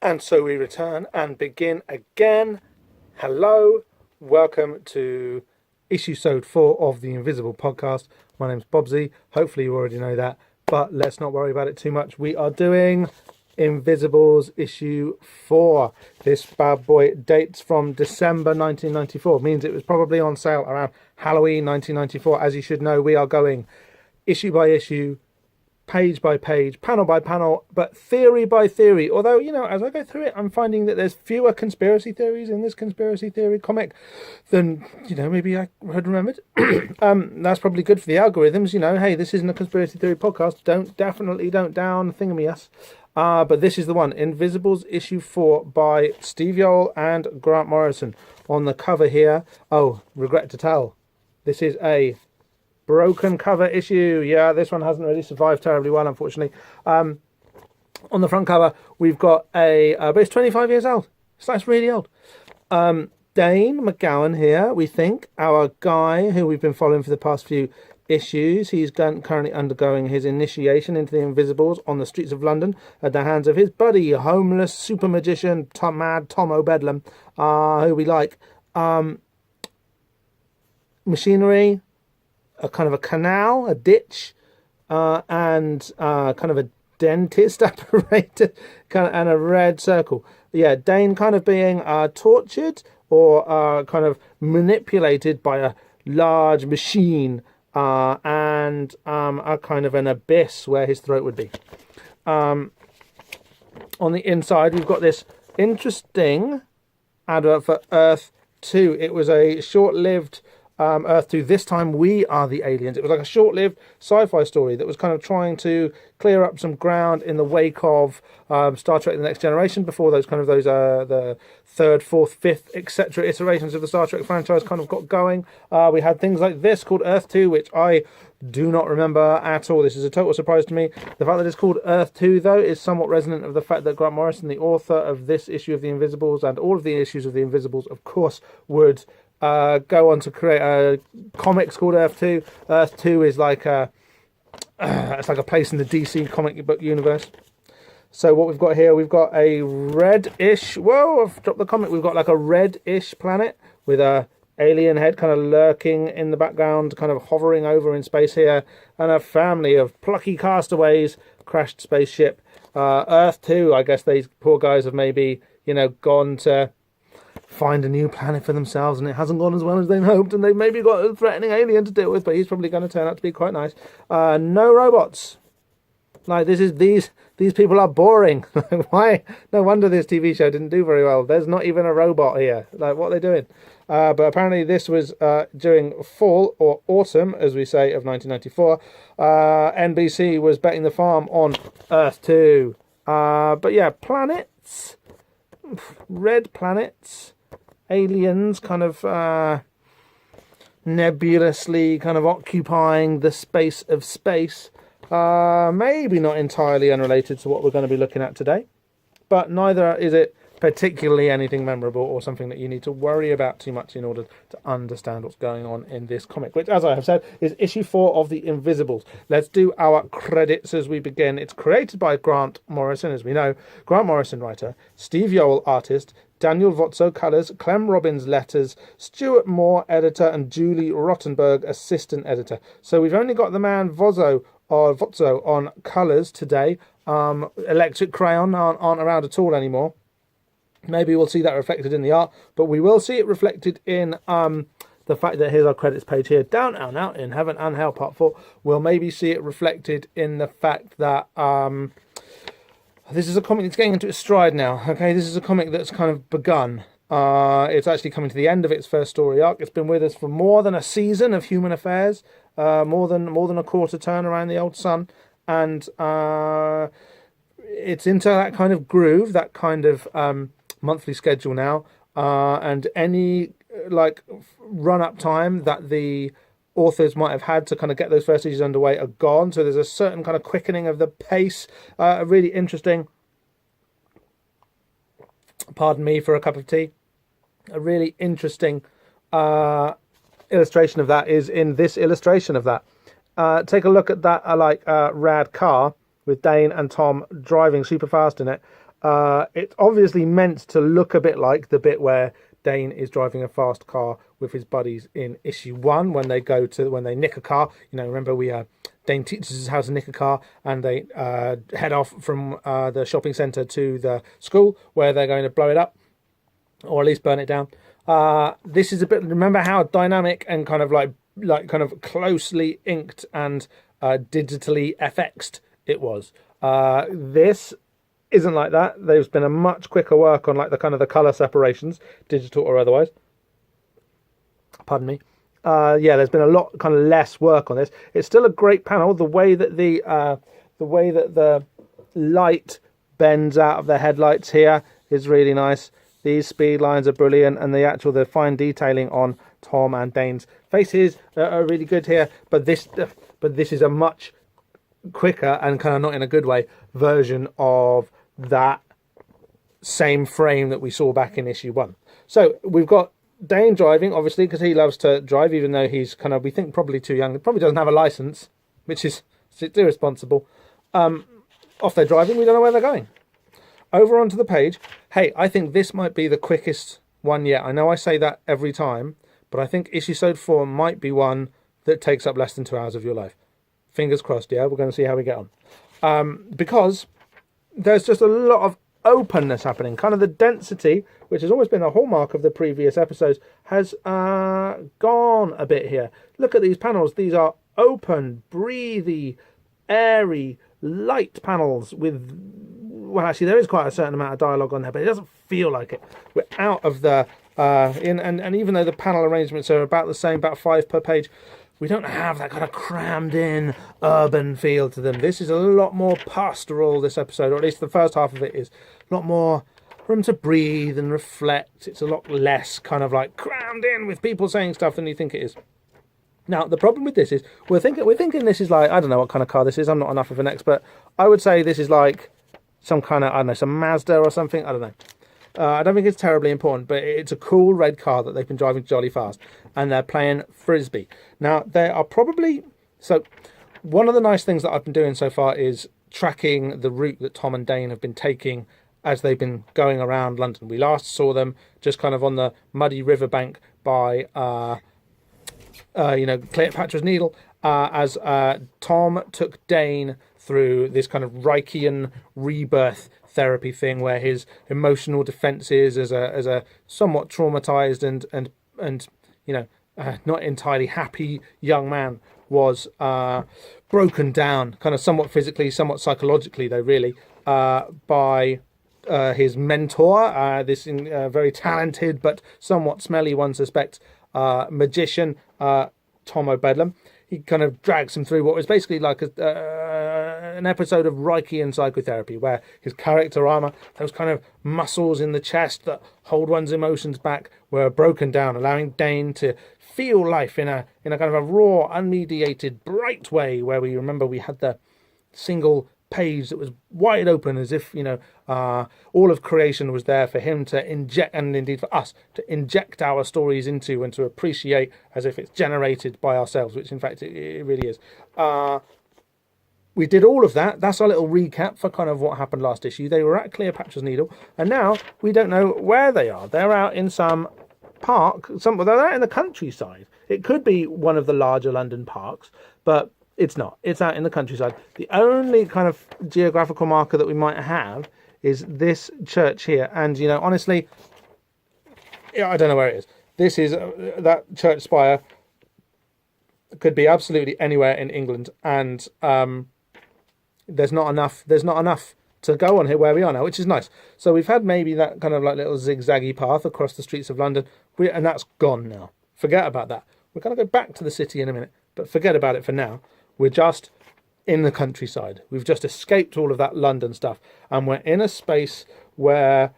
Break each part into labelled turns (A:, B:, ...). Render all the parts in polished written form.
A: And so we return and begin again. Hello, welcome to issuesode 4 of the Invisible podcast. My name's Bobsy. Hopefully you already know that, but let's not worry about it too much. We are doing Invisibles issue 4. This bad boy dates from December 1994. Means it was probably on sale around Halloween 1994. As you should know, we are going issue by issue, page by page, panel by panel, but theory by theory. Although, as I go through it, I'm finding that there's fewer conspiracy theories in this conspiracy theory comic than, maybe I had remembered. That's probably good for the algorithms. Hey, this isn't a conspiracy theory podcast. Definitely don't down thingamy-us. But this is the one, Invisibles issue 4 by Steve Yoel and Grant Morrison. On the cover here, regret to tell, this is a broken cover issue. Yeah, this one hasn't really survived terribly well, unfortunately. On the front cover, we've got but it's 25 years old. So that's really old. Dane McGowan here, we think, our guy who we've been following for the past few issues. He's currently undergoing his initiation into the Invisibles on the streets of London at the hands of his buddy, homeless super magician, Mad Tom O'Bedlam, who we like. Machinery, a kind of a canal, a ditch, and kind of a dentist apparatus, and a red circle. Yeah, Dane kind of being tortured or kind of manipulated by a large machine, and a kind of an abyss where his throat would be. On the inside, we've got this interesting advert for Earth 2. It was a short-lived Earth 2. This time we are the aliens. It was like a short-lived sci-fi story that was kind of trying to clear up some ground in the wake of Star Trek The Next Generation, before those the third, fourth, fifth, etc. iterations of the Star Trek franchise kind of got going. We had things like this called Earth 2, which I do not remember at all. This is a total surprise to me. The fact that it's called Earth 2, though, is somewhat resonant of the fact that Grant Morrison, the author of this issue of The Invisibles and all of the issues of The Invisibles, of course, would go on to create a comics called Earth 2. Earth 2 is like it's like a place in the DC comic book universe. So what we've got here, we've got a reddish, whoa, I've dropped the comic, we've got like a reddish planet with a alien head kind of lurking in the background, kind of hovering over in space here, and a family of plucky castaways, crashed spaceship. Earth 2, I guess these poor guys have maybe, gone to find a new planet for themselves, and it hasn't gone as well as they hoped, and they've maybe got a threatening alien to deal with, but he's probably going to turn out to be quite nice. No robots. Like, these people are boring. Why? No wonder this TV show didn't do very well. There's not even a robot here. Like, what are they doing? But apparently this was during fall or autumn, as we say, of 1994. NBC was betting the farm on Earth 2. But yeah, planets, red planets, aliens kind of nebulously kind of occupying the space of space. Maybe not entirely unrelated to what we're going to be looking at today, but neither is it particularly anything memorable or something that you need to worry about too much in order to understand what's going on in this comic, which, as I have said, is issue 4 of The Invisibles. Let's do our credits as we begin. It's created by Grant Morrison, as we know. Grant Morrison, writer. Steve Yoel, artist. Daniel Vozzo, colours. Clem Robbins, letters. Stuart Moore, editor. And Julie Rottenberg, assistant editor. So we've only got the man Vozzo on colours today. Electric crayon aren't around at all anymore. Maybe we'll see that reflected in the art, but we will see it reflected in the fact that here's our credits page here, Down and Out in Heaven and Hell Part 4. We'll maybe see it reflected in the fact that this is a comic that's getting into its stride now. Okay, this is a comic that's kind of begun. It's actually coming to the end of its first story arc. It's been with us for more than a season of Human Affairs, more than a quarter turn around the old sun, and it's into that kind of groove, that kind of monthly schedule now, and any run-up time that the authors might have had to kind of get those first issues underway are gone. So there's a certain kind of quickening of the pace. Really interesting. Pardon me for a cup of tea. A really interesting illustration of that is in this illustration of that. Take a look at that rad car with Dane and Tom driving super fast in it. It's obviously meant to look a bit like the bit where Dane is driving a fast car with his buddies in issue 1 when they nick a car. Remember Dane teaches us how to nick a car, and they head off from the shopping centre to the school where they're going to blow it up, or at least burn it down. This is a bit. Remember how dynamic and kind of like kind of closely inked and digitally FX'd it was. This isn't like that. There's been a much quicker work on like the kind of the color separations, digital or otherwise. Pardon me. There's been a lot kind of less work on this. It's still a great panel. The way that the light bends out of the headlights here is really nice. These speed lines are brilliant, and the fine detailing on Tom and Dane's faces are really good here. But this is a much quicker and kind of not in a good way version of that same frame that we saw back in issue 1. So we've got Dane driving, obviously, because he loves to drive, even though he's kind of, we think, probably too young. He probably doesn't have a license, which is irresponsible. Off they're driving. We don't know where they're going. Over onto the page. Hey, I think this might be the quickest one yet. I know I say that every time, but I think issuesode 4 might be one that takes up less than 2 hours of your life. Fingers crossed, yeah? We're going to see how we get on. Because there's just a lot of openness happening. Kind of the density, which has always been a hallmark of the previous episodes, has gone a bit here. Look at these panels. These are open, breathy, airy, light panels with... Well, actually, there is quite a certain amount of dialogue on there, but it doesn't feel like it. We're out of the... and even though the panel arrangements are about the same, about 5 per page, we don't have that kind of crammed in urban feel to them. This is a lot more pastoral, this episode, or at least the first half of it is a lot more room to breathe and reflect. It's a lot less kind of like crammed in with people saying stuff than you think it is. Now, the problem with this is we're thinking this is like, I don't know what kind of car this is. I'm not enough of an expert. I would say this is like some kind of, I don't know, some Mazda or something. I don't know. I don't think it's terribly important, but it's a cool red car that they've been driving jolly fast, and they're playing Frisbee. Now, they are probably... So, one of the nice things that I've been doing so far is tracking the route that Tom and Dane have been taking as they've been going around London. We last saw them just kind of on the muddy riverbank by, Cleopatra's Needle, as Tom took Dane through this kind of Reichian rebirth therapy thing where his emotional defenses as a somewhat traumatized and not entirely happy young man was broken down, kind of somewhat physically, somewhat psychologically though, really, by his mentor, this very talented but somewhat smelly, one suspects, magician, Tom O'Bedlam. He kind of drags him through what was basically like an episode of Reichian psychotherapy, where his character armor, those kind of muscles in the chest that hold one's emotions back, were broken down, allowing Dane to feel life in a kind of a raw, unmediated, bright way, where we had the single page that was wide open, as if all of creation was there for him to inject, and indeed for us to inject our stories into and to appreciate as if it's generated by ourselves, which in fact it really is. We did all of that. That's our little recap for kind of what happened last issue. They were at Cleopatra's Needle, and now we don't know where they are. They're out in some park. They're out in the countryside. It could be one of the larger London parks, but it's not. It's out in the countryside. The only kind of geographical marker that we might have is this church here. And, honestly, I don't know where it is. This is that church spire could be absolutely anywhere in England. And there's not enough to go on here where we are now, which is nice. So we've had maybe that kind of like little zigzaggy path across the streets of London, and that's gone now. Forget about that. We're going to go back to the city in a minute, but forget about it for now. We're just in the countryside. We've just escaped all of that London stuff, and we're in a space where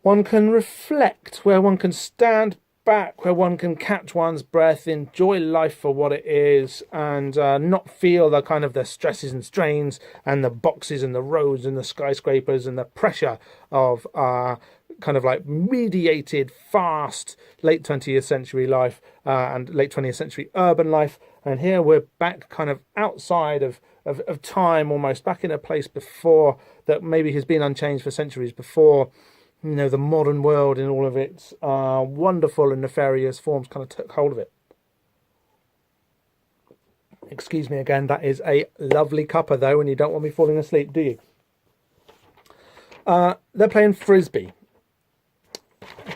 A: one can reflect, where one can stand back, where one can catch one's breath, enjoy life for what it is, and not feel the kind of the stresses and strains and the boxes and the roads and the skyscrapers and the pressure of kind of like mediated, fast late 20th century life and late 20th century urban life. And here we're back kind of outside of time, almost back in a place before that maybe has been unchanged for centuries, before, you know, the modern world in all of its wonderful and nefarious forms kind of took hold of it. Excuse me again, that is a lovely cuppa though, and you don't want me falling asleep, do you? They're playing frisbee.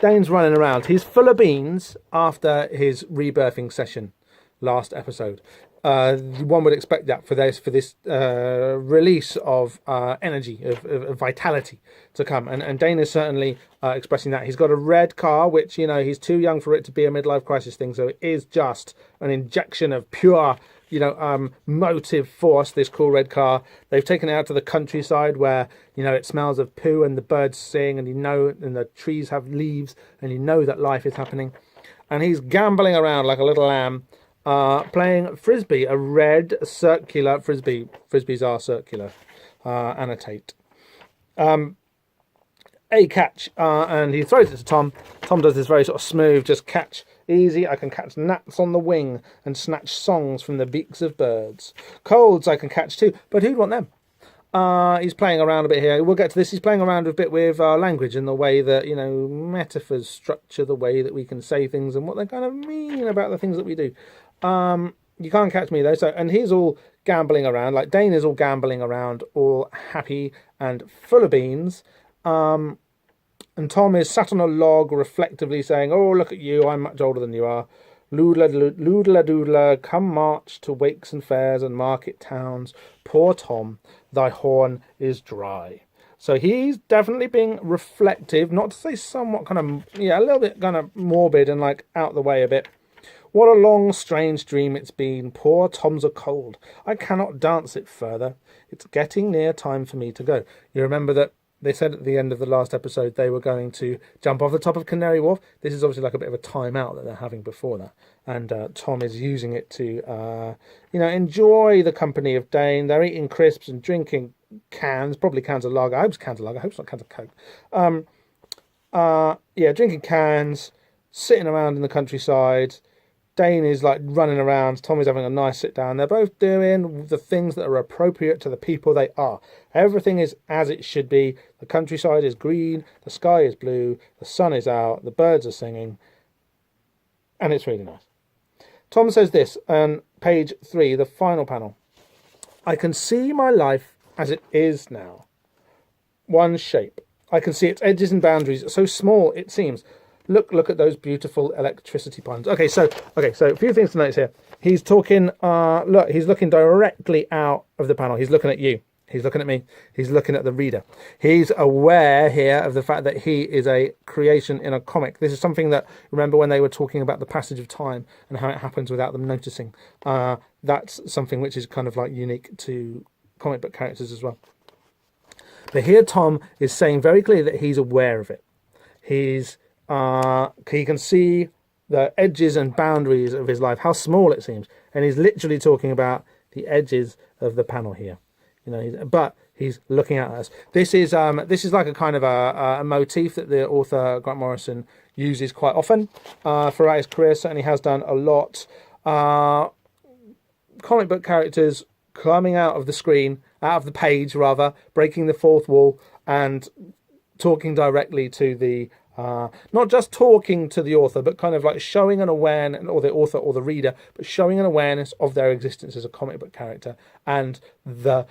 A: Dane's running around. He's full of beans after his rebirthing session last episode. One would expect that for this release of energy, of vitality to come. And Dane is certainly expressing that. He's got a red car, which, you know, he's too young for it to be a midlife crisis thing. So it is just an injection of pure, you know, motive force, this cool red car. They've taken it out to the countryside where, you know, it smells of poo and the birds sing, and you know, and the trees have leaves, and you know that life is happening. And he's gambling around like a little lamb, playing frisbee, a red circular frisbee. Frisbees are circular, annotate. A catch, and he throws it to Tom. Tom does this very sort of smooth, just catch. Easy, I can catch gnats on the wing and snatch songs from the beaks of birds. Colds I can catch too, but who'd want them? He's playing around a bit here. We'll get to this. He's playing around a bit with language and the way that, you know, metaphors structure the way that we can say things and what they kind of mean about the things that we do. You can't catch me though. So, and he's all gambling around, like Dane is all gambling around, all happy and full of beans. And Tom is sat on a log reflectively saying, "Oh, look at you, I'm much older than you are. Loodla doodla, come march to wakes and fairs and market towns. Poor Tom, thy horn is dry." So he's definitely being reflective, not to say somewhat kind of, yeah, a little bit kind of morbid and like out the way a bit. What a long, strange dream it's been. Poor Tom's a cold. I cannot dance it further. It's getting near time for me to go. You remember that they said at the end of the last episode they were going to jump off the top of Canary Wharf. This is obviously like a bit of a time-out that they're having before that. And Tom is using it to, you know, enjoy the company of Dane. They're eating crisps and drinking cans, probably cans of lager. I hope it's cans of lager. I hope it's not cans of Coke. Yeah, drinking cans, sitting around in the countryside. Dane is like running around. Tom is having a nice sit down. They're both doing the things that are appropriate to the people they are. Everything is as it should be. The countryside is green. The sky is blue. The sun is out. The birds are singing. And it's really nice. Tom says this on page 3, the final panel. I can see my life as it is now. One shape. I can see its edges and boundaries, so small it seems. Look at those beautiful electricity pylons. Okay, so a few things to notice here. He's talking, look, he's looking directly out of the panel. He's looking at you. He's looking at me. He's looking at the reader. He's aware here of the fact that he is a creation in a comic. This is something that, remember when they were talking about the passage of time and how it happens without them noticing. That's something which is kind of like unique to comic book characters as well. But here Tom is saying very clearly that he's aware of it. He can see the edges and boundaries of his life, how small it seems, and he's literally talking about the edges of the panel here. You know, but he's looking at us. This is like a kind of a motif that the author Grant Morrison uses quite often throughout his career. Certainly has done a lot. Comic book characters coming out of the screen, out of the page rather, breaking the fourth wall and talking directly to the. Not just talking to the author, but kind of like showing an awareness, or the author or the reader, but showing an awareness of their existence as a comic book character, and the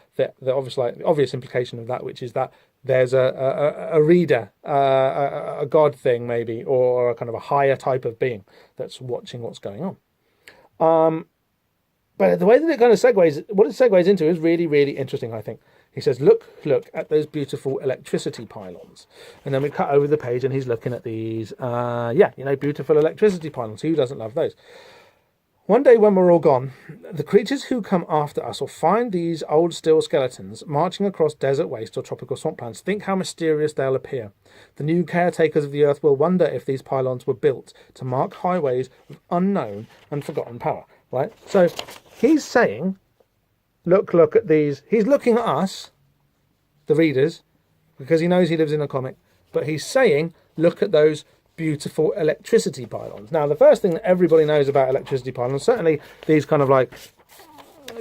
A: obvious implication of that, which is that there's a reader, a god thing maybe, or a kind of a higher type of being that's watching what's going on. But the way that it kind of segues, what it segues into is really, really interesting, I think. He says, look at those beautiful electricity pylons. And then we cut over the page and he's looking at these, beautiful electricity pylons. Who doesn't love those? One day when we're all gone, the creatures who come after us will find these old steel skeletons marching across desert waste or tropical swamplands. Think how mysterious they'll appear. The new caretakers of the earth will wonder if these pylons were built to mark highways of unknown and forgotten power. Right? So he's saying, look at these. He's looking at us, the readers, because he knows he lives in a comic. But he's saying, look at those beautiful electricity pylons. Now, the first thing that everybody knows about electricity pylons, certainly these kind of like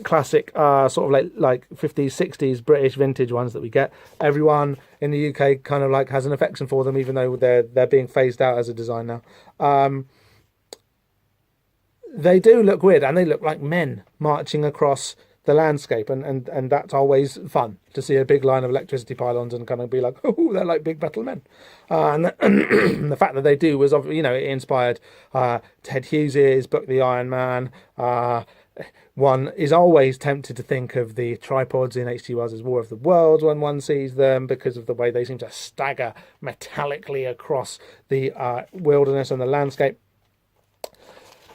A: classic sort of like 50s 60s British vintage ones that we get, everyone in the UK kind of like has an affection for them, even though they're being phased out as a design now. They do look weird, and they look like men marching across the landscape, and that's always fun to see a big line of electricity pylons and kind of be like, oh, they're like big metal men. And the fact that they do was, you know, it inspired Ted Hughes's book The Iron Man. One is always tempted to think of the tripods in H.G. Wells' War of the Worlds when one sees them, because of the way they seem to stagger metallically across the wilderness and the landscape.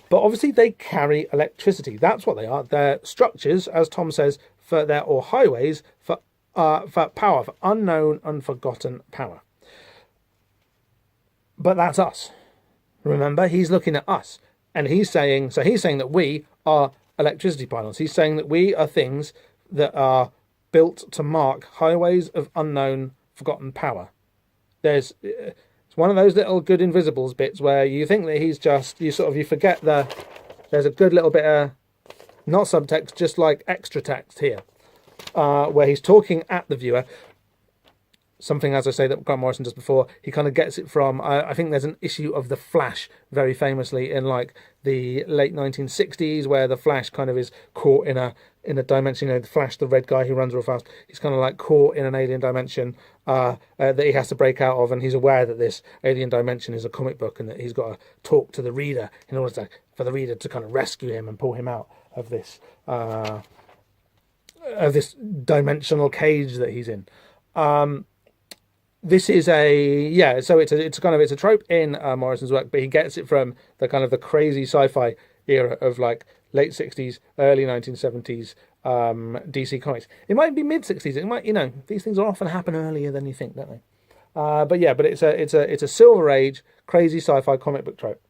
A: But obviously they carry electricity. That's what they are. They're structures, as Tom says, or highways for power, for unknown, unforgotten power. But that's us. Remember, he's looking at us, and he's saying that we are electricity pylons. He's saying that we are things that are built to mark highways of unknown, forgotten power. It's one of those little good invisibles bits where you think that he's just, you forget there's a good little bit of, not subtext, just like extra text here, where he's talking at the viewer. Something, as I say, that Grant Morrison does before. He kind of gets it from, I think there's an issue of The Flash very famously in like the late 1960s, where the Flash kind of is caught in a dimension. You know, the Flash, the red guy who runs real fast, he's kind of like caught in an alien dimension that he has to break out of, and he's aware that this alien dimension is a comic book and that he's got to talk to the reader in order for the reader to kind of rescue him and pull him out of this dimensional cage that he's in. This is so it's a trope in Morrison's work, but he gets it from the kind of the crazy sci-fi era of like late 60s, early 1970s DC comics. It might be mid 60s. It might, you know, these things often happen earlier than you think, don't they? But it's a Silver Age crazy sci-fi comic book trope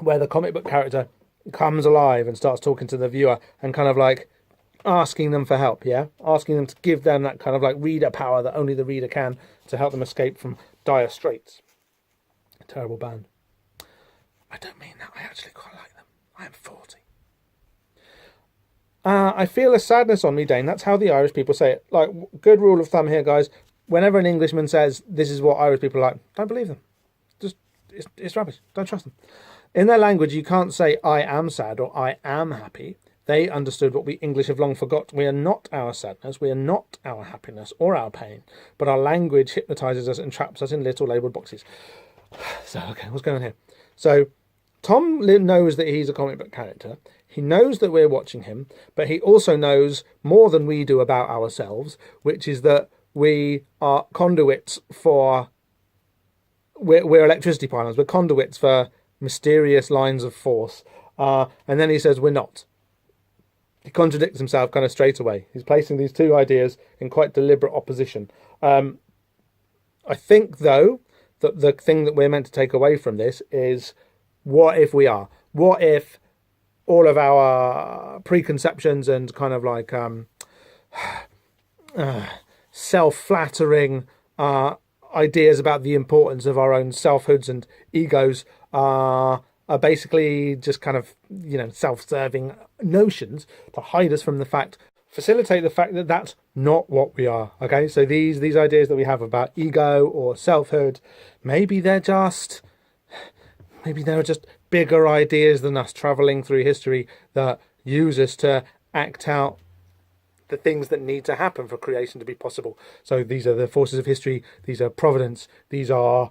A: where the comic book character comes alive and starts talking to the viewer and kind of like asking them for help, asking them to give them that kind of like reader power that only the reader can, to help them escape from dire straits. A terrible band. I don't mean that. I actually quite like them. I am 40. I feel a sadness on me, Dane. That's how the Irish people say it. Like, good rule of thumb here, guys. Whenever an Englishman says this is what Irish people are like, don't believe them. Just it's rubbish. Don't trust them. In their language, you can't say I am sad or I am happy. They understood what we English have long forgot. We are not our sadness, we are not our happiness or our pain, but our language hypnotises us and traps us in little labelled boxes. So, okay, what's going on here? So, Tom knows that he's a comic book character. He knows that we're watching him, but he also knows more than we do about ourselves, which is that we are conduits for... We're electricity pylons. We're conduits for mysterious lines of force. And then he says we're not. He contradicts himself kind of straight away. He's placing these two ideas in quite deliberate opposition. I think, though, that the thing that we're meant to take away from this is, what if we are? What if all of our preconceptions and kind of like self-flattering ideas about the importance of our own selfhoods and egos are basically just kind of, you know, self-serving notions to hide us from the fact, facilitate the fact that that's not what we are. Okay, so these ideas that we have about ego or selfhood, maybe they're just bigger ideas than us traveling through history that use us to act out the things that need to happen for creation to be possible. So these are the forces of history, these are providence, these are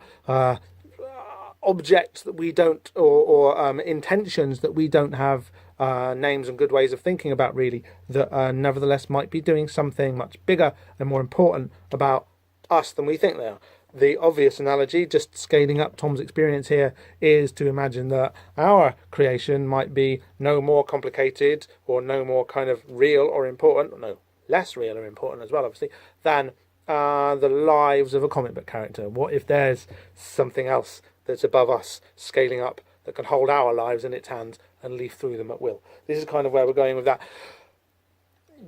A: objects that we don't, or intentions that we don't have names and good ways of thinking about, really, that nevertheless might be doing something much bigger and more important about us than we think they are. The obvious analogy, just scaling up Tom's experience here, is to imagine that our creation might be no more complicated or no more kind of real or important, or no, less real or important as well, obviously, than the lives of a comic book character. What if there's something else that's above us, scaling up, that can hold our lives in its hands and leaf through them at will? This is kind of where we're going with that.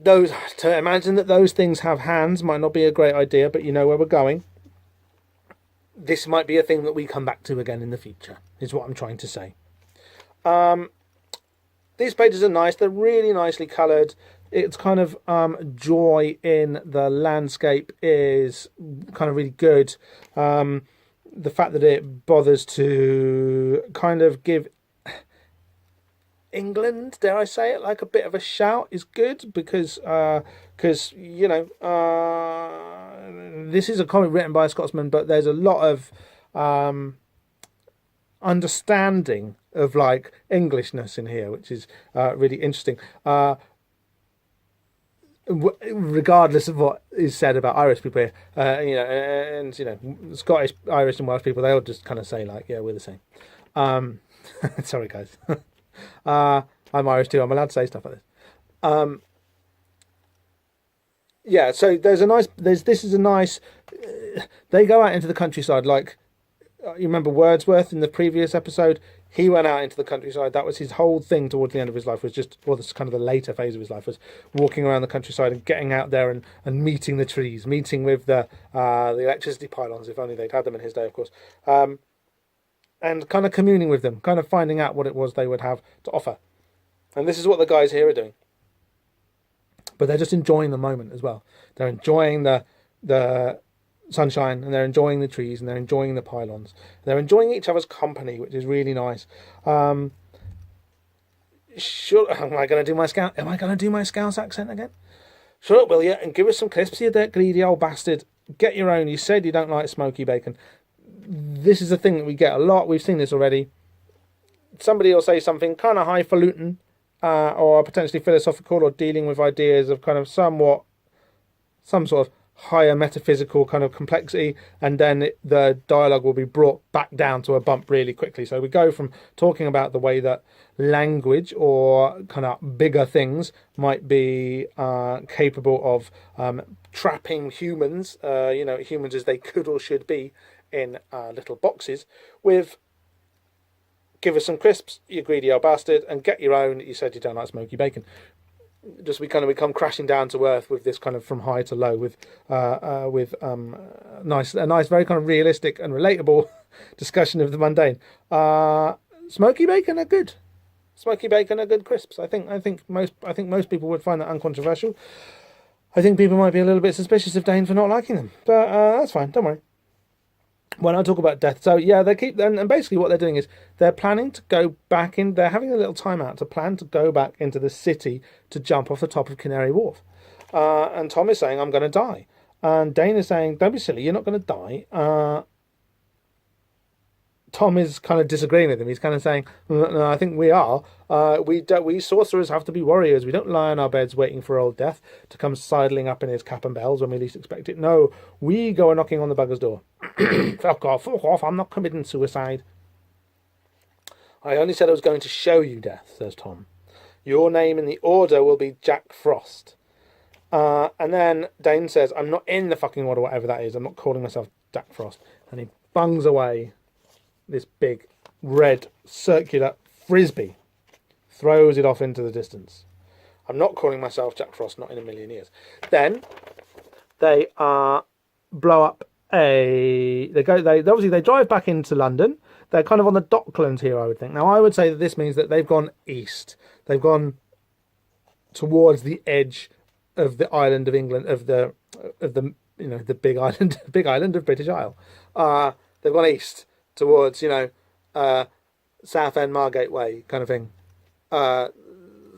A: To imagine that those things have hands might not be a great idea, but you know where we're going. this might be a thing that we come back to again in the future, is what I'm trying to say. These pages are nice. They're really nicely coloured. It's kind of joy in the landscape is kind of really good. The fact that it bothers to kind of give England, dare I say it, like a bit of a shout is good, because you know, this is a comic written by a Scotsman, but there's a lot of understanding of like Englishness in here, which is really interesting. Regardless of what is said about Irish people here, you know, and you know, Scottish, Irish, and Welsh people, they all just kind of say like, yeah, we're the same. Sorry, guys. I'm Irish too. I'm allowed to say stuff like this. Yeah. So there's a nice. This is a nice. They go out into the countryside. Like you remember Wordsworth in the previous episode. He went out into the countryside. That was his whole thing towards the end of his life. Was just, well, this is kind of the later phase of his life, was walking around the countryside and getting out there and meeting the trees, meeting with the electricity pylons, if only they'd had them in his day, of course. And kind of communing with them, kind of finding out what it was they would have to offer. And this is what the guys here are doing. But they're just enjoying the moment as well. They're enjoying the sunshine, and they're enjoying the trees, and they're enjoying the pylons. They're enjoying each other's company, which is really nice. Sure, am I going to do my Scouse accent again? Shut up, will you? And give us some crisps, you dirt greedy old bastard. Get your own. You said you don't like smoky bacon. This is a thing that we get a lot. We've seen this already. Somebody will say something kind of highfalutin, or potentially philosophical, or dealing with ideas of kind of some sort of higher metaphysical kind of complexity, and then the dialogue will be brought back down to a bump really quickly. So we go from talking about the way that language or kind of bigger things might be capable of trapping humans, humans as they could or should be, in little boxes, with give us some crisps, you greedy old bastard, and get your own, you said you don't like smoky bacon. Just we come crashing down to earth with this kind of from high to low, with nice, very kind of realistic and relatable discussion of the mundane. Smoky bacon are good. Smoky bacon are good crisps. I think most people would find that uncontroversial. I think people might be a little bit suspicious of Dane for not liking them, but that's fine. Don't worry. When I talk about death, so yeah, they keep, and basically what they're doing is they're planning to go back in. They're having a little time out to plan to go back into the city to jump off the top of Canary Wharf. And Tom is saying, "I'm going to die," and Dane is saying, "Don't be silly, you're not going to die." Tom is kind of disagreeing with him. He's kind of saying, "No, I think we are. We sorcerers have to be warriors. We don't lie on our beds waiting for old death to come sidling up in his cap and bells when we least expect it. No, we go a knocking on the bugger's door." Fuck off, I'm not committing suicide. "I only said I was going to show you death," says Tom. "Your name in the order will be Jack Frost." And then Dane says, "I'm not in the fucking order, whatever that is. I'm not calling myself Jack Frost." And he bungs away this big red circular frisbee, throws it off into the distance. "I'm not calling myself Jack Frost, not in a million years." Then they blow up they drive back into London. They're kind of on the Docklands here, I would think. Now I would say that this means that they've gone east. They've gone towards the edge of the island of England, of the the big island of British Isle. They've gone east towards Southend, Margate way kind of thing,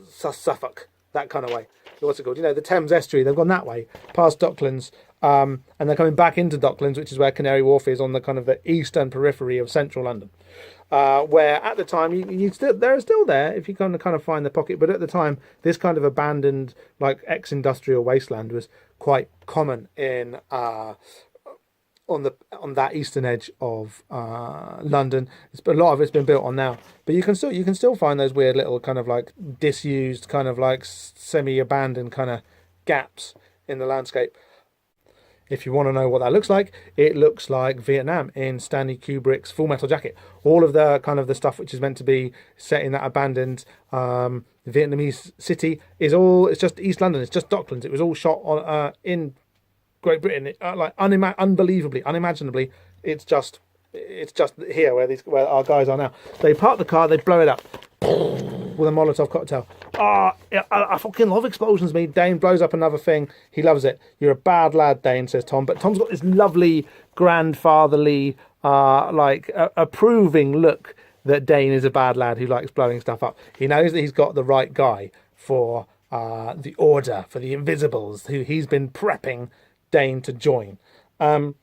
A: Suffolk, that kind of way. What's it called? The Thames estuary. They've gone that way past Docklands, and they're coming back into Docklands, which is where Canary Wharf is, on the kind of the eastern periphery of central London. Where at the time they're still there if you kind of find the pocket, but at the time this kind of abandoned like ex-industrial wasteland was quite common in on that eastern edge of London. A lot of it's been built on now, but you can still find those weird little kind of like disused, kind of like semi-abandoned kind of gaps in the landscape. If you want to know what that looks like, it looks like Vietnam in Stanley Kubrick's Full Metal Jacket. All of the kind of the stuff which is meant to be set in that abandoned Vietnamese city it's just East London. It's just Docklands. It was all shot on in Great Britain, like unbelievably, unimaginably, it's just here where our guys are now. They park the car, they blow it up with a Molotov cocktail. I fucking love explosions, me. Dane blows up another thing. He loves it. You're a bad lad, Dane, says Tom. But Tom's got this lovely grandfatherly, approving look that Dane is a bad lad who likes blowing stuff up. He knows that he's got the right guy for the Order, for the Invisibles, who he's been prepping Dane to join. The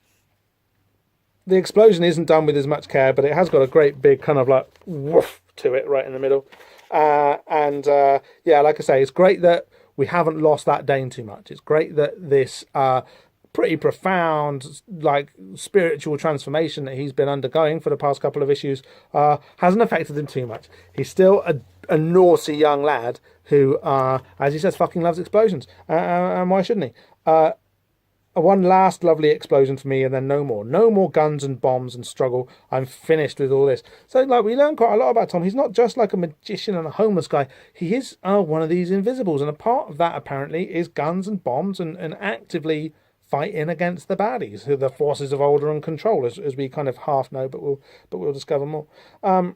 A: explosion isn't done with as much care, but it has got a great big kind of like woof to it right in the middle. Like I say, it's great that we haven't lost that Dane too much. It's great that this pretty profound, like, spiritual transformation that he's been undergoing for the past couple of issues hasn't affected him too much. He's still a naughty young lad who, as he says, fucking loves explosions. And why shouldn't he? One last lovely explosion for me, and then no more. No more guns and bombs and struggle. I'm finished with all this. So, like, we learn quite a lot about Tom. He's not just like a magician and a homeless guy. He is one of these invisibles, and a part of that, apparently, is guns and bombs and actively fighting against the baddies, who are the forces of order and control, as we kind of half know, but we'll discover more. But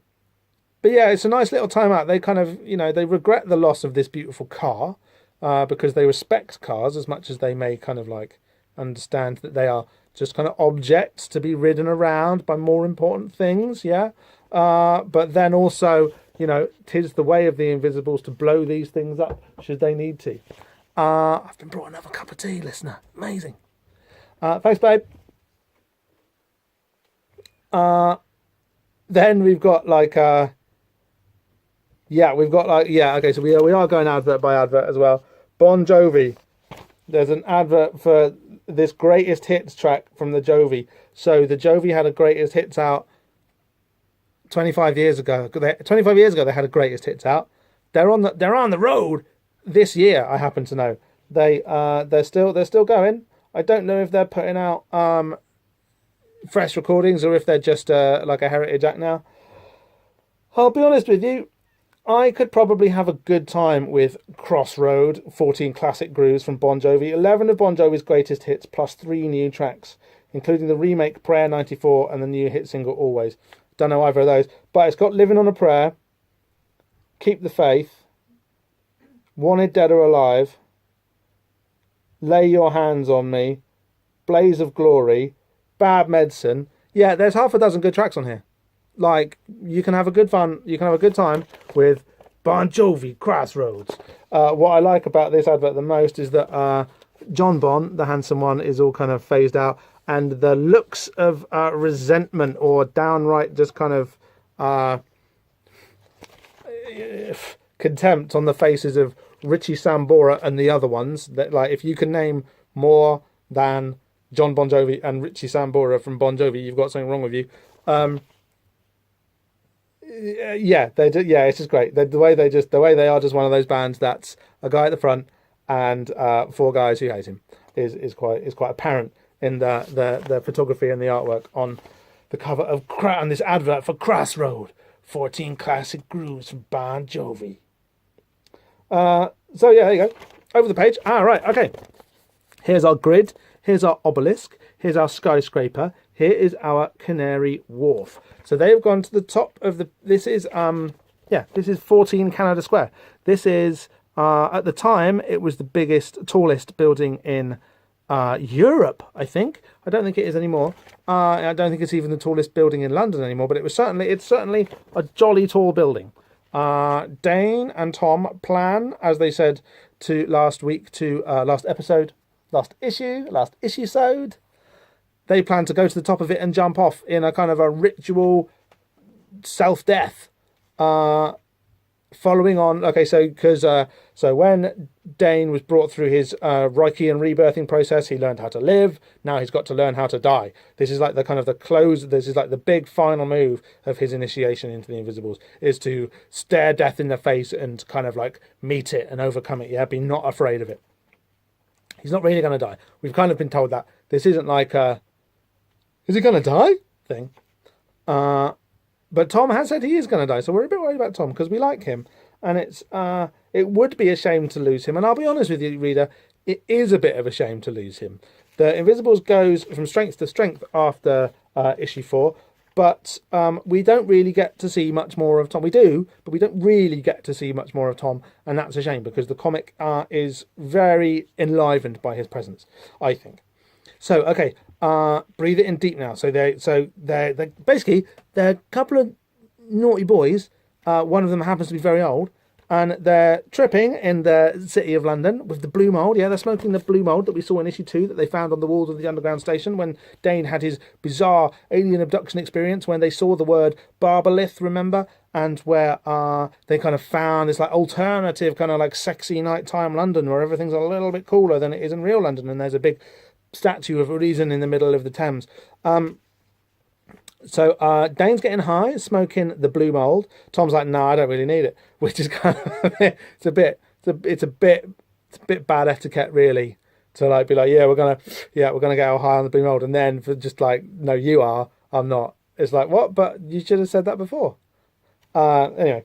A: yeah, it's a nice little time out. They kind of, they regret the loss of this beautiful car because they respect cars as much as they may kind of like understand that they are just kind of objects to be ridden around by more important things, yeah? But then also, 'tis the way of the Invisibles to blow these things up should they need to. I've been brought another cup of tea, listener. Amazing. Thanks, babe. Then we've got okay, so we are going advert by advert as well. Bon Jovi. There's an advert for this greatest hits track from the Jovi. So the Jovi had a greatest hits out 25 years ago. 25 years ago they had a greatest hits out. They're on the road this year, I happen to know. They're still going. I don't know if they're putting out fresh recordings or if they're just like a heritage act now. I'll be honest with you, I could probably have a good time with Crossroad, 14 classic grooves from Bon Jovi, 11 of Bon Jovi's greatest hits, plus 3 new tracks, including the remake Prayer 94 and the new hit single Always. Don't know either of those, but it's got Living on a Prayer, Keep the Faith, Wanted Dead or Alive, Lay Your Hands on Me, Blaze of Glory, Bad Medicine. Yeah, there's half a dozen good tracks on here. Like, you can have a good time with Bon Jovi Crossroads. What I like about this advert the most is that John Bon, the handsome one, is all kind of phased out, and the looks of resentment or downright just kind of contempt on the faces of Richie Sambora and the other ones. That, like, if you can name more than John Bon Jovi and Richie Sambora from Bon Jovi, you've got something wrong with you. It's just great. The way they are just one of those bands that's a guy at the front and 4 guys who hate him is quite apparent in the photography and the artwork on the cover of and this advert for Crossroad, 14 classic grooves from Bon Jovi. So yeah, there you go. Over the page. Right, okay. Here's our grid. Here's our obelisk. Here's our skyscraper. Here is our Canary Wharf. So they have gone to the top of this is 14 Canada Square. This is, at the time, it was the tallest building in Europe, I think. I don't think it is anymore. I don't think it's even the tallest building in London anymore, but it's certainly a jolly tall building. Dane and Tom plan, as they said last issuesode, they plan to go to the top of it and jump off in a kind of a ritual self-death. Following on, okay, so when Dane was brought through his Reichian rebirthing process, he learned how to live. Now he's got to learn how to die. This is like the kind of the close. This is like the big final move of his initiation into the Invisibles, is to stare death in the face and kind of like meet it and overcome it. Yeah, be not afraid of it. He's not really going to die. We've kind of been told that this isn't like a "is he going to die?" thing. But Tom has said he is going to die, so we're a bit worried about Tom because we like him, and it would be a shame to lose him. And I'll be honest with you, reader, it is a bit of a shame to lose him. The Invisibles goes from strength to strength after issue 4, but we don't really get to see much more of Tom. We do, but we don't really get to see much more of Tom, and that's a shame because the comic is very enlivened by his presence, I think. So, okay, breathe it in deep now. So they're basically they're a couple of naughty boys. One of them happens to be very old, and they're tripping in the city of London with the blue mold. Yeah, they're smoking the blue mold that we saw in issue 2 that they found on the walls of the underground station when Dane had his bizarre alien abduction experience when they saw the word Barbalith, remember? And where they kind of found this like alternative kind of like sexy nighttime London where everything's a little bit cooler than it is in real London, and there's a big statue of Reason in the middle of the Thames. So Dane's getting high, smoking the blue mold. Tom's like, no, I don't really need it, which is kind of it's a bit bad etiquette, really, to like be like, we're gonna get our high on the blue mold, and then for just like, no, you are, I'm not. It's like, what? But you should have said that before. Anyway,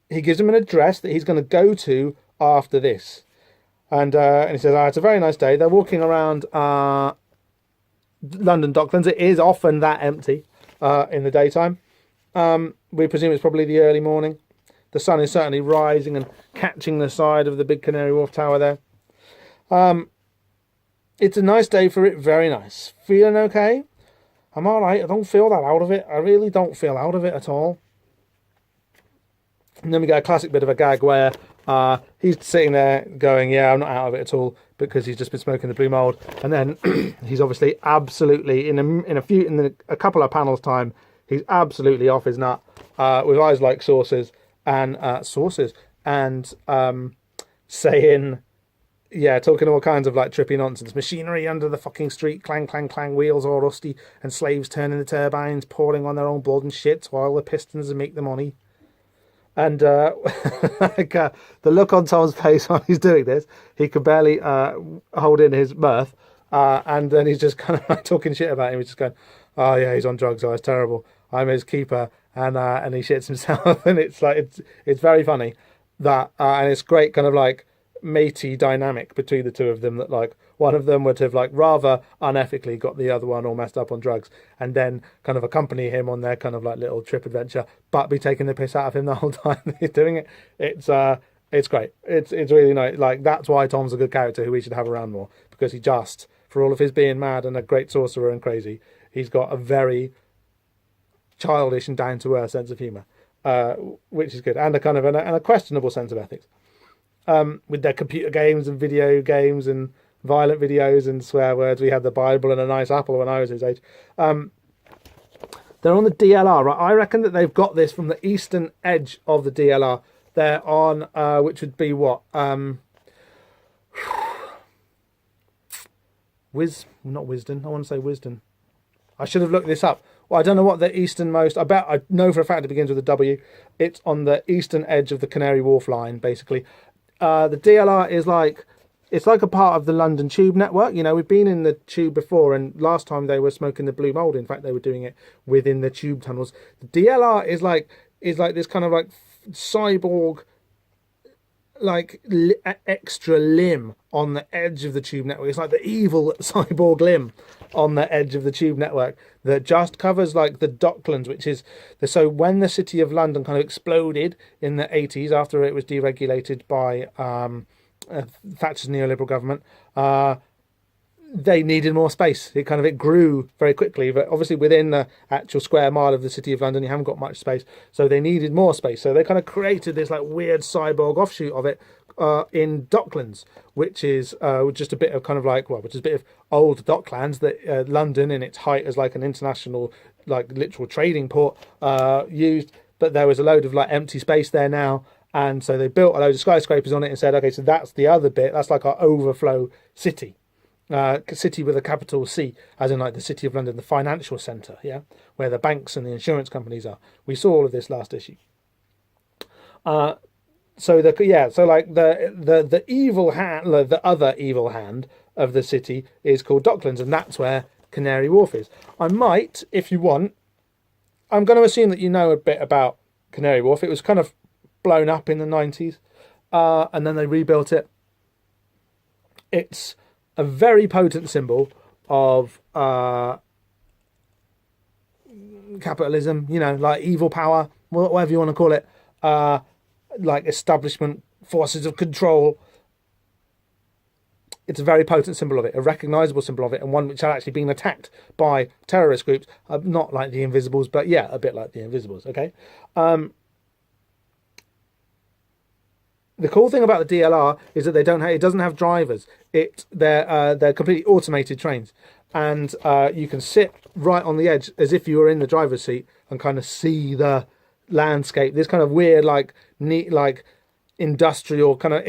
A: he gives him an address that he's going to go to after this, and he says, it's a very nice day. They're walking around London Docklands. It is often that empty in the daytime. We presume it's probably the early morning. The sun is certainly rising and catching the side of the big Canary Wharf Tower there. It's a nice day for it. Very nice. Feeling okay? I'm all right. I don't feel that out of it. I really don't feel out of it at all. And then we get a classic bit of a gag where he's sitting there going, I'm not out of it at all, because he's just been smoking the blue mold. And then he's obviously absolutely in a couple of panels time, he's absolutely off his nut with eyes like saucers and saying, talking all kinds of like trippy nonsense. Machinery under the fucking street, clang, clang, clang, wheels all rusty, and slaves turning the turbines, pouring on their own blood and shit while the pistons make the money. And the look on Tom's face while he's doing this, he could barely hold in his mirth. And then he's just kind of like talking shit about him. He's just going, oh yeah, he's on drugs. Oh, it's terrible. I'm his keeper. And he shits himself. And it's like, it's very funny that, and it's great kind of like matey dynamic between the two of them, that like one of them would have like rather unethically got the other one all messed up on drugs and then kind of accompany him on their kind of like little trip adventure, but be taking the piss out of him the whole time he's doing it. It's great. It's really nice. Like, that's why Tom's a good character who we should have around more, because he just, for all of his being mad and a great sorcerer and crazy, he's got a very childish and down to earth sense of humour, which is good, and a kind of and a questionable sense of ethics. With their computer games and video games and violent videos and swear words. We had the Bible and a nice apple when I was his age. They're on the DLR, right? I reckon that they've got this from the eastern edge of the DLR. They're on, which would be what? Not Wisden. I want to say Wisden. I should have looked this up. Well, I don't know what the easternmost... I know for a fact it begins with a W. It's on the eastern edge of the Canary Wharf line, basically. The DLR is like... It's like a part of the London Tube network. You know, we've been in the Tube before, and last time they were smoking the blue mold. In fact, they were doing it within the Tube tunnels. The DLR is like this kind of like cyborg, like extra limb on the edge of the Tube network. It's like the evil cyborg limb on the edge of the Tube network that just covers like the Docklands, which is so when the City of London kind of exploded in the 80s after it was deregulated by Thatcher's neoliberal government, they needed more space. It grew very quickly, but obviously within the actual square mile of the City of London, you haven't got much space, so they needed more space. So they kind of created this like weird cyborg offshoot of it in Docklands, which is just a bit of kind of like, which is a bit of old Docklands that London, in its height as like an international, like literal trading port, used. But there was a load of like empty space there now. And so they built a load of skyscrapers on it and said, okay, so that's the other bit. That's like our overflow city. City with a capital C, as in like the City of London, the financial centre, yeah, where the banks and the insurance companies are. We saw all of this last issue. So the evil hand, the other evil hand of the city is called Docklands, and that's where Canary Wharf is. I might, if you want, I'm going to assume that you know a bit about Canary Wharf. It was kind of blown up in the 90s, and then they rebuilt it. It's a very potent symbol of capitalism, you know, like evil power, whatever you want to call it, like establishment forces of control. It's a very potent symbol of it, a recognizable symbol of it, and one which had actually been attacked by terrorist groups, not like the Invisibles, but yeah, a bit like the Invisibles, okay? The cool thing about the DLR is that it doesn't have drivers. They're completely automated trains, and you can sit right on the edge as if you were in the driver's seat and kind of see the landscape. This kind of weird, like neat, like industrial kind of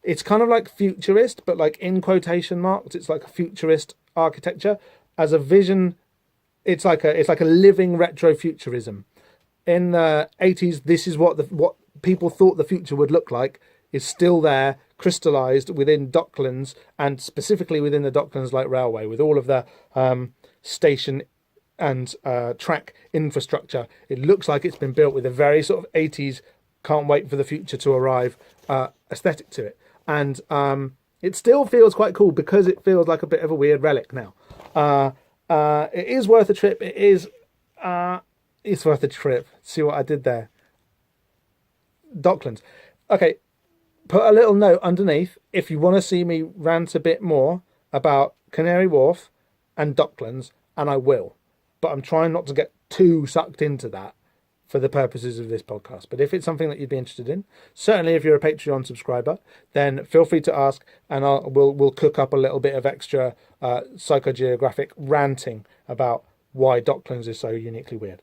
A: It's kind of like futurist, but like in quotation marks. It's like a futurist architecture as a vision. It's like a living retrofuturism. In the 80s, this is what people thought the future would look like, is still there, crystallized within Docklands, and specifically within the Docklands Light Railway, with all of the station and track infrastructure. It looks like it's been built with a very sort of 80s, can't wait for the future to arrive aesthetic to it. And it still feels quite cool because it feels like a bit of a weird relic now. It is worth a trip. It's worth a trip. See what I did there? Docklands. Okay, put a little note underneath if you want to see me rant a bit more about Canary Wharf and Docklands, and I will. But I'm trying not to get too sucked into that for the purposes of this podcast. But if it's something that you'd be interested in, certainly if you're a Patreon subscriber, then feel free to ask, and we'll cook up a little bit of extra psychogeographic ranting about why Docklands is so uniquely weird.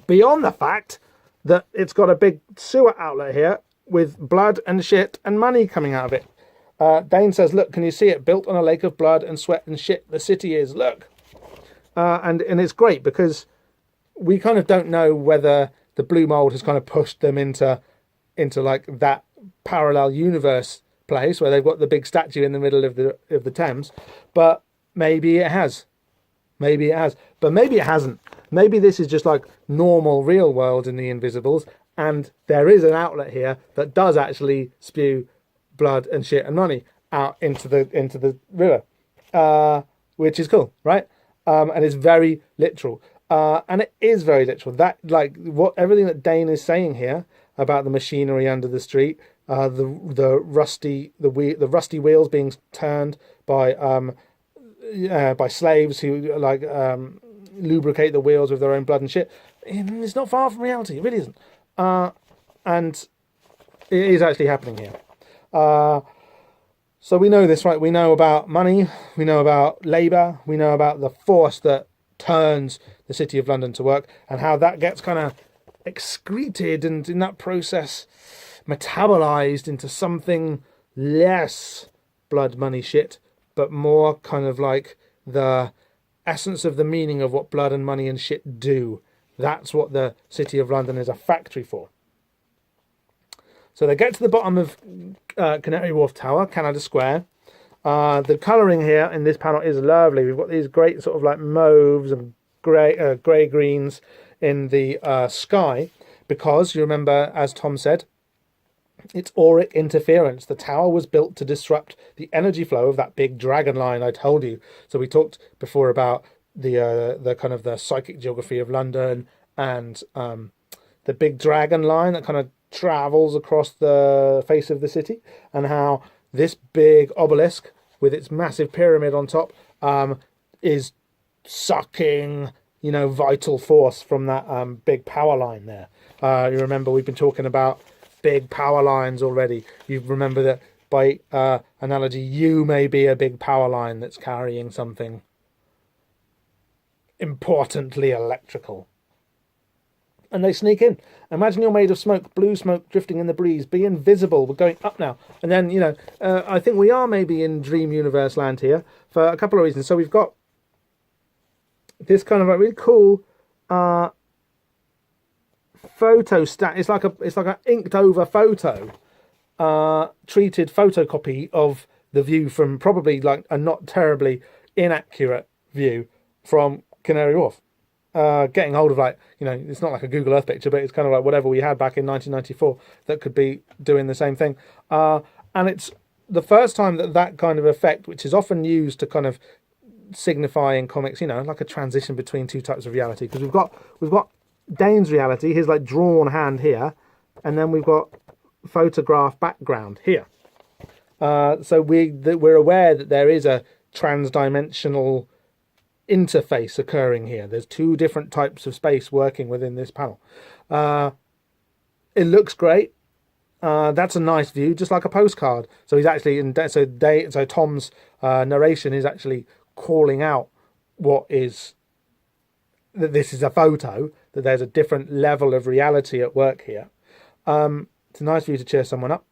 A: Beyond the fact that it's got a big sewer outlet here with blood and shit and money coming out of it. Dane says, look, can you see it? Built on a lake of blood and sweat and shit. The city is, look. And it's great because we kind of don't know whether the blue mold has kind of pushed them into like that parallel universe place where they've got the big statue in the middle of the Thames, but maybe it has. Maybe it has, but maybe it hasn't. Maybe this is just like normal real world in the Invisibles, and there is an outlet here that does actually spew blood and shit and money out into the river, which is cool, right? And it's very literal. And it is very literal. That, like, everything that Dane is saying here about the machinery under the street, the rusty wheels being turned by slaves who like lubricate the wheels with their own blood and shit. It's not far from reality. It really isn't. And it is actually happening here. So we know this, right? We know about money. We know about labour. We know about the force that turns the City of London to work, and how that gets kind of excreted and in that process metabolized into something less blood money shit, but more kind of like the essence of the meaning of what blood and money and shit do. That's what the City of London is a factory for. So they get to the bottom of Canary Wharf Tower, Canada Square. The colouring here in this panel is lovely. We've got these great sort of like mauves and grey greens in the sky, because you remember, as Tom said, it's auric interference. The tower was built to disrupt the energy flow of that big dragon line I told you. So we talked before about the kind of the psychic geography of London, and the big dragon line that kind of travels across the face of the city, and how this big obelisk with its massive pyramid on top is sucking, vital force from that big power line there. You remember we've been talking about big power lines already. You remember that by analogy, you may be a big power line that's carrying something importantly electrical. And they sneak in. Imagine you're made of smoke, blue smoke drifting in the breeze. Be invisible. We're going up now. And then, I think we are maybe in Dream Universe land here for a couple of reasons. So we've got this kind of a really cool photo stat. It's like an inked over photo, treated photocopy of the view from probably like a not terribly inaccurate view from Canary Wharf. Getting hold of it's not like a Google Earth picture, but it's kind of like whatever we had back in 1994 that could be doing the same thing. And it's the first time that kind of effect, which is often used to kind of signify in comics, like a transition between two types of reality, because we've got Dane's reality, his like drawn hand here, and then we've got photograph background here. So we're aware that there is a transdimensional interface occurring here. There's two different types of space working within this panel. It looks great. That's a nice view, just like a postcard. So he's actually so Tom's narration is actually calling out that this is a photo, that there's a different level of reality at work here. It's a nice view to cheer someone up.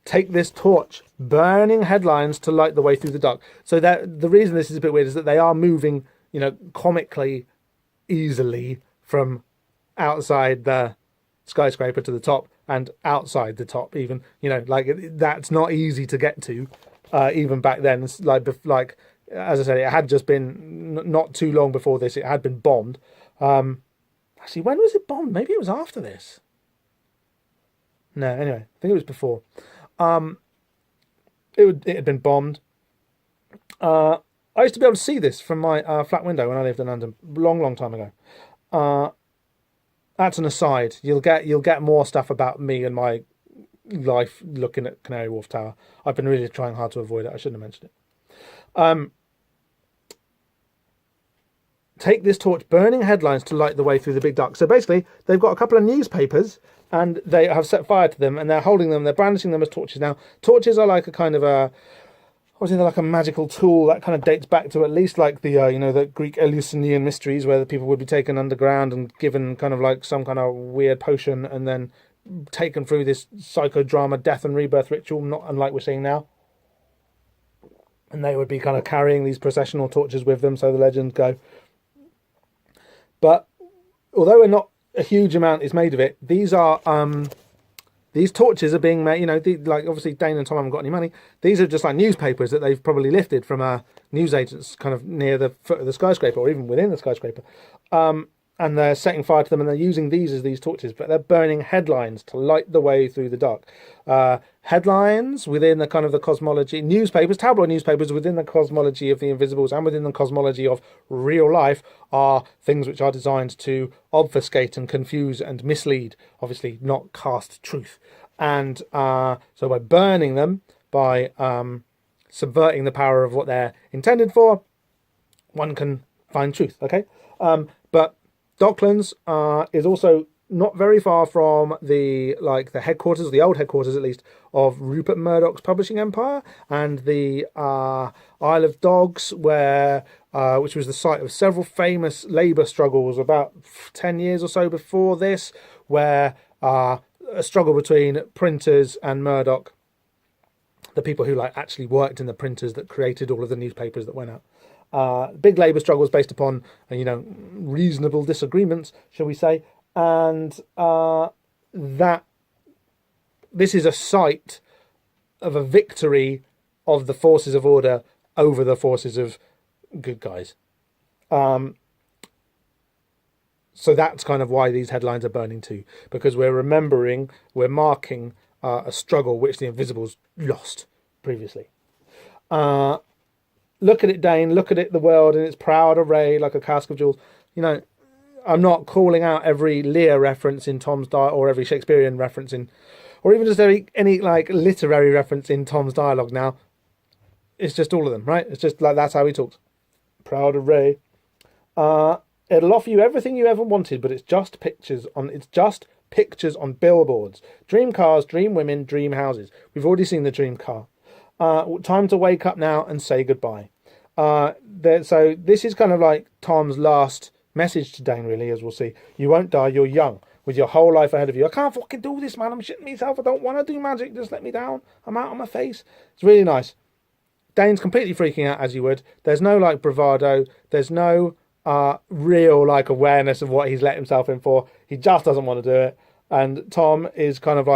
A: Take this torch, burning headlines to light the way through the dark. So that the reason this is a bit weird is that they are moving, comically easily from outside the skyscraper to the top and outside the top even. That's not easy to get to, even back then. It's like as I said, it had just been not too long before this. It had been bombed. Actually, when was it bombed? Maybe it was after this. No, anyway, I think it was before. It had been bombed. I used to be able to see this from my flat window when I lived in London, long time ago. That's an aside. You'll get more stuff about me and my life looking at Canary Wharf Tower. I've been really trying hard to avoid it. I shouldn't have mentioned it. Take this torch, burning headlines to light the way through the big dark. So basically, they've got a couple of newspapers, and they have set fire to them, and they're holding them, they're brandishing them as torches. Now, torches are like a kind of they're like a magical tool that kind of dates back to at least like the the Greek Eleusinian mysteries, where the people would be taken underground and given kind of like some kind of weird potion, and then taken through this psychodrama death and rebirth ritual, not unlike we're seeing now. And they would be kind of carrying these processional torches with them, so the legends go. But although not a huge amount is made of it, these torches are being made. Like obviously Dane and Tom haven't got any money. These are just like newspapers that they've probably lifted from newsagents kind of near the foot of the skyscraper, or even within the skyscraper. And they're setting fire to them, and they're using these as these torches, but they're burning headlines to light the way through the dark. Headlines within the kind of the cosmology, newspapers, tabloid newspapers within the cosmology of the Invisibles and within the cosmology of real life are things which are designed to obfuscate and confuse and mislead, obviously not cast truth. And so by burning them, by subverting the power of what they're intended for, one can find truth, okay? But Docklands is also not very far from the headquarters, the old headquarters at least, of Rupert Murdoch's publishing empire, and the Isle of Dogs, which was the site of several famous labour struggles about 10 years or so before this, where a struggle between printers and Murdoch, the people who actually worked in the printers that created all of the newspapers that went out. Big labour struggles based upon reasonable disagreements, shall we say, and that this is a site of a victory of the forces of order over the forces of good guys. So that's kind of why these headlines are burning too, because we're marking a struggle which the Invisibles lost previously. Look at it, Dane. Look at it, the world in its proud array, like a cask of jewels. I'm not calling out every Lear reference in Tom's dialogue, or every Shakespearean reference or even just any literary reference in Tom's dialogue now. It's just all of them, right? It's just like that's how he talks. Proud array. It'll offer you everything you ever wanted, but it's just pictures on billboards. Dream cars, dream women, dream houses. We've already seen the dream car. Time to wake up now and say goodbye. So this is kind of like Tom's last message to Dane, really, as we'll see. You won't die, you're young, with your whole life ahead of you. I can't fucking do this, man. I'm shitting myself. I don't want to do magic. Just let me down. I'm out on my face. It's really nice. Dane's completely freaking out, as you would. There's no bravado. There's no real awareness of what he's let himself in for. He just doesn't want to do it. And Tom is kind of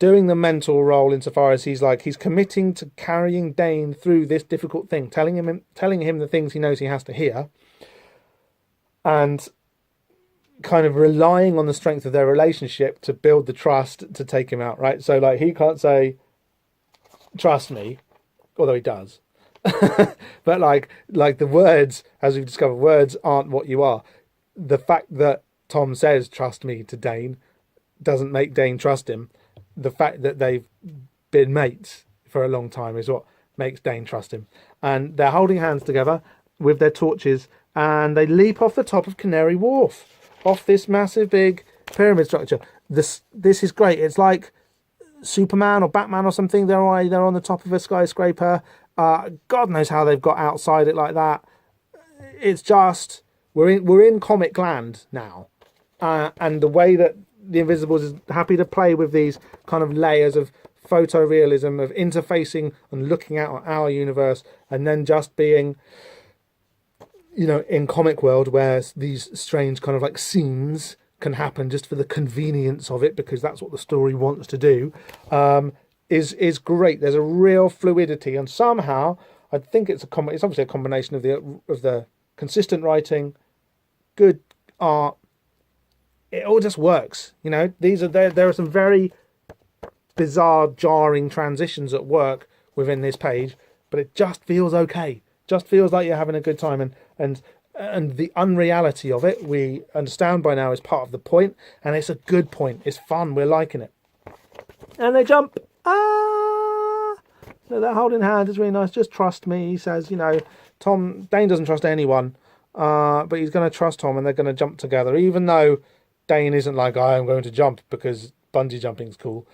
A: doing the mental role insofar as he's committing to carrying Dane through this difficult thing, telling him the things he knows he has to hear, and kind of relying on the strength of their relationship to build the trust to take him out, right? So he can't say, trust me, although he does. But like the words, as we've discovered, words aren't what you are. The fact that Tom says trust me to Dane doesn't make Dane trust him. The fact that they've been mates for a long time is what makes Dane trust him. And they're holding hands together with their torches, and they leap off the top of Canary Wharf, off this massive big pyramid structure. This is great. It's like Superman or Batman or something. They're on the top of a skyscraper. God knows how they've got outside it like that. It's just we're in comic land now, and the way that the Invisibles is happy to play with these kind of layers of photorealism, of interfacing and looking out at our universe, and then just being, in comic world where these strange kind of like scenes can happen just for the convenience of it, because that's what the story wants to do, is great. There's a real fluidity, and somehow I think it's obviously a combination of the consistent writing, good art. It all just works. There are some very bizarre, jarring transitions at work within this page, but it just feels okay. Just feels like you're having a good time, and the unreality of it, we understand by now, is part of the point, and it's a good point. It's fun. We're liking it. And they jump. So they're holding hands. It's really nice. Just trust me, he says. Dane doesn't trust anyone, but he's going to trust Tom, and they're going to jump together, even though Dane isn't like, I'm going to jump because bungee jumping's cool.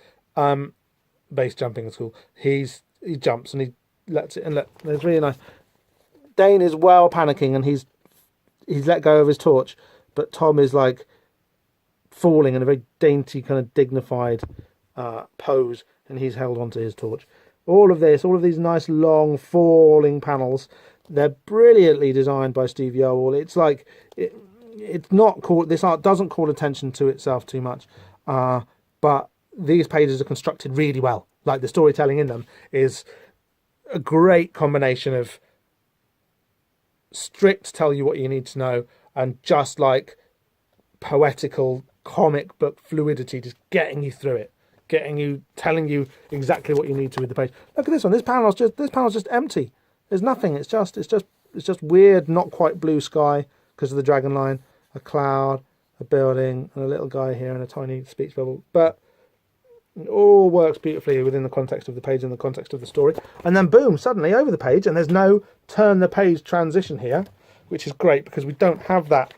A: Base jumping is cool. He jumps and he lets it, and look, it's really nice. Dane is well panicking, and he's let go of his torch, but Tom is like falling in a very dainty, kind of dignified pose, and he's held onto his torch. All of these nice long falling panels, they're brilliantly designed by Steve Yoel. It's like it's not cool. This art doesn't call attention to itself too much, but these pages are constructed really well. Like, the storytelling in them is a great combination of strict tell you what you need to know, and just like poetical comic book fluidity, just getting you through it, telling you exactly what you need to with the page. Look at this one. This panel's just empty. There's nothing. It's just weird, not quite blue sky because of the dragon line, a cloud, a building, and a little guy here and a tiny speech bubble. But it all works beautifully within the context of the page and the context of the story. And then boom, suddenly over the page, and there's no turn the page transition here, which is great because we don't have that.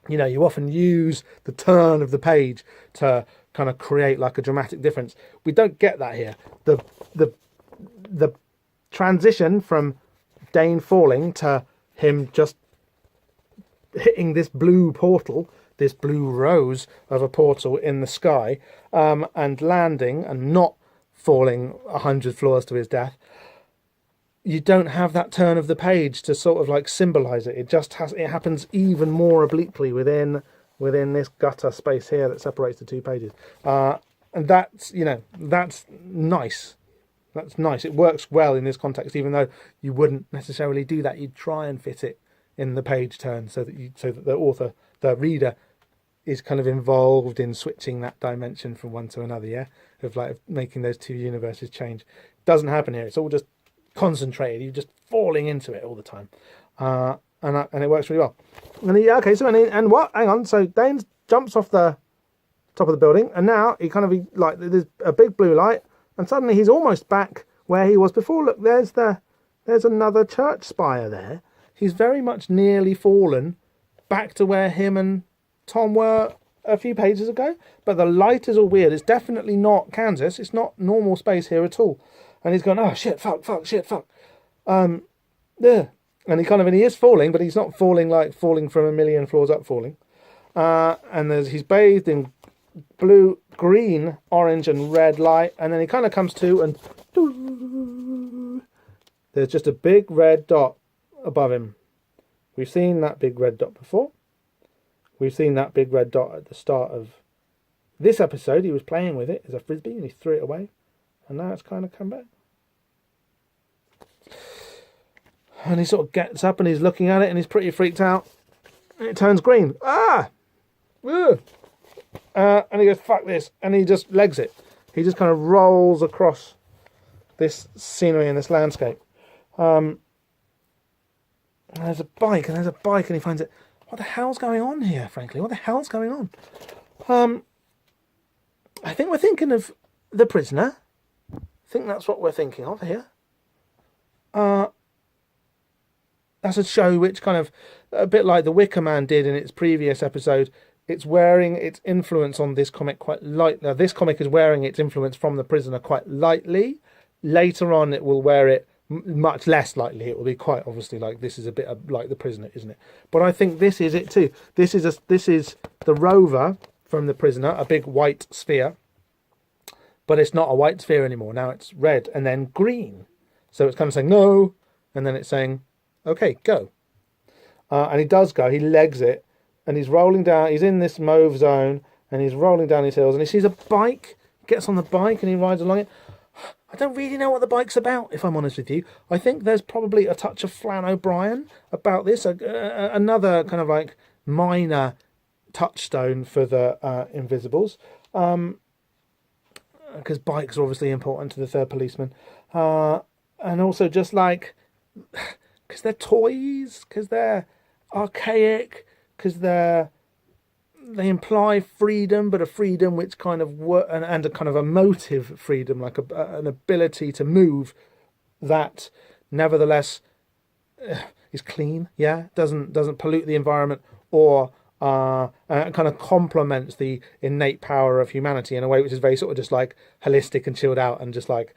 A: You often use the turn of the page to kind of create like a dramatic difference. We don't get that here. The transition from Dane falling to him just hitting this blue portal, this blue rose of a portal in the sky, and landing and not falling 100 floors to his death. You don't have that turn of the page to sort of like symbolize it. It happens even more obliquely within this gutter space here that separates the two pages. And that's nice. That's nice. It works well in this context, even though you wouldn't necessarily do that. You'd try and fit it in the page turn so that the author, the reader, is kind of involved in switching that dimension from one to another, yeah? Of making those two universes change. Doesn't happen here. It's all just concentrated. You're just falling into it all the time. And it works really well. And what? Hang on. So Dane jumps off the top of the building, and now there's a big blue light, and suddenly he's almost back where he was before. Look, there's another church spire there. He's very much nearly fallen back to where him and Tom were a few pages ago, but the light is all weird. It's definitely not Kansas. It's not normal space here at all. And he's going, oh shit, fuck. Yeah. And he is falling, but he's not falling like falling from a million floors up falling. And he's bathed in blue, green, orange, and red light, and then he kind of comes to, and there's just a big red dot above him. We've seen that big red dot before. We've seen that big red dot at the start of this episode. He was playing with it as a frisbee, and he threw it away, and now it's kind of come back. And he sort of gets up and he's looking at it and he's pretty freaked out. And it turns green. And he goes, fuck this. And he just legs it. He just kind of rolls across this scenery and this landscape. There's a bike, and he finds it. What the hell's going on here, frankly? What the hell's going on? I think we're thinking of The Prisoner. I think that's what we're thinking of here. That's a show which kind of, a bit like The Wicker Man did in its previous episode, it's wearing its influence on this comic quite lightly. Now, this comic is wearing its influence from The Prisoner quite lightly. Later on, it will wear it much less lightly. It will be quite obviously like, this is a bit like The Prisoner, isn't it? But I think this is it too. This is the rover from The Prisoner, a big white sphere. But it's not a white sphere anymore. Now it's red and then green. So it's kind of saying no, and then it's saying, okay, go. And he does go. He legs it, and he's rolling down. He's in this mauve zone, and he's rolling down these hills, and he sees a bike, gets on the bike, and he rides along it. I don't really know what the bike's about, if I'm honest with you. I think there's probably a touch of Flann O'Brien about this. Another kind of like minor touchstone for the Invisibles. Because bikes are obviously important to the third policeman. And also just like, because they're toys, because they're archaic, because they imply freedom, but a freedom which kind of and a kind of emotive freedom, like an ability to move that nevertheless is clean, doesn't pollute the environment, or kind of complements the innate power of humanity in a way which is very sort of just like holistic and chilled out, and just like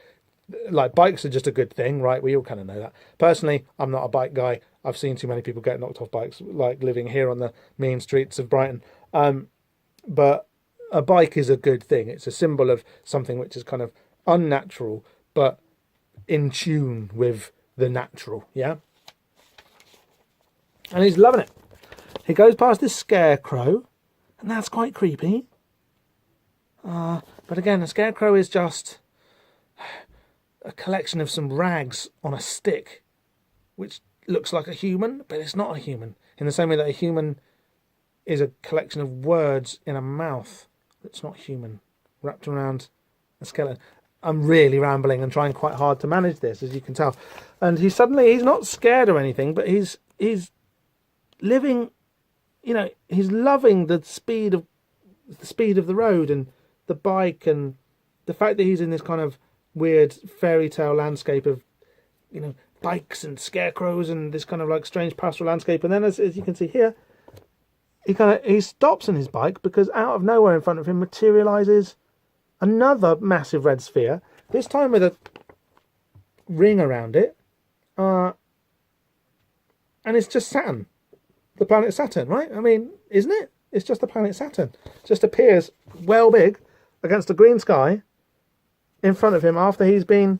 A: bikes are just a good thing, right? We all kind of know that. Personally, I'm not a bike guy. I've seen too many people get knocked off bikes, like living here on the mean streets of Brighton. But a bike is a good thing. It's a symbol of something which is kind of unnatural, but in tune with the natural, yeah? And he's loving it. He goes past this scarecrow, and that's quite creepy. But again, the scarecrow is just a collection of some rags on a stick, which looks like a human, but it's not a human. In the same way that a human is a collection of words in a mouth that's not human, wrapped around a skeleton. I'm really rambling and trying quite hard to manage this, as you can tell. And he's not scared or anything, but he's living, he's loving the speed of the road and the bike, and the fact that he's in this kind of weird fairy tale landscape of, bikes and scarecrows and this kind of like strange pastoral landscape. And then as you can see here, he stops on his bike because out of nowhere in front of him materializes another massive red sphere, this time with a ring around it, and it's just Saturn, the planet Saturn, right? I mean, isn't it? It's just the planet Saturn. Just appears well big against a green sky in front of him after he's been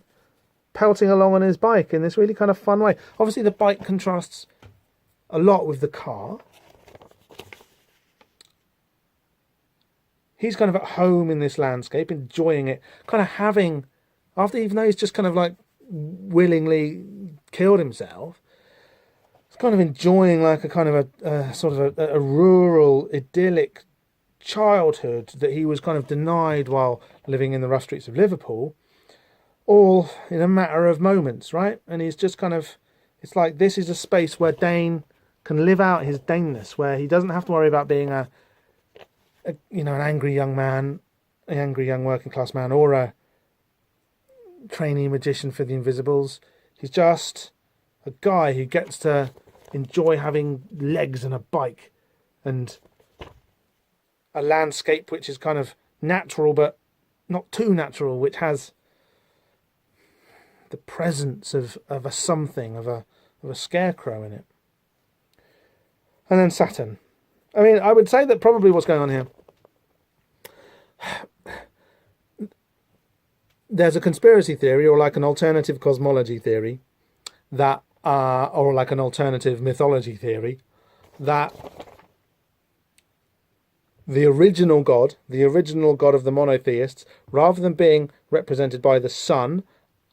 A: pelting along on his bike in this really kind of fun way. Obviously, the bike contrasts a lot with the car. He's kind of at home in this landscape, enjoying it, kind of having, even though he's just kind of like willingly killed himself, he's kind of enjoying like a kind of a sort of a rural, idyllic childhood that he was kind of denied while living in the rough streets of Liverpool, all in a matter of moments, right? And he's just kind of, it's like this is a space where Dane can live out his Daneness, where he doesn't have to worry about being an angry young man, an angry young working class man, or a trainee magician for the Invisibles. He's just a guy who gets to enjoy having legs and a bike and a landscape which is kind of natural but not too natural, which has the presence of a something, of a scarecrow in it. And then Saturn. I mean, I would say that probably what's going on here, there's a conspiracy theory, or like an alternative cosmology theory, that or like an alternative mythology theory, that the original god of the monotheists, rather than being represented by the sun,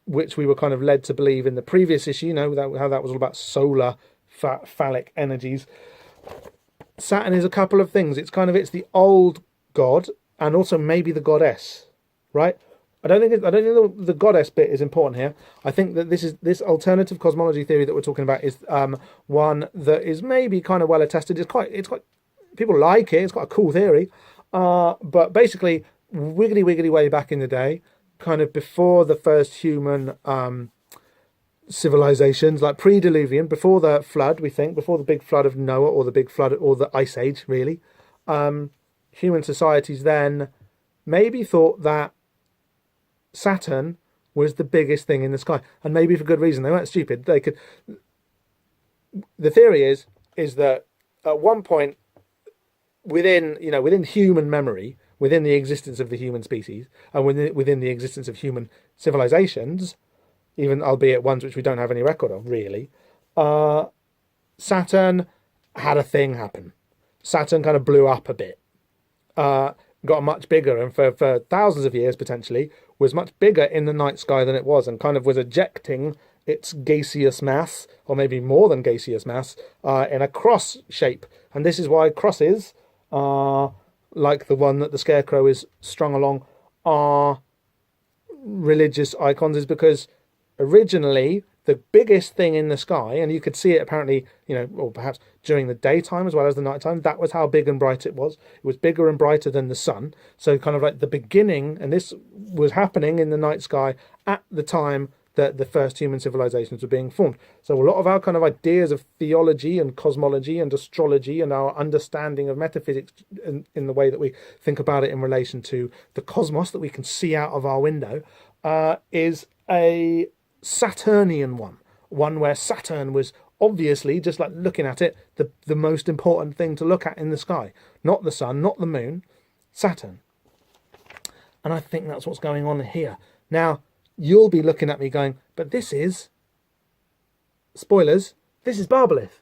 A: which we were kind of led to believe in the previous issue, how that was all about solar phallic energies, Saturn is a couple of things. It's the old god, and also maybe the goddess, right? I don't think the goddess bit is important here. I think that this alternative cosmology theory that we're talking about is one that is maybe kind of well attested. It's quite people like it. It's quite a cool theory, but basically, wiggly way back in the day, kind of before the first human civilizations, like pre-Diluvian, before the flood, we think, before the big flood of Noah, or the big flood, or the ice age, really, human societies then maybe thought that Saturn was the biggest thing in the sky, and maybe for good reason. They weren't stupid. They could. The theory is that at one point within human memory, within the existence of the human species, and within the existence of human civilizations, even albeit ones which we don't have any record of, really, Saturn had a thing happen. Saturn kind of blew up a bit, got much bigger, and for thousands of years potentially was much bigger in the night sky than it was, and kind of was ejecting its gaseous mass, or maybe more than gaseous mass, in a cross shape. And this is why crosses, like the one that the scarecrow is strung along, are religious icons, is because originally the biggest thing in the sky, and you could see it apparently, or perhaps during the daytime as well as the nighttime, that was how big and bright it was. It was bigger and brighter than the sun. So kind of like the beginning, and this was happening in the night sky at the time that the first human civilizations were being formed. So a lot of our kind of ideas of theology and cosmology and astrology and our understanding of metaphysics in the way that we think about it in relation to the cosmos that we can see out of our window is a Saturnian one where Saturn was obviously, just like looking at it, the most important thing to look at in the sky. Not the sun, not the moon, Saturn. And I think that's what's going on here. Now, you'll be looking at me going, but this is, spoilers, this is Barbalith.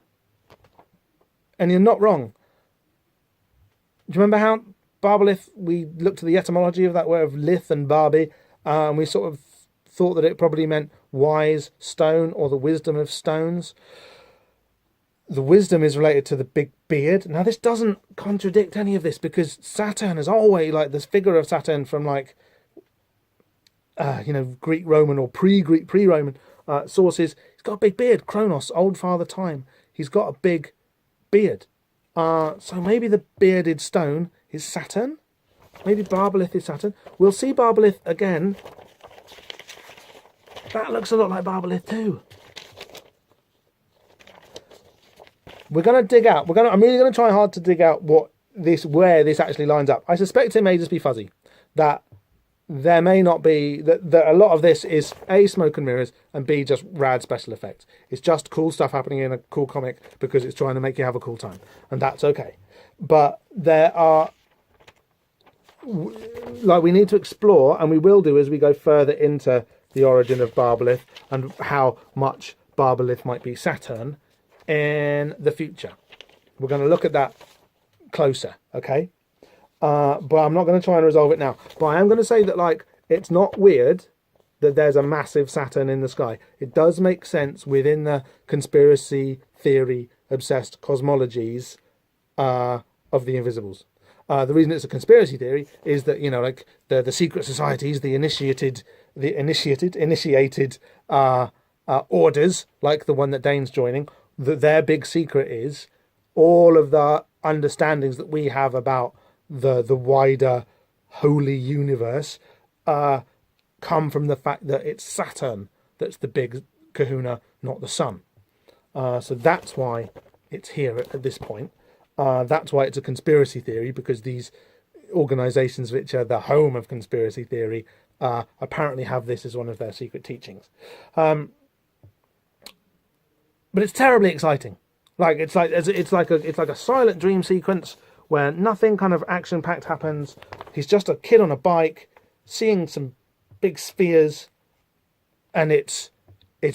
A: And you're not wrong. Do you remember how Barbalith, we looked at the etymology of that word of lith and Barbie, and we sort of thought that it probably meant wise stone or the wisdom of stones. The wisdom is related to the big beard. Now, this doesn't contradict any of this, because Saturn is always like this figure of Saturn from like, Greek Roman or pre-Greek, pre-Roman sources. He's got a big beard. Kronos, old father time. He's got a big beard. So maybe the bearded stone is Saturn. Maybe Barbalith is Saturn. We'll see Barbalith again. That looks a lot like Barbalith too. We're going to dig out. I'm really going to try hard to dig out where this actually lines up. I suspect it may just be fuzzy. That there may not be, that a lot of this is A, smoke and mirrors, and B, just rad special effects. It's just cool stuff happening in a cool comic because it's trying to make you have a cool time. And that's okay. But there are, we need to explore, and we will do as we go further into the origin of Barbalith and how much Barbalith might be Saturn in the future. We're going to look at that closer, okay? But I'm not going to try and resolve it now. But I am going to say that, it's not weird that there's a massive Saturn in the sky. It does make sense within the conspiracy theory obsessed cosmologies of the Invisibles. The reason it's a conspiracy theory is that, the secret societies, the initiated orders, like the one that Dane's joining, that their big secret is all of the understandings that we have about the wider holy universe come from the fact that it's Saturn that's the big kahuna, not the sun. So that's why it's here at this point. That's why it's a conspiracy theory, because these organizations which are the home of conspiracy theory apparently have this as one of their secret teachings. But it's terribly exciting. It's like a silent dream sequence where nothing kind of action-packed happens. He's just a kid on a bike seeing some big spheres, and it's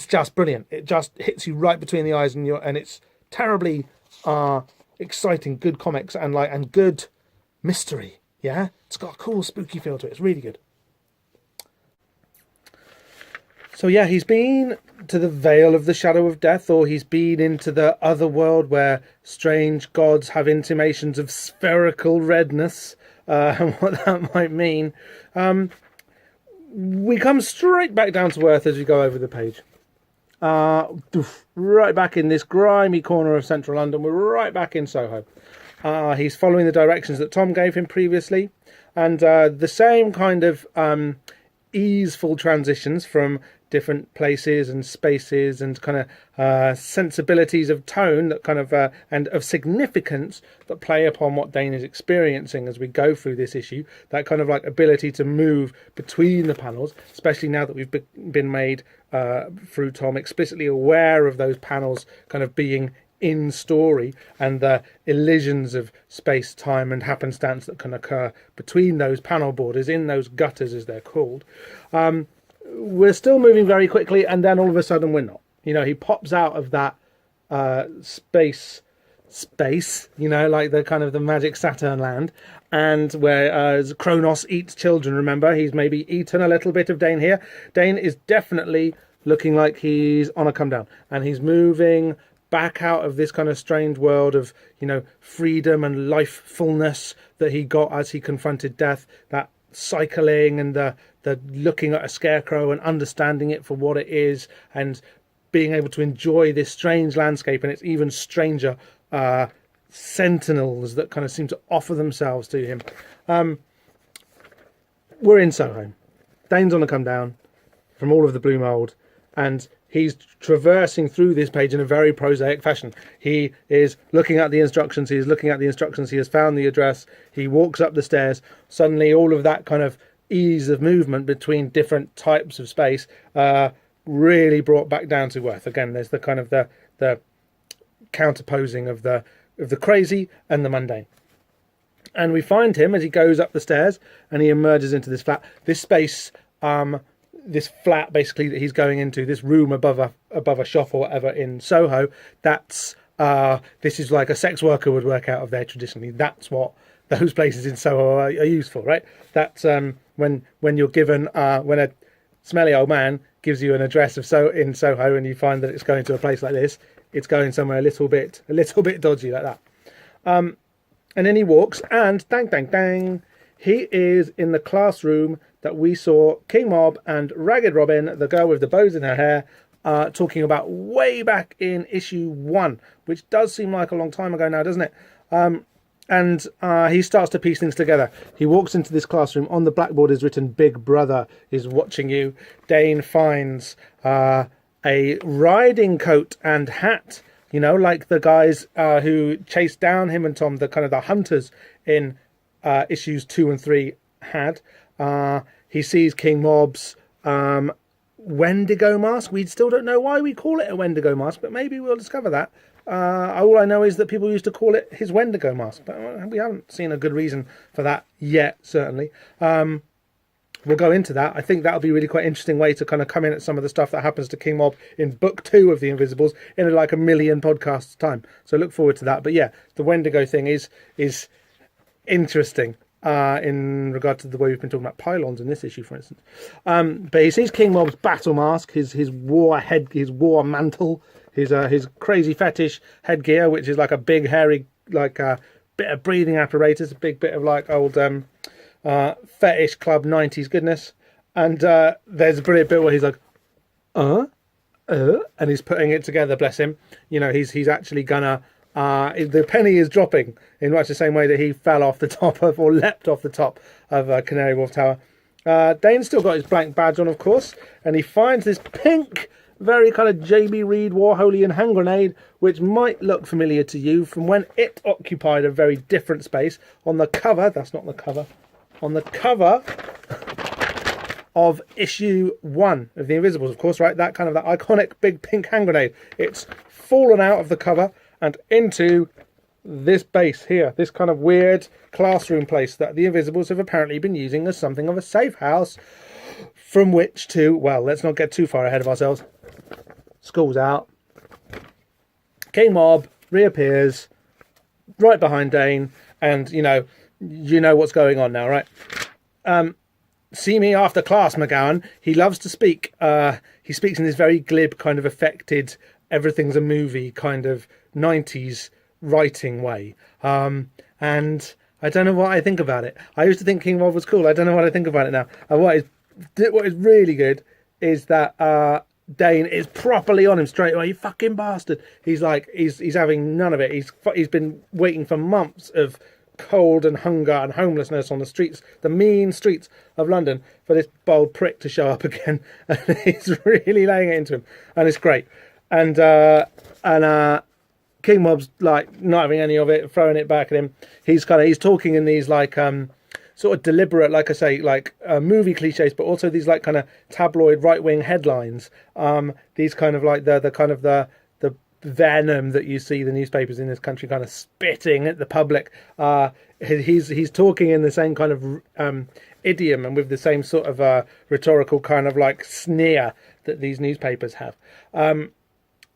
A: just brilliant. It just hits you right between the eyes, and it's terribly exciting, good comics and good mystery. Yeah, it's got a cool spooky feel to it. It's really good. So yeah, he's been to the Vale of the Shadow of Death, or he's been into the other world where strange gods have intimations of spherical redness, and what that might mean. we come straight back down to earth as we go over the page. Right back in this grimy corner of central London. We're right back in Soho. He's following the directions that Tom gave him previously, and the same kind of easeful transitions from different places and spaces and kind of sensibilities of tone that kind of and of significance that play upon what Dane is experiencing as we go through this issue. That kind of like ability to move between the panels, especially now that we've been made through Tom explicitly aware of those panels kind of being in story and the elisions of space, time and happenstance that can occur between those panel borders, in those gutters as they're called. We're still moving very quickly, and then all of a sudden we're not. You know, he pops out of that space, you know, like the kind of the magic Saturn land, and where Kronos eats children, remember? He's maybe eaten a little bit of Dane here. Dane is definitely looking like he's on a come down, and he's moving back out of this kind of strange world of, you know, freedom and lifefulness that he got as he confronted death, that cycling and the looking at a scarecrow and understanding it for what it is and being able to enjoy this strange landscape and its even stranger sentinels that kind of seem to offer themselves to him. We're in Soho. Dane's on the come down from all of the blue mould, and he's traversing through this page in a very prosaic fashion. He is looking at the instructions. He has found the address. He walks up the stairs. Suddenly all of that kind of ease of movement between different types of space really brought back down to earth. Again, there's the kind of the counterposing of the crazy and the mundane. And we find him as he goes up the stairs and he emerges into this flat. This space, this flat basically that he's going into, this room above a shop or whatever in Soho, that's this is like a sex worker would work out of there traditionally. That's what those places in Soho are used for, right? That's when you're given when a smelly old man gives you an address in Soho and you find that it's going to a place like this, it's going somewhere a little bit dodgy like that. And then he walks and dang, he is in the classroom that we saw King Mob and Ragged Robin, the girl with the bows in her hair, talking about way back in issue 1, which does seem like a long time ago now, doesn't it? And he starts to piece things together. He walks into this classroom. On the blackboard is written, "Big Brother is watching you." Dane finds a riding coat and hat, you know, like the guys who chased down him and Tom, the kind of the hunters in issues 2 and 3 had. He sees King Mob's Wendigo mask. We still don't know why we call it a Wendigo mask, but maybe we'll discover that. All I know is that people used to call it his Wendigo mask, but we haven't seen a good reason for that yet, certainly. We'll go into that. I think that'll be really quite interesting way to kind of come in at some of the stuff that happens to King Mob in book 2 of The Invisibles in like a million podcasts time. So look forward to that. But yeah, the Wendigo thing is interesting. In regard to the way we've been talking about pylons in this issue, for instance. But he sees King Mob's battle mask, his war mantle, his crazy fetish headgear, which is like a big hairy, like a bit of breathing apparatus, a big bit of like old fetish club 90s goodness. And there's a brilliant bit where he's like, and he's putting it together, bless him. You know, he's actually gonna the penny is dropping in much the same way that he fell off the top of, or leapt off the top of Canary Wharf Tower. Dane's still got his blank badge on, of course, and he finds this pink, very kind of J.B. Reed Warholian hand grenade, which might look familiar to you from when it occupied a very different space. On the cover, that's not the cover, on the cover of issue 1 of The Invisibles, of course, right? That kind of that iconic big pink hand grenade. It's fallen out of the cover and into this base here, this kind of weird classroom place that the Invisibles have apparently been using as something of a safe house from which to, well, let's not get too far ahead of ourselves. School's out. King Mob reappears right behind Dane, and you know what's going on now, right? See me after class, McGowan. He loves to speak. He speaks in this very glib, kind of affected, everything's a movie kind of 90s writing way. And I don't know what I think about it. I used to think King Mob was cool. I don't know what I think about it now. What is what is really good is that Dane is properly on him straight away. You fucking bastard! He's like, he's having none of it. He's been waiting for months of cold and hunger and homelessness on the streets, the mean streets of London, for this bold prick to show up again, and he's really laying it into him, and it's great. And King Mob's like not having any of it, throwing it back at him. He's talking in these like sort of deliberate, like I say, like movie cliches, but also these like kind of tabloid right-wing headlines. These kind of like the venom that you see the newspapers in this country kind of spitting at the public. He's talking in the same kind of idiom and with the same sort of rhetorical kind of like sneer that these newspapers have.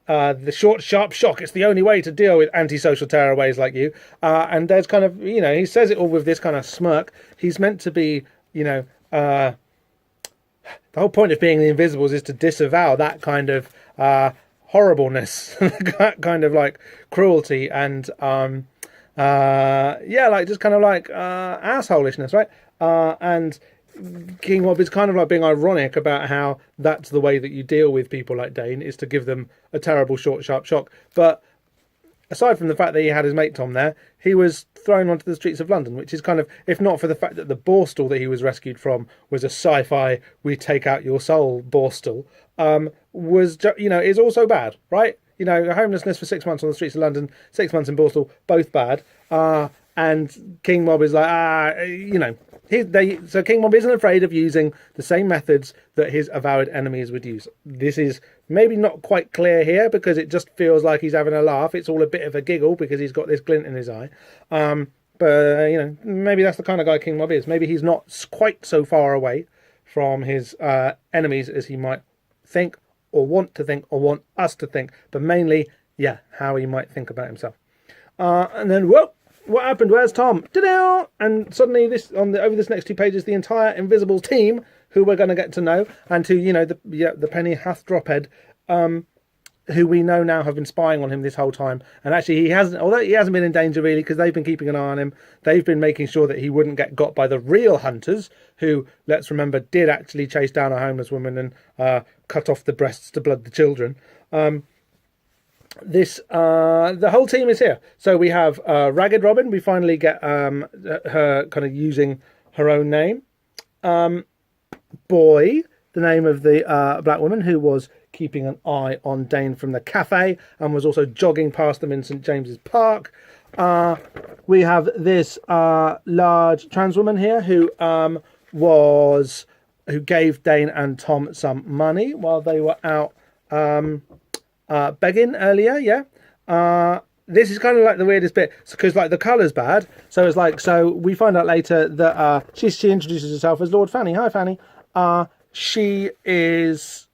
A: The short, sharp shock, it's the only way to deal with antisocial terrorways like you. And there's kind of, he says it all with this kind of smirk. He's meant to be, the whole point of being the Invisibles is to disavow that kind of horribleness, that kind of like cruelty and, like just kind of like assholishness, right? And King Mob is kind of like being ironic about how that's the way that you deal with people like Dane, is to give them a terrible short, sharp shock. But aside from the fact that he had his mate Tom there, he was thrown onto the streets of London, which is kind of, if not for the fact that the borstal that he was rescued from was a sci-fi, we take out your soul borstal, is also bad, right? Homelessness for 6 months on the streets of London, 6 months in Borstal, both bad. And King Mob is like, so King Mob isn't afraid of using the same methods that his avowed enemies would use. This is maybe not quite clear here because it just feels like he's having a laugh. It's all a bit of a giggle because he's got this glint in his eye. But maybe that's the kind of guy King Mob is. Maybe he's not quite so far away from his enemies as he might think or want to think or want us to think. But mainly, how he might think about himself. And then, whoa! What happened? Where's Tom? Ta-da! And suddenly, over this next 2 pages, the entire Invisibles team, who we're going to get to know, and who the penny hath dropped, who we know now have been spying on him this whole time. And actually, although he hasn't been in danger really, because they've been keeping an eye on him. They've been making sure that he wouldn't get got by the real hunters, who, let's remember, did actually chase down a homeless woman and cut off the breasts to blood the children. The whole team is here. So we have Ragged Robin. We finally get her kind of using her own name. Boy, the name of the black woman who was keeping an eye on Dane from the cafe and was also jogging past them in St James's Park. We have this large trans woman here who gave Dane and Tom some money while they were out begging earlier. This is kind of like the weirdest bit because like the colour's bad, so it's like, so we find out later that she introduces herself as Lord Fanny. Hi Fanny. She is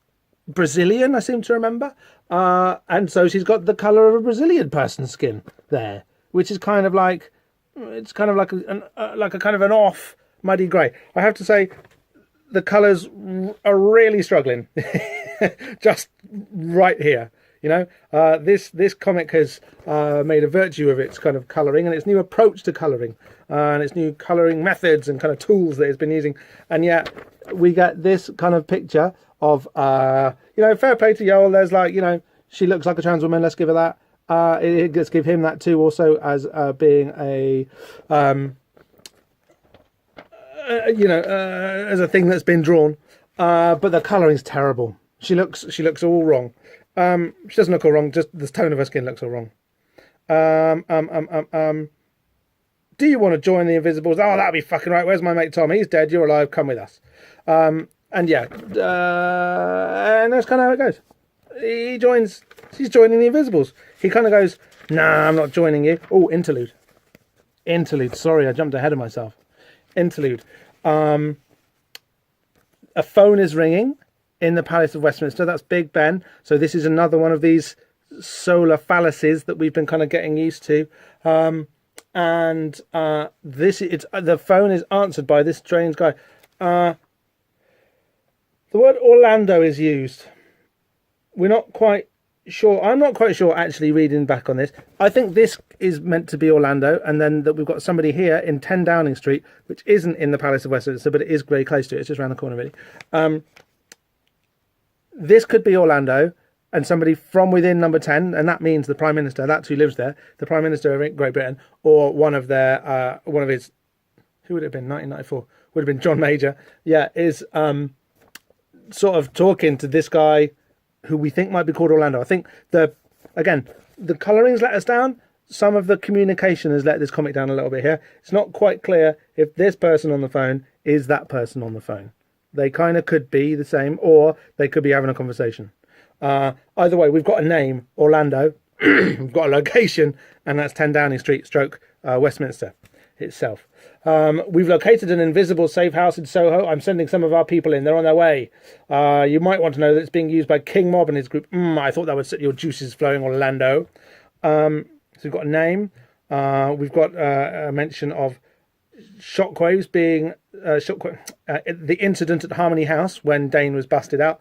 A: Brazilian, I seem to remember, and so she's got the colour of a Brazilian person's skin there, which is kind of like, it's kind of like a kind of an off muddy grey. I have to say the colours are really struggling just right here. This comic has made a virtue of its kind of colouring and its new approach to colouring and its new colouring methods and kind of tools that it's been using. And yet we get this kind of picture of, fair play to Yoel. There's like, she looks like a trans woman. Let's give her that. Let's give him that too also as being a, as a thing that's been drawn. But the colouring's terrible. She looks all wrong. She doesn't look all wrong, just the tone of her skin looks all wrong. Do you want to join the Invisibles? Oh, that'd be fucking right. Where's my mate Tom? He's dead, you're alive, come with us. And that's kind of how it goes. She's joining the Invisibles. He kind of goes, nah, I'm not joining you. Oh, interlude, sorry, I jumped ahead of myself. Interlude. A phone is ringing in the Palace of Westminster. That's Big Ben. So this is another one of these solar fallacies that we've been kind of getting used to. The phone is answered by this strange guy. The word Orlando is used. We're not quite sure. I'm not quite sure. Actually, reading back on this, I think this is meant to be Orlando, and then that we've got somebody here in 10 Downing Street, which isn't in the Palace of Westminster, but it is very close to it. It's just around the corner, really. This could be Orlando, and somebody from within number 10, and that means the Prime Minister. That's who lives there. The Prime Minister of Great Britain, or one of his, who would it have been? 1994 would have been John Major. Yeah, is sort of talking to this guy who we think might be called Orlando. I think the colouring's let us down. Some of the communication has let this comic down a little bit here. It's not quite clear if this person on the phone is that person on the phone. They kind of could be the same, or they could be having a conversation. Either way, we've got a name, Orlando. We've got a location, and that's 10 Downing Street, Westminster itself. We've located an invisible safe house in Soho. I'm sending some of our people in. They're on their way. You might want to know that it's being used by King Mob and his group. I thought that would set your juices flowing, Orlando. So we've got a name. We've got a mention of shockwaves being the incident at Harmony House when Dane was busted out,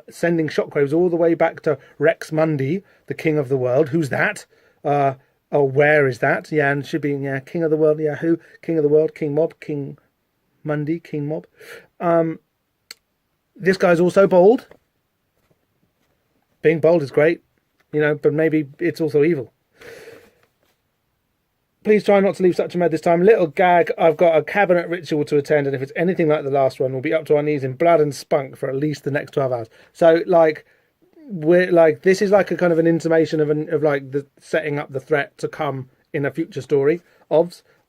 A: sending shockwaves all the way back to Rex Mundi, the king of the world. Who's that? Where is that? Yeah, and should be king of the world. Yeah, who? King of the world, King Mob, King Mundi, King Mob. This guy's also bold. Being bold is great, but maybe it's also evil. Please try not to leave such a mess this time. Little gag, I've got a cabinet ritual to attend, and if it's anything like the last one, we'll be up to our knees in blood and spunk for at least the next 12 hours. So, this is like a kind of an intimation of the setting up the threat to come in a future story.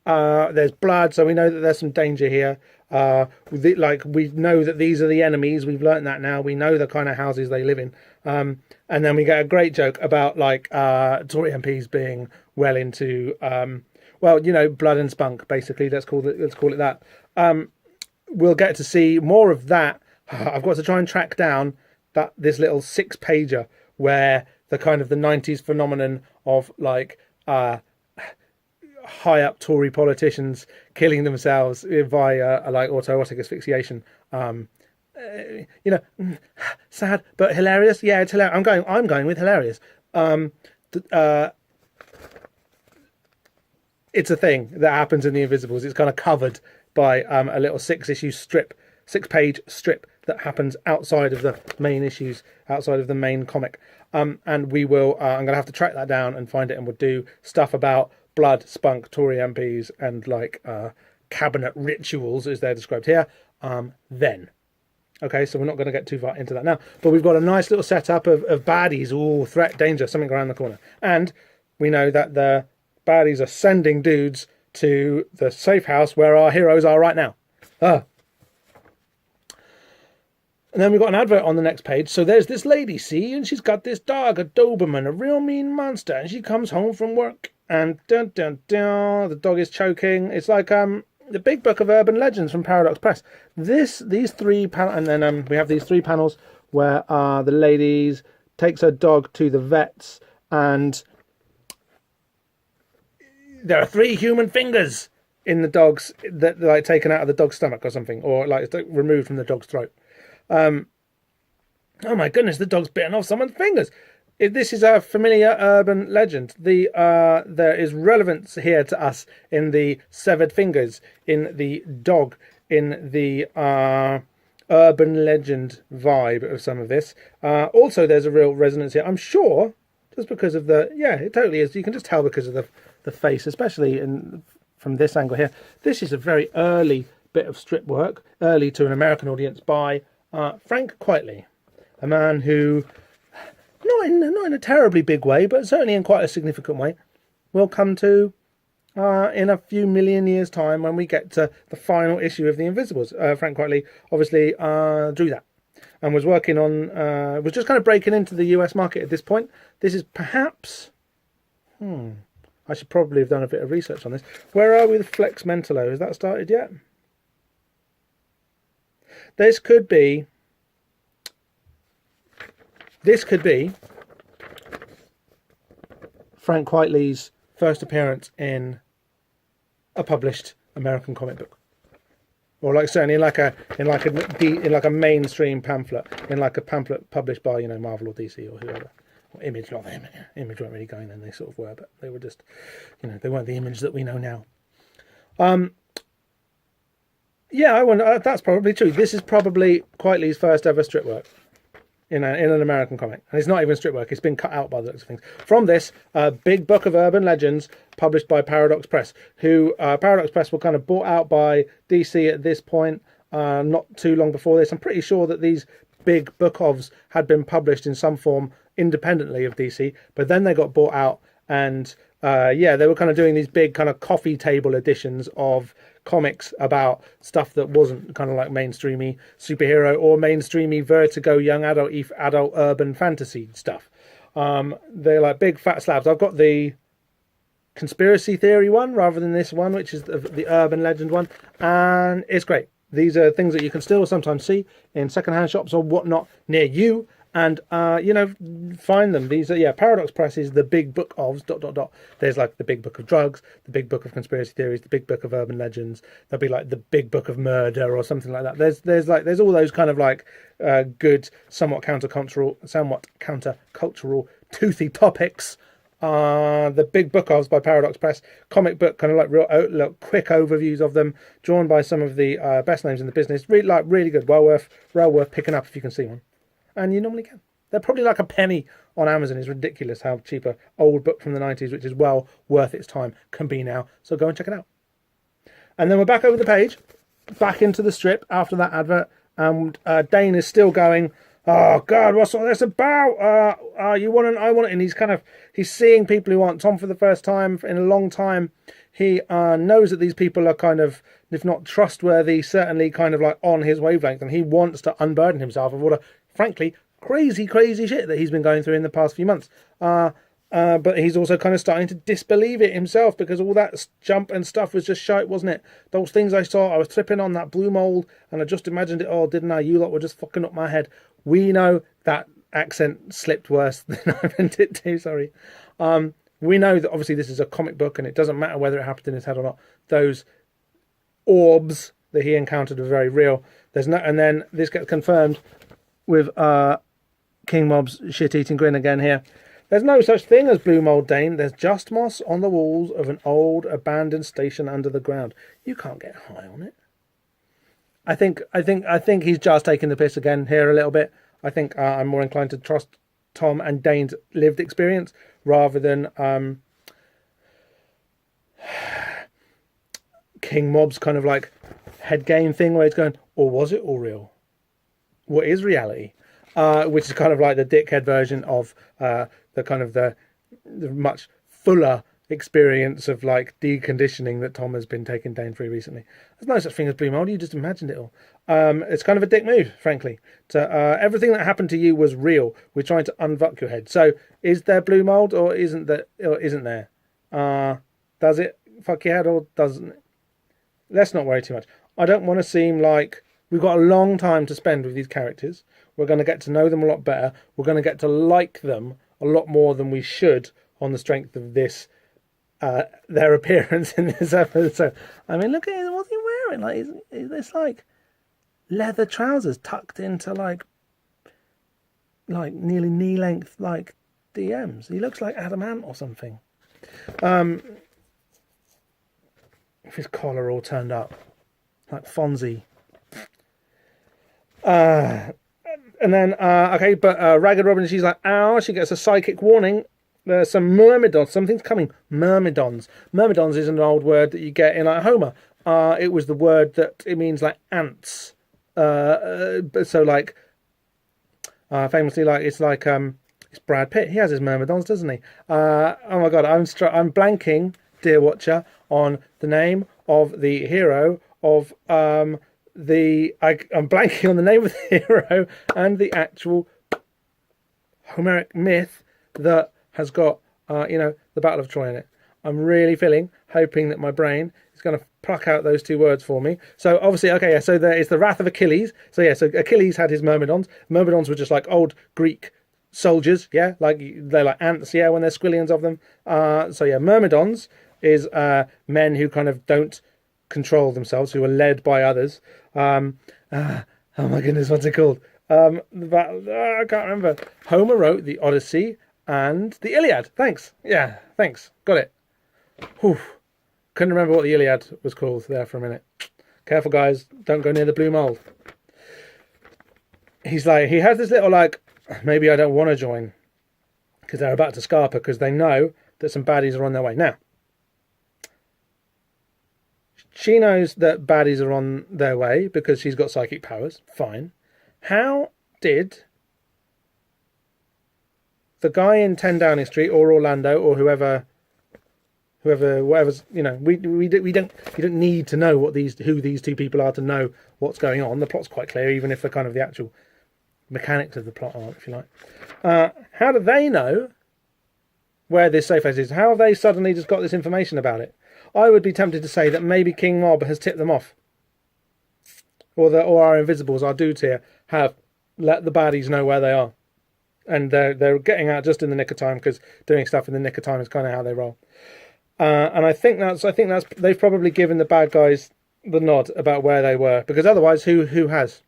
A: There's blood, so we know that there's some danger here. We know that these are the enemies. We've learnt that now. We know the kind of houses they live in. And then we get a great joke about Tory MPs being well into blood and spunk. Basically, let's call it that. We'll get to see more of that. I've got to try and track down this little 6-pager where the kind of the 90s phenomenon of high up Tory politicians killing themselves via autoerotic asphyxiation. Sad but hilarious. Yeah, it's hilarious. I'm going with hilarious. It's a thing that happens in The Invisibles. It's kind of covered by a little 6-page strip that happens outside of the main issues, outside of the main comic. And we will. I'm going to have to track that down and find it, and we'll do stuff about blood, spunk, Tory MPs, and cabinet rituals as they're described here. Then. Okay, so we're not going to get too far into that now. But we've got a nice little setup of baddies. Ooh, threat, danger, something around the corner. And we know that the baddies are sending dudes to the safe house where our heroes are right now. And then we've got an advert on the next page. So there's this lady, see, and she's got this dog, a Doberman, a real mean monster, and she comes home from work, and dun dun dun, the dog is choking. It's like the big book of urban legends from Paradox Press. These 3 panels, and then we have these 3 panels where the lady takes her dog to the vets, and there are 3 human fingers in the dog's that taken out of the dog's stomach or something, or it's removed from the dog's throat. Oh my goodness, the dog's bitten off someone's fingers. This is a familiar urban legend. There is relevance here to us in the severed fingers, in the dog, in the urban legend vibe of some of this. Also, there's a real resonance here, I'm sure, just because of it totally is. You can just tell because of the face, especially from this angle here. This is a very early bit of strip work, early to an American audience, by Frank Quitely, a man who, not in a terribly big way, but certainly in quite a significant way, will come to in a few million years' time when we get to the final issue of The Invisibles. Frank Quitely obviously drew that and was working on, was just kind of breaking into the US market at this point. This is perhaps, I should probably have done a bit of research on this. Where are we with Flex Mentalo? Has that started yet? This could be Frank Quitely's first appearance in a published American comic book, or certainly in a mainstream pamphlet, in a pamphlet published by Marvel or DC or image, not the image weren't really going then, they sort of were, but they were just, they weren't the image that we know now. Yeah, I wonder, that's probably true. This is probably Quitely's first ever strip work in an American comic. And it's not even strip work, it's been cut out by the looks of things. From this big book of urban legends published by Paradox Press, who Paradox Press were kind of bought out by DC at this point, not too long before this. I'm pretty sure that these big book ofs had been published in some form independently of DC, but then they got bought out, and they were kind of doing these big kind of coffee table editions of comics about stuff that wasn't kind of like mainstreamy superhero or mainstreamy Vertigo young adult urban fantasy stuff. They're like big fat slabs. I've got the conspiracy theory one rather than this one, which is the urban legend one, and it's great. These are things that you can still sometimes see in secondhand shops or whatnot near you, and find them. These are Paradox Press is the big book of ... There's like the big book of drugs, the big book of conspiracy theories, the big book of urban legends. There'll be like the big book of murder or something like that. There's all those kind of like good, somewhat countercultural, toothy topics. The big book ofs by Paradox Press, comic book kind of like real quick overviews of them, drawn by some of the best names in the business. Really good, well worth picking up if you can see one. And you normally can. They're probably like a penny on Amazon. It's ridiculous how cheap a old book from the 90s, which is well worth its time, can be now. So go and check it out. And then we're back over the page, back into the strip after that advert. And Dane is still going, oh God, what's all this about? You want it, I want it. And he's seeing people who want Tom for the first time in a long time. He knows that these people are kind of, if not trustworthy, certainly kind of like on his wavelength. And he wants to unburden himself of all the, frankly, crazy shit that he's been going through in the past few months. But he's also kind of starting to disbelieve it himself, because all that jump and stuff was just shite, wasn't it? Those things I saw, I was tripping on that blue mold, and I just imagined it all, didn't I? You lot were just fucking up my head. We know that accent slipped worse than I meant it to, sorry. We know that obviously this is a comic book, and it doesn't matter whether it happened in his head or not. Those orbs that he encountered were very real. And then this gets confirmed with King Mob's shit-eating grin again here. There's no such thing as blue mold, Dane. There's just moss on the walls of an old abandoned station under the ground. You can't get high on it. I think he's just taking the piss again here a little bit. I think I'm more inclined to trust Tom and Dane's lived experience rather than King Mob's kind of like head game thing where he's going, or was it all real? What is reality? Which is kind of like the dickhead version of the kind of the much fuller experience of like deconditioning that Tom has been taking Dane through recently. There's no such thing as blue mold. You just imagined it all. It's kind of a dick move, frankly. So everything that happened to you was real. We're trying to unfuck your head. So is there blue mold or isn't there? Does it fuck your head or doesn't it? Let's not worry too much. I don't want to seem like we've got a long time to spend with these characters. We're going to get to know them a lot better. We're going to get to like them a lot more than we should on the strength of this, their appearance in this episode. I mean, look at what's he wearing? Like, is this like leather trousers tucked into like nearly knee length like DMs? He looks like Adam Ant or something. With his collar all turned up like Fonzie. And then, Ragged Robin, she's like, ow, she gets a psychic warning. There's some myrmidons, something's coming. Myrmidons. Myrmidons is an old word that you get in like Homer. It was the word that, it means like ants. So like, famously, like, it's Brad Pitt. He has his myrmidons, doesn't he? Oh my God, I'm blanking, dear watcher, on the name of the hero of, I'm blanking on the name of the hero and the actual Homeric myth that has got, the Battle of Troy in it. I'm really hoping that my brain is going to pluck out those two words for me. So obviously, so there is the Wrath of Achilles. So Achilles had his myrmidons. Myrmidons were just like old Greek soldiers, like they're like ants, when there's squillions of them. Myrmidons is men who kind of don't control themselves, who are led by others. Oh my goodness, what's it called? I can't remember. Homer wrote the Odyssey and the Iliad. Thanks. Yeah, thanks. Got it. Whew. Couldn't remember what the Iliad was called there for a minute. Careful, guys. Don't go near the blue mold. He's like, he has this little like, maybe I don't want to join because they're about to scarper because they know that some baddies are on their way. Now, she knows that baddies are on their way because she's got psychic powers. Fine. How did the guy in 10 Downing Street or Orlando or whatever's, you know, we don't need to know who these two people are to know what's going on. The plot's quite clear, even if the kind of the actual mechanics of the plot aren't, if you like. How do they know where this safe house is? How have they suddenly just got this information about it? I would be tempted to say that maybe King Mob has tipped them off, or our Invisibles, our dudes here, have let the baddies know where they are, and they're getting out just in the nick of time because doing stuff in the nick of time is kind of how they roll. And I think that's they've probably given the bad guys the nod about where they were, because otherwise, who has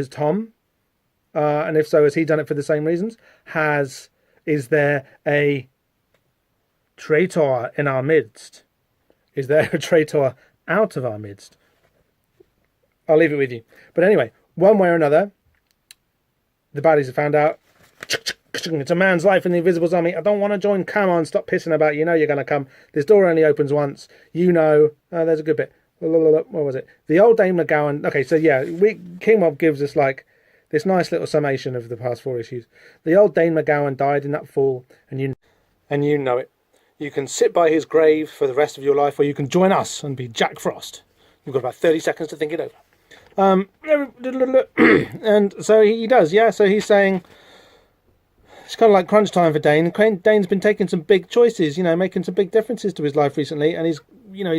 A: Tom? And if so, has he done it for the same reasons? Is there a traitor in our midst? Is there a traitor out of our midst? I'll leave it with you. But anyway, one way or another, the baddies have found out. It's a man's life in the Invisibles army. I don't want to join. Come on, stop pissing about. You know you're going to come. This door only opens once. You know. There's a good bit. What was it? The old Dame McGowan. Okay, so yeah, King Mob gives us like this nice little summation of the past 4 issues. The old Dane McGowan died in that fall, and you know it. You can sit by his grave for the rest of your life, or you can join us and be Jack Frost. You've got about 30 seconds to think it over. And so he does, yeah. So he's saying it's kind of like crunch time for Dane. Dane's been taking some big choices, you know, making some big differences to his life recently, and he's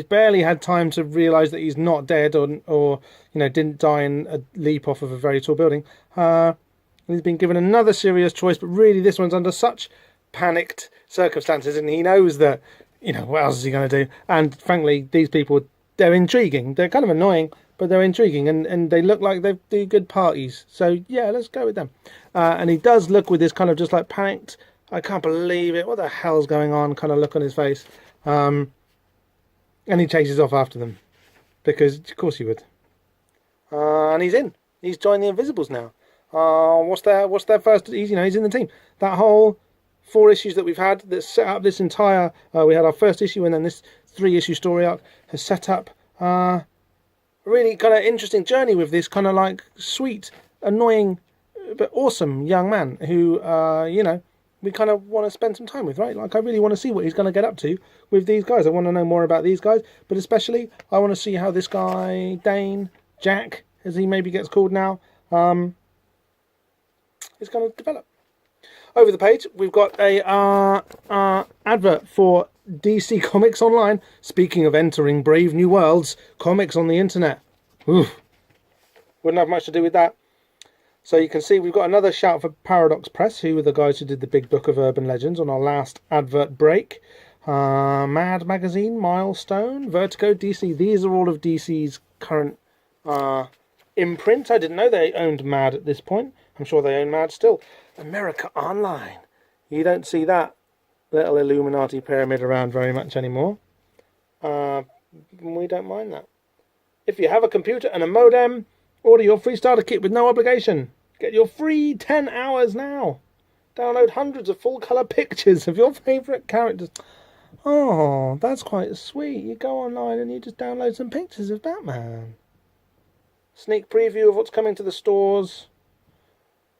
A: barely had time to realise that he's not dead or didn't die in a leap off of a very tall building. And he's been given another serious choice, but really this one's under such panicked circumstances, and he knows that, what else is he going to do? And frankly, these people, they're intriguing. They're kind of annoying, but they're intriguing, and they look like they do good parties. So yeah, let's go with them. And he does look with this kind of just like panicked, I can't believe it, what the hell's going on kind of look on his face. And he chases off after them, because of course he would. And he's joined the Invisibles now. What's their first? He's in the team. That whole 4 issues that we've had that set up this entire. We had our first issue, and then this 3-issue story arc has set up a really kind of interesting journey with this kind of like sweet, annoying, but awesome young man who we kind of want to spend some time with, right? Like, I really want to see what he's going to get up to with these guys. I want to know more about these guys, but especially I want to see how this guy, Dane, Jack, as he maybe gets called now, is going to develop. Over the page, we've got a advert for DC Comics Online. Speaking of entering brave new worlds, comics on the internet. Oof. Wouldn't have much to do with that. So you can see we've got another shout for Paradox Press, who were the guys who did the big book of Urban Legends on our last advert break. Mad Magazine, Milestone, Vertigo, DC. These are all of DC's current imprint. I didn't know they owned Mad at this point. I'm sure they own Mad still. America Online. You don't see that little Illuminati pyramid around very much anymore. We don't mind that. If you have a computer and a modem, order your free starter kit with no obligation. Get your free 10 hours now. Download hundreds of full-colour pictures of your favourite characters. Oh, that's quite sweet. You go online and you just download some pictures of Batman. Sneak preview of what's coming to the stores.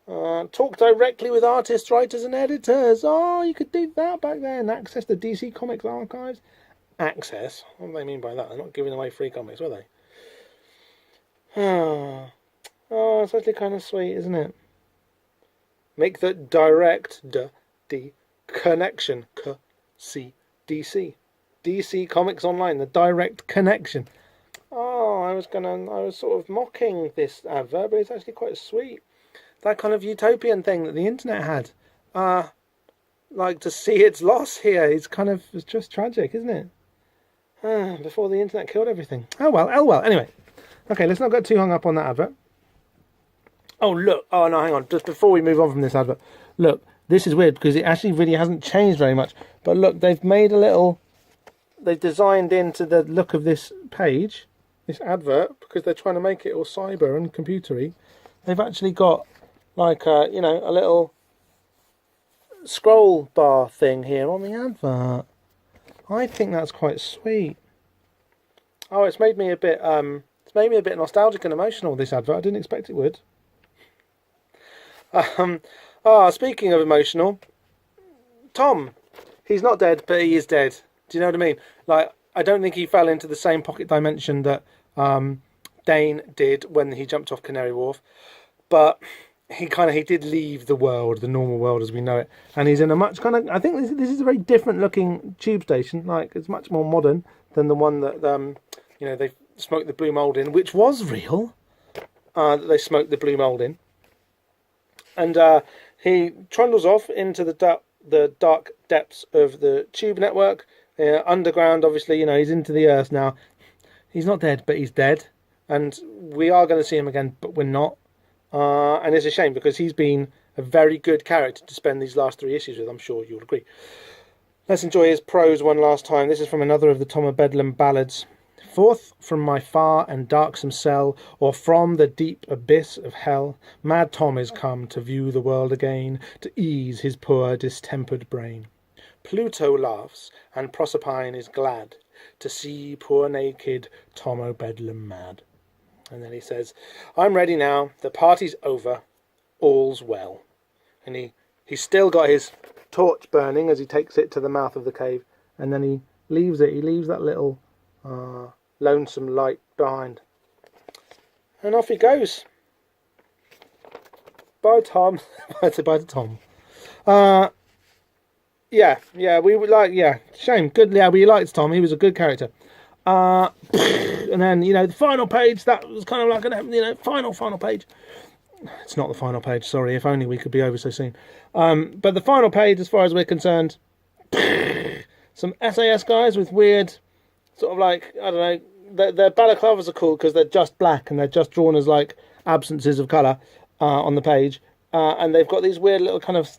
A: Talk directly with artists, writers and editors. Oh, you could do that back then. Access the DC Comics archives. Access? What do they mean by that? They're not giving away free comics, were they? Oh, it's actually kind of sweet, isn't it? Make the direct connection. DC. DC Comics Online, the direct connection. Oh, I was sort of mocking this advert, but it's actually quite sweet. That kind of utopian thing that the internet had. Like, to see its loss here, it's just tragic, isn't it? Before the internet killed everything. Oh well. Anyway. Okay, let's not get too hung up on that advert. Oh, look. Oh, no, hang on. Just before we move on from this advert. Look, This is weird because it actually really hasn't changed very much. But look, they've made a little... They've designed into the look of this page, this advert, because they're trying to make it all cyber and computery. They've actually got like a, you know, a little scroll bar thing here on the advert. I think that's quite sweet. Oh, it's made me a bit nostalgic and emotional, this advert. I didn't expect it would. Speaking of emotional, Tom, he's not dead, but he is dead. Do you know what I mean? Like, I don't think he fell into the same pocket dimension that Dane did when he jumped off Canary Wharf, but he did leave the world, the normal world as we know it, and he's in a much kind of, I think this is a very different looking tube station. Like, it's much more modern than the one that they smoked the blue mould in, which was real. That they smoked the blue mould in, and he trundles off into the dark depths of the tube network. Underground, obviously, you know, he's into the earth now. He's not dead, but he's dead. And we are going to see him again, but we're not. And it's a shame because he's been a very good character to spend these last 3 issues with, I'm sure you'll agree. Let's enjoy his prose one last time. This is from another of the Tom of Bedlam ballads. Forth from my far and darksome cell, or from the deep abyss of hell, mad Tom is come to view the world again, to ease his poor distempered brain. Pluto laughs, and Proserpine is glad to see poor naked Tom o' Bedlam mad. And then he says, I'm ready now, the party's over, all's well. And he's still got his torch burning as he takes it to the mouth of the cave, and then he leaves that little lonesome light behind. And off he goes. Bye, Tom. Bye to Tom. Shame. Good, yeah, we liked Tom. He was a good character. And then, you know, the final page, that was kind of like a, final page. It's not the final page, sorry, if only we could be over so soon. But the final page, as far as we're concerned, some SAS guys with weird, sort of like, I don't know, their balaclavas are cool because they're just black and they're just drawn as like absences of colour on the page. And they've got these weird little kind of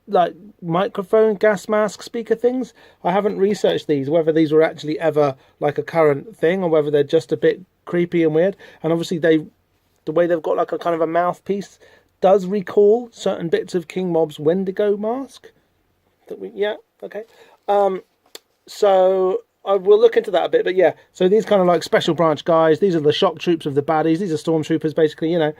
A: like microphone gas mask speaker things. I haven't researched these, whether these were actually ever like a current thing or whether they're just a bit creepy and weird. And obviously the way they've got like a kind of a mouthpiece does recall certain bits of King Mob's Wendigo mask. So I will look into that a bit, but yeah, so these kind of like special branch guys, these are the shock troops of the baddies, these are stormtroopers basically, you know.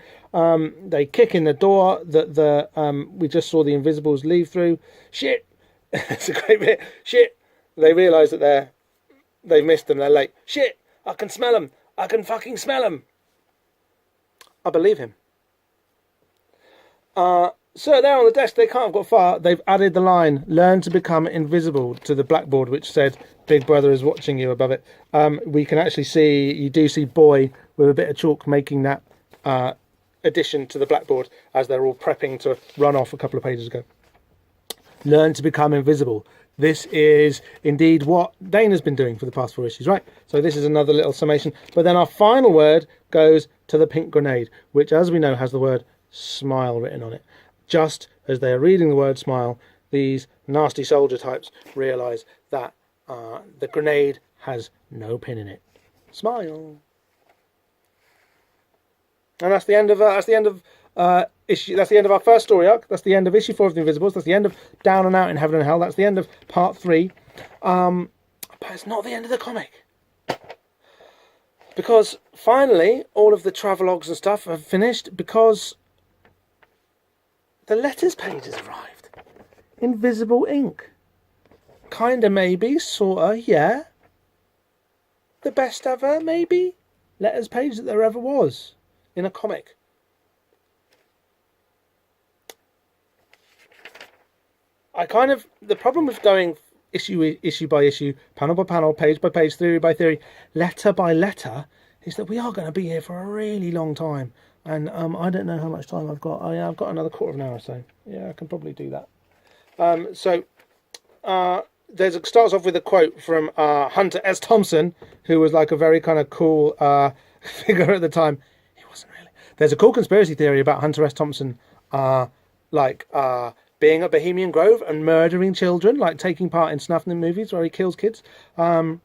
A: They kick in the door that we just saw the Invisibles leave through. Shit! It's a great bit. Shit! They realise that they've missed them, they're late. Shit! I can smell them! I can fucking smell them! I believe him. So there on the desk, they can't have got far. They've added the line, learn to become invisible, to the blackboard, which said, Big Brother is watching you above it. We can actually see, you do see Boy with a bit of chalk making that addition to the blackboard as they're all prepping to run off a couple of pages ago. Learn to become invisible. This is indeed what Dane has been doing for the past 4 issues, right? So this is another little summation. But then our final word goes to the pink grenade, which, as we know, has the word smile written on it. Just as they are reading the word smile, these nasty soldier types realise that the grenade has no pin in it. Smile. And that's the end of issue. That's the end of our first story arc. That's the end of issue 4 of the Invisibles. That's the end of Down and Out in Heaven and Hell. That's the end of part 3. But it's not the end of the comic. Because finally, all of the travelogues and stuff have finished because the letters page has arrived. Invisible ink. Kinda, maybe, sorta, yeah. The best ever, maybe, letters page that there ever was in a comic. The problem with going issue by issue, panel by panel, page by page, theory by theory, letter by letter, is that we are going to be here for a really long time. And I don't know how much time I've got. I've got another quarter of an hour or so. Yeah, I can probably do that. Starts off with a quote from Hunter S. Thompson, who was like a very kind of cool figure at the time. He wasn't really. There's a cool conspiracy theory about Hunter S. Thompson, being at Bohemian Grove and murdering children, like taking part in snuff movies where he kills kids. But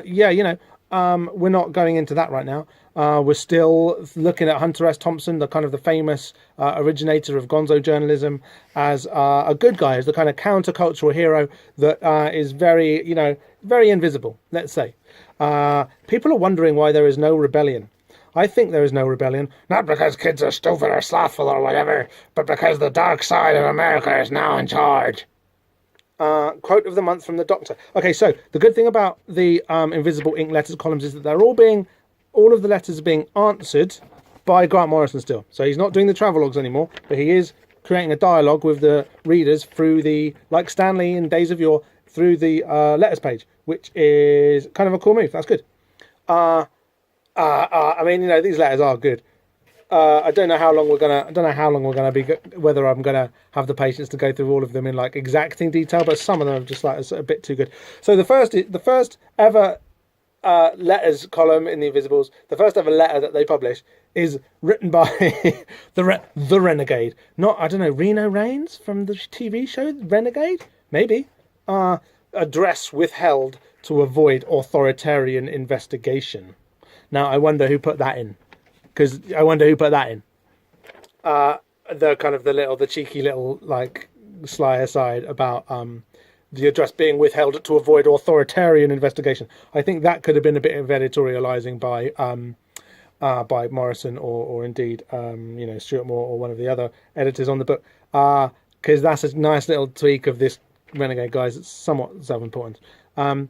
A: yeah, we're not going into that right now. We're still looking at Hunter S. Thompson, the kind of the famous originator of gonzo journalism, as a good guy, as the kind of countercultural hero that is very, very invisible, let's say. People are wondering why there is no rebellion. I think there is no rebellion, not because kids are stupid or slothful or whatever, but because the dark side of America is now in charge. Quote of the month from the Doctor. Okay, so the good thing about the Invisible Ink letters columns is that all of the letters are being answered by Grant Morrison still. So he's not doing the travelogues anymore, but he is creating a dialogue with the readers through like Stanley in Days of Yore, through the letters page, which is kind of a cool move. That's good. I mean, these letters are good. I don't know how long we're gonna be. Whether I'm gonna have the patience to go through all of them in like exacting detail, but some of them are just like a bit too good. So the first ever letters column in the Invisibles, the first ever letter that they publish, is written by the Renegade. Not, I don't know, Reno Reigns from the TV show Renegade, maybe. Address withheld to avoid authoritarian investigation. Now, I wonder who put that in. The kind of the cheeky little, like, sly aside about the address being withheld to avoid authoritarian investigation. I think that could have been a bit of editorializing by Morrison or indeed, Stuart Moore or one of the other editors on the book. Because that's a nice little tweak of this Renegade guy's. It's somewhat self-important. But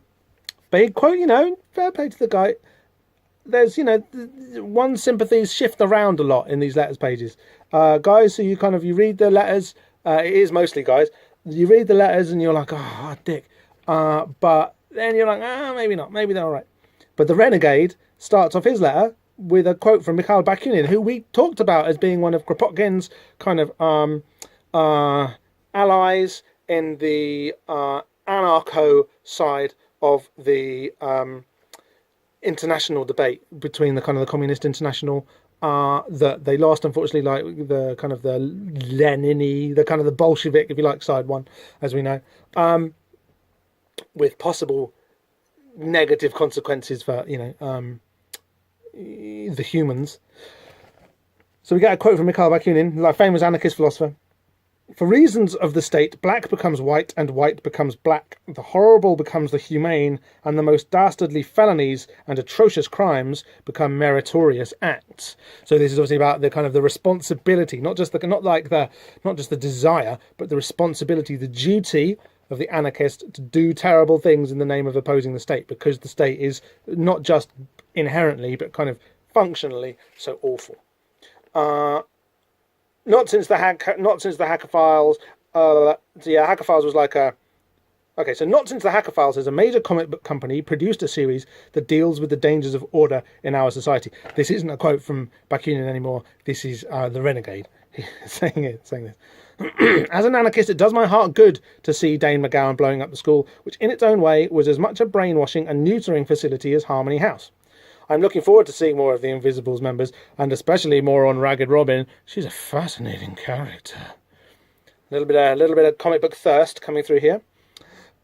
A: he quote, fair play to the guy. There's, one's sympathies shift around a lot in these letters pages. Guys, so you read the letters, it is mostly guys, you read the letters and you're like, oh, dick. But then you're like, maybe not, maybe they're all right. But the Renegade starts off his letter with a quote from Mikhail Bakunin, who we talked about as being one of Kropotkin's kind of allies in the anarcho side of the international debate between the kind of the Communist International that they lost, unfortunately, like the kind of the Lenini, the kind of the Bolshevik, if you like, side one, as we know, with possible negative consequences for the humans. So we get a quote from Mikhail Bakunin, like famous anarchist philosopher. For reasons of the state, black becomes white and white becomes black. The horrible becomes the humane, and the most dastardly felonies and atrocious crimes become meritorious acts. So this is obviously about the kind of the responsibility, not just the desire, but the responsibility, the duty of the anarchist to do terrible things in the name of opposing the state, because the state is not just inherently, but kind of functionally so awful. Not since the Hacker Files. Hacker Files was like a. Okay, so not since the Hacker Files has a major comic book company produced a series that deals with the dangers of order in our society. This isn't a quote from Bakunin anymore. This is the Renegade saying this. As an anarchist, it does my heart good to see Dane McGowan blowing up the school, which in its own way was as much a brainwashing and neutering facility as Harmony House. I'm looking forward to seeing more of the Invisibles members, and especially more on Ragged Robin. She's a fascinating character. A little bit of comic book thirst coming through here.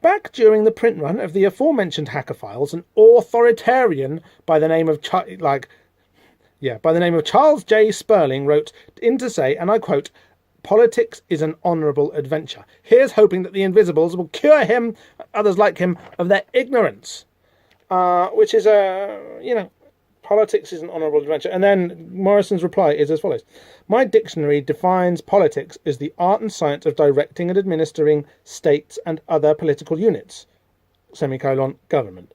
A: Back during the print run of the aforementioned Hacker Files, an authoritarian by the name of Charles J. Sperling wrote in to say, and I quote, "Politics is an honourable adventure. Here's hoping that the Invisibles will cure him, others like him, of their ignorance." Which is politics is an honourable adventure. And then Morrison's reply is as follows. My dictionary defines politics as the art and science of directing and administering states and other political units, government.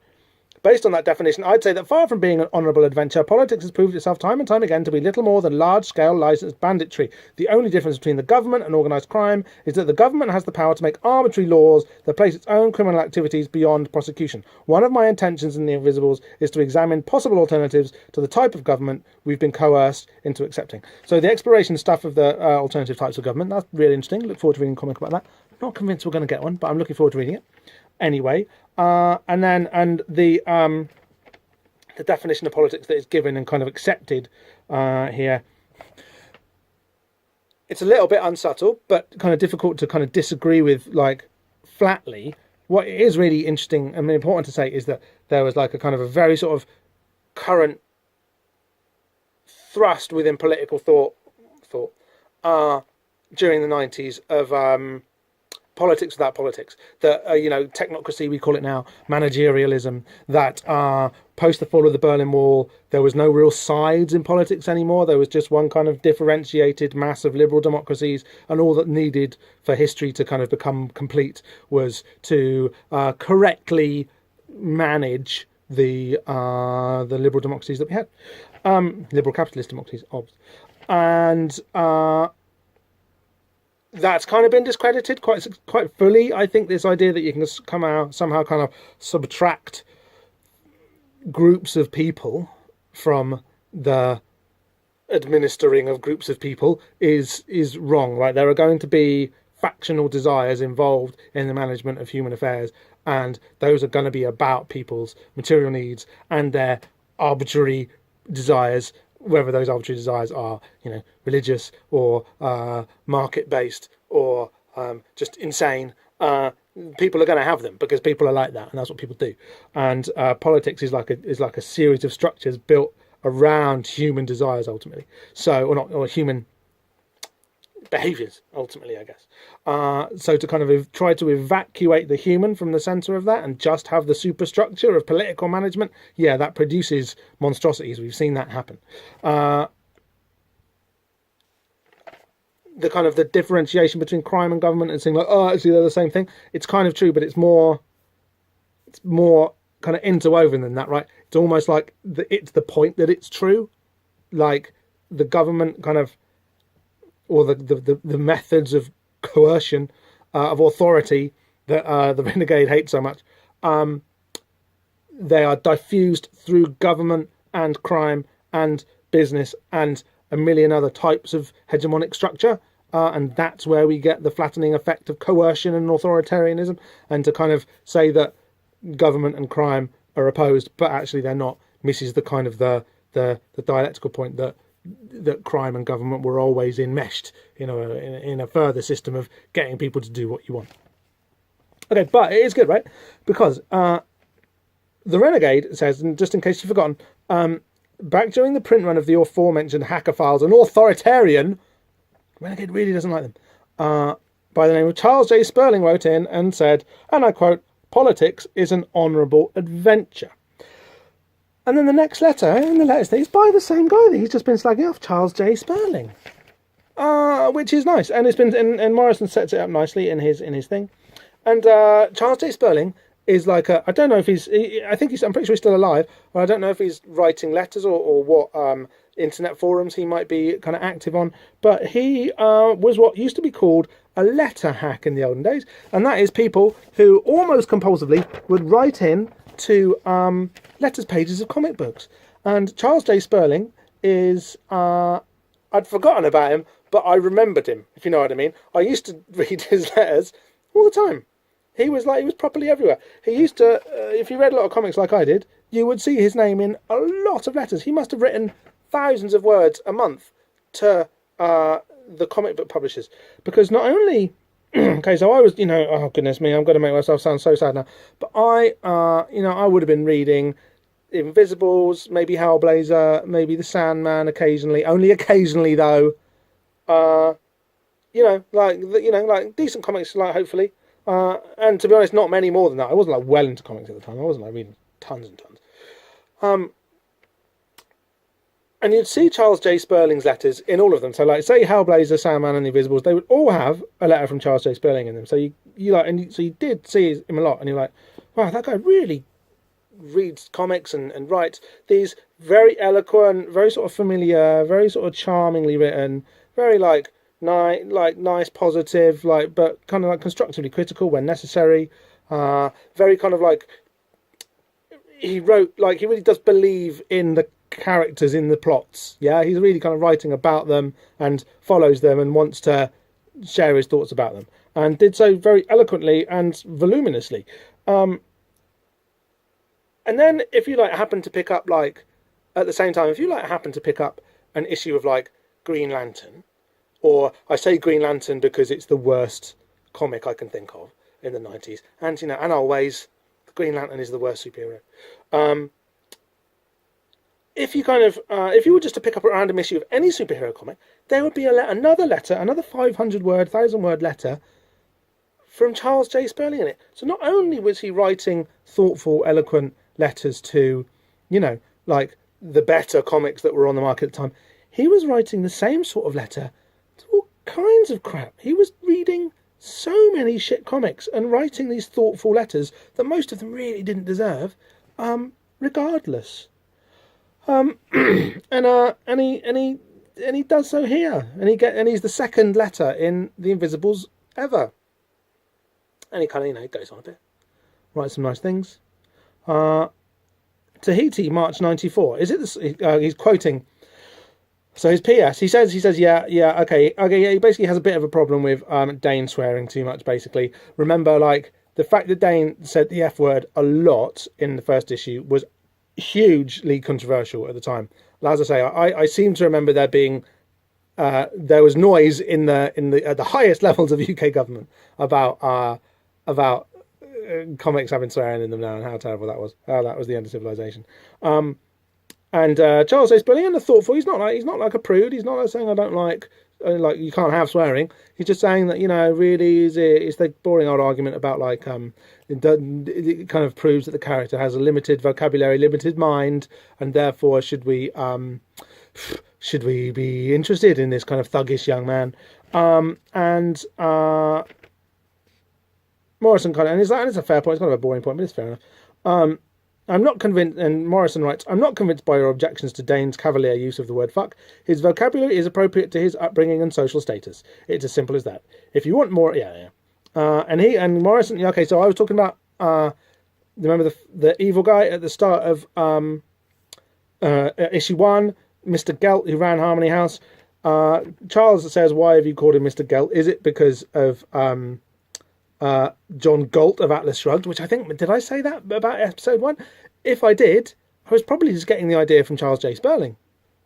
A: Based on that definition, I'd say that far from being an honourable adventure, politics has proved itself time and time again to be little more than large-scale licensed banditry. The only difference between the government and organised crime is that the government has the power to make arbitrary laws that place its own criminal activities beyond prosecution. One of my intentions in The Invisibles is to examine possible alternatives to the type of government we've been coerced into accepting. So the exploration stuff of the alternative types of government, that's really interesting. Look forward to reading a comic about that. Not convinced we're going to get one, but I'm looking forward to reading it. Anyway, and the definition of politics that is given and kind of accepted here it's a little bit unsubtle, but kind of difficult to kind of disagree with, like, flatly. What is really interesting and important to say is that there was like a kind of a very sort of current thrust within political thought during the 90s of politics without politics. That technocracy, we call it now, managerialism. That post the fall of the Berlin Wall, there was no real sides in politics anymore. There was just one kind of differentiated mass of liberal democracies, and all that needed for history to kind of become complete was to correctly manage the liberal democracies that we had, liberal capitalist democracies, and that's kind of been discredited quite fully. I think this idea that you can somehow kind of subtract groups of people from the administering of groups of people is wrong. Right? There are going to be factional desires involved in the management of human affairs, and those are going to be about people's material needs and their arbitrary desires, whether those arbitrary desires are, religious or market-based or just insane. People are going to have them because people are like that, and that's what people do. And politics is like a series of structures built around human desires, ultimately. Or human behaviours, ultimately, I guess. So to kind of try to evacuate the human from the centre of that and just have the superstructure of political management, that produces monstrosities. We've seen that happen. The kind of the differentiation between crime and government and saying like, oh, actually they're the same thing. It's kind of true, but it's more kind of interwoven than that, right? It's almost like it's the point that it's true, like the government kind of, or the methods of coercion, of authority that the Renegade hates so much, they are diffused through government and crime and business and a million other types of hegemonic structure, and that's where we get the flattening effect of coercion and authoritarianism. And to kind of say that government and crime are opposed, but actually they're not, misses the kind of the dialectical point that crime and government were always enmeshed in a further system of getting people to do what you want. Okay, but it is good, right? Because the Renegade says, and just in case you've forgotten, back during the print run of the aforementioned hacker files, an authoritarian, Renegade really doesn't like them, by the name of Charles J. Sperling wrote in and said, and I quote, "Politics is an honourable adventure." And then the next letter, in the letters, is by the same guy that he's just been slagging off, Charles J. Sperling, which is nice. And it's been, and Morrison sets it up nicely in his thing. And Charles J. Sperling is like I don't know if I'm pretty sure he's still alive, but I don't know if he's writing letters or what internet forums he might be kind of active on. But he was what used to be called a letter hack in the olden days, and that is people who almost compulsively would write in to letters pages of comic books. And Charles J. Sperling is I'd forgotten about him, but I remembered him, if you know what I mean. I used to read his letters all the time. He was properly everywhere. He used to, if you read a lot of comics like I did, you would see his name in a lot of letters. He must have written thousands of words a month to the comic book publishers. Because not only, okay, so I was, oh goodness me, I'm going to make myself sound so sad now. But I would have been reading Invisibles, maybe Hellblazer, maybe The Sandman occasionally, only occasionally though. Like decent comics, like hopefully. And to be honest, not many more than that. I wasn't like well into comics at the time. I wasn't like reading tons and tons. And you'd see Charles J. Sperling's letters in all of them. So like, say Hellblazer, Sandman, and the Invisibles, they would all have a letter from Charles J. Sperling in them. So you did see him a lot, and you're like, wow, that guy really reads comics and writes these very eloquent, very sort of familiar, very sort of charmingly written, very nice, positive, but kind of like constructively critical when necessary. Very kind of like he wrote, like he really does believe in the characters in the plots. Yeah, he's really kind of writing about them and follows them and wants to share his thoughts about them, and did so very eloquently and voluminously. And then if you happen to pick up at the same time, if you happen to pick up an issue of Green Lantern, Or I say Green Lantern because it's the worst comic I can think of in the 90s. And, you know, and always, Green Lantern is the worst superhero. If you if you were just to pick up a random issue of any superhero comic, there would be another letter, another 500-word, 1,000-word letter from Charles J. Sperling in it. So not only was he writing thoughtful, eloquent letters to, you know, like the better comics that were on the market at the time, he was writing the same sort of letter to all kinds of crap. He was reading so many shit comics and writing these thoughtful letters that most of them really didn't deserve, regardless. And he does so here, and he's the second letter in The Invisibles ever. And he kind of, you know, goes on a bit, writes some nice things. Tahiti, March 94. Is it this? He's quoting. So his PS, he says, yeah, okay, yeah. He basically has a bit of a problem with Dane swearing too much. Basically, remember, like, the fact that Dane said the F word a lot in the first issue was hugely controversial at the time. As I say, I seem to remember there being there was noise in the at the highest levels of UK government about comics having swearing in them now and how terrible that was. How that was the end of civilization. And Charles A. Sperling, the thoughtful, he's not like a prude. He's not like saying I don't like you can't have swearing. He's just saying that, you know, really it's the boring old argument about like it kind of proves that the character has a limited vocabulary, limited mind, and therefore should we be interested in this kind of thuggish young man? Morrison kind of, and it's a fair point. It's kind of a boring point, but it's fair enough. I'm not convinced, and Morrison writes, I'm not convinced by your objections to Dane's cavalier use of the word fuck. His vocabulary is appropriate to his upbringing and social status. It's as simple as that. If you want more, yeah. And Morrison, okay, so I was talking about, remember the evil guy at the start of issue 1, Mr. Gelt, who ran Harmony House. Charles says, why have you called him Mr. Gelt? Is it because of John Galt of Atlas Shrugged, which I think, did I say that about episode 1? If I did, I was probably just getting the idea from Charles J. Sperling.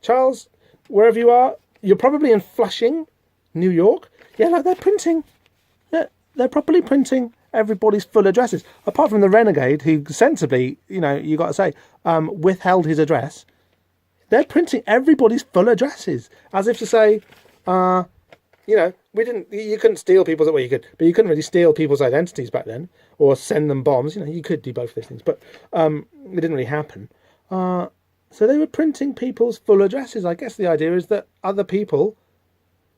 A: Charles, wherever you are, you're probably in Flushing, New York. Yeah, like they're printing. Yeah, they're properly printing everybody's full addresses. Apart from the renegade, who sensibly, you know, you got to say, withheld his address. They're printing everybody's full addresses, as if to say, you know, you couldn't steal people's, well, you could, but you couldn't really steal people's identities back then, or send them bombs. You know, you could do both of those things, but it didn't really happen. So they were printing people's full addresses. I guess the idea is that other people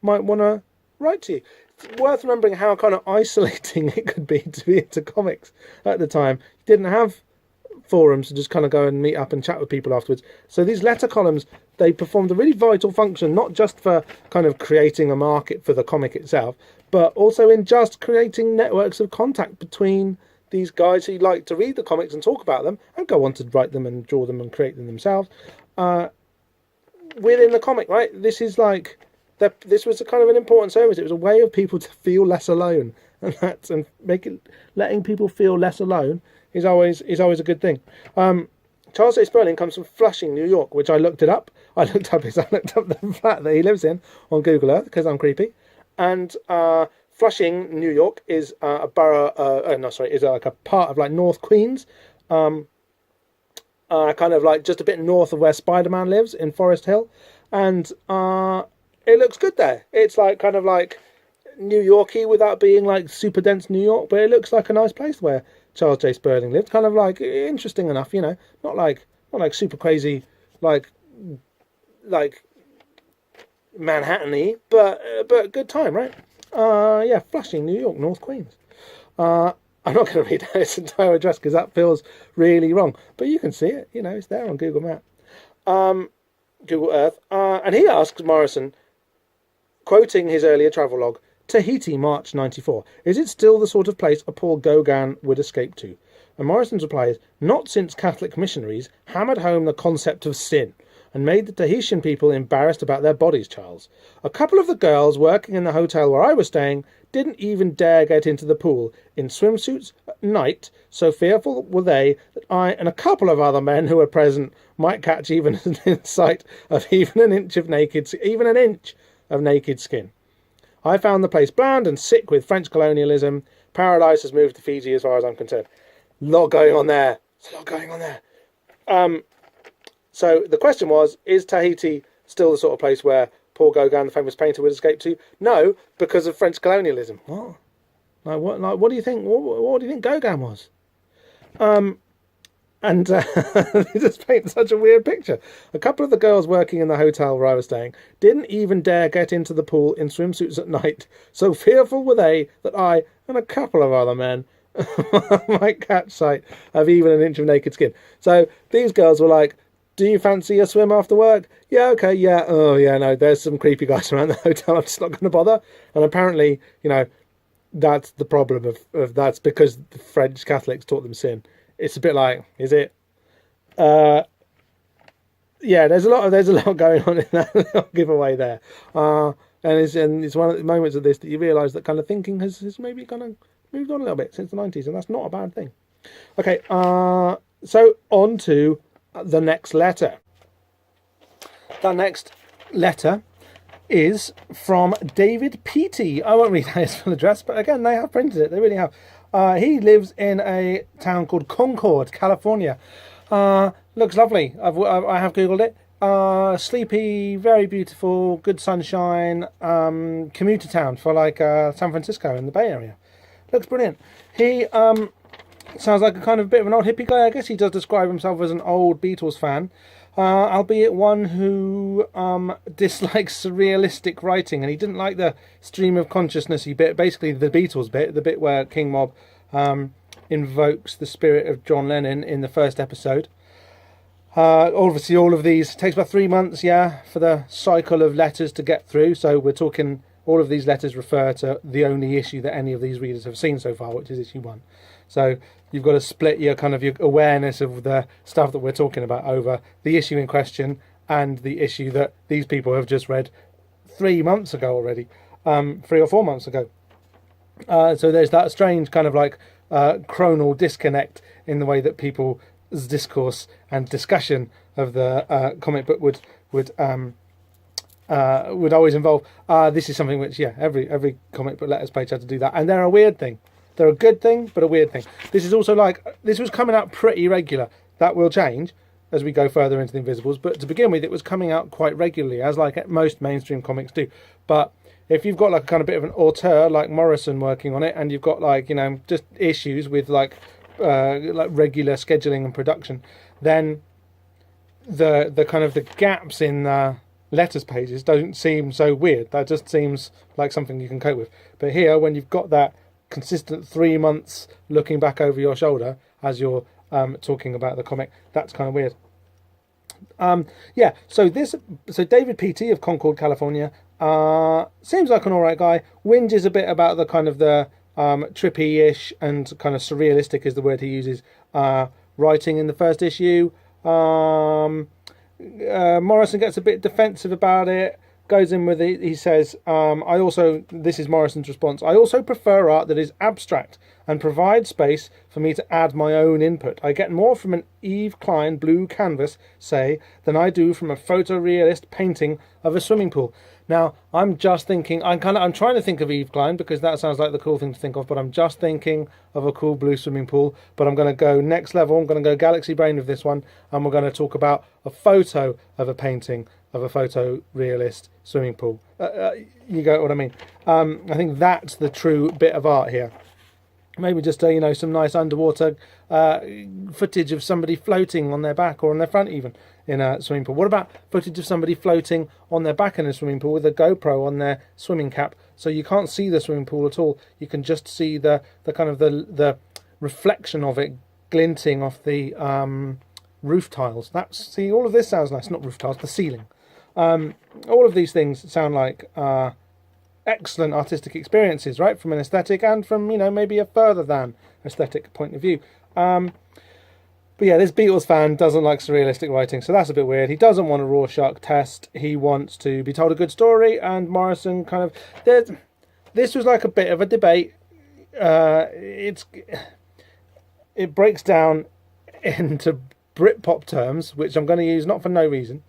A: might want to write to you. It's worth remembering how kind of isolating it could be to be into comics at the time. You didn't have forums to just kind of go and meet up and chat with people afterwards. So these letter columns, they performed a really vital function, not just for kind of creating a market for the comic itself, but also in just creating networks of contact between these guys who like to read the comics and talk about them and go on to write them and draw them and create them themselves within the comic, right? This is like, this was a kind of an important service. It was a way of people to feel less alone, and letting people feel less alone is always a good thing. Charles A. Sperling comes from Flushing, New York, which I looked it up. I looked up the flat that he lives in on Google Earth because I'm creepy. And Flushing, New York, is a borough. Is like a part of like North Queens, kind of like just a bit north of where Spider-Man lives in Forest Hill, and it looks good there. It's like kind of like New Yorky without being like super dense New York, but it looks like a nice place where Charles J. Sperling lived. Kind of like interesting enough, you know, not like super crazy like Manhattan-y, but good time, right? Yeah, Flushing, New York, North Queens. I'm not going to read out its entire address because that feels really wrong, but you can see it, you know, it's there on Google Map, Google Earth, and he asks Morrison, quoting his earlier travelogue, Tahiti, March 94. Is it still the sort of place a Paul Gauguin would escape to? And Morrison's reply is, not since Catholic missionaries hammered home the concept of sin and made the Tahitian people embarrassed about their bodies, Charles. A couple of the girls working in the hotel where I was staying didn't even dare get into the pool in swimsuits at night, so fearful were they that I and a couple of other men who were present might catch even in sight of even an inch of naked skin. I found the place bland and sick with French colonialism. Paradise has moved to Fiji as far as I'm concerned. A lot going on there. There's a lot going on there. So the question was, is Tahiti still the sort of place where Paul Gauguin, the famous painter, would escape to? No, because of French colonialism. What? Like what? Like what do you think? What do you think Gauguin was? And they just paint such a weird picture. A couple of the girls working in the hotel where I was staying didn't even dare get into the pool in swimsuits at night. So fearful were they that I and a couple of other men might catch sight of even an inch of naked skin. So these girls were like, do you fancy a swim after work? Yeah, okay, yeah. Oh, yeah, no, there's some creepy guys around the hotel. I'm just not going to bother. And apparently, that's the problem of that's because the French Catholics taught them sin. It's a bit like, is it? Yeah, there's a lot going on in that little giveaway there. And it's one of the moments of this that you realise that kind of thinking has maybe kind of moved on a little bit since the 90s, and that's not a bad thing. Okay, so on to the next letter. The next letter is from David Peaty. I won't read his full address, but again, they have printed it. They really have. He lives in a town called Concord, California. Looks lovely. I have Googled it. Sleepy, very beautiful, good sunshine, commuter town for like San Francisco in the Bay Area. Looks brilliant. He sounds like a kind of bit of an old hippie guy. I guess he does describe himself as an old Beatles fan, albeit one who dislikes surrealistic writing, and he didn't like the stream of consciousness-y bit, basically the Beatles bit, the bit where King Mob invokes the spirit of John Lennon in the first episode. Obviously all of these takes about 3 months, for the cycle of letters to get through, so we're talking all of these letters refer to the only issue that any of these readers have seen so far, which is issue 1. So you've got to split your awareness of the stuff that we're talking about over the issue in question and the issue that these people have just read 3 months ago already, 3 or 4 months ago. So there's that strange kind of like chronal disconnect in the way that people's discourse and discussion of the comic book would always involve. This is something which, every comic book letters page had to do that, and they're a weird thing. They're a good thing, but a weird thing. This is also like, this was coming out pretty regular. That will change as we go further into the Invisibles, but to begin with, it was coming out quite regularly, as like most mainstream comics do. But if you've got like a kind of bit of an auteur like Morrison working on it, and you've got like, just issues with like regular scheduling and production, then the kind of the gaps in letters pages don't seem so weird. That just seems like something you can cope with. But here, when you've got that consistent 3 months looking back over your shoulder as you're talking about the comic, that's kind of weird. So David Peaty of Concord, California, seems like an alright guy. Whinges a bit about the kind of the trippy-ish and kind of surrealistic is the word he uses, writing in the first issue. Morrison gets a bit defensive about it, goes in with it. He says, this is Morrison's response, I also prefer art that is abstract and provides space for me to add my own input. I get more from an Yves Klein blue canvas, say, than I do from a photorealist painting of a swimming pool. Now, I'm just thinking, I'm trying to think of Yves Klein because that sounds like the cool thing to think of, but I'm just thinking of a cool blue swimming pool. But I'm going to go next level. I'm going to go galaxy brain with this one, and we're going to talk about a photo of a painting of a photorealist swimming pool. You get what I mean? I think that's the true bit of art here. Maybe just some nice underwater footage of somebody floating on their back or on their front even in a swimming pool. What about footage of somebody floating on their back in a swimming pool with a GoPro on their swimming cap, so you can't see the swimming pool at all? You can just see the kind of the reflection of it glinting off the roof tiles. All of this sounds nice. Not roof tiles, the ceiling. All of these things sound like excellent artistic experiences, right, from an aesthetic and from maybe a further than aesthetic point of view. But yeah, this Beatles fan doesn't like surrealistic writing, so that's a bit weird. He doesn't want a Rorschach test. He wants to be told a good story, and Morrison this was like a bit of a debate. It breaks down into Britpop terms, which I'm going to use not for no reason.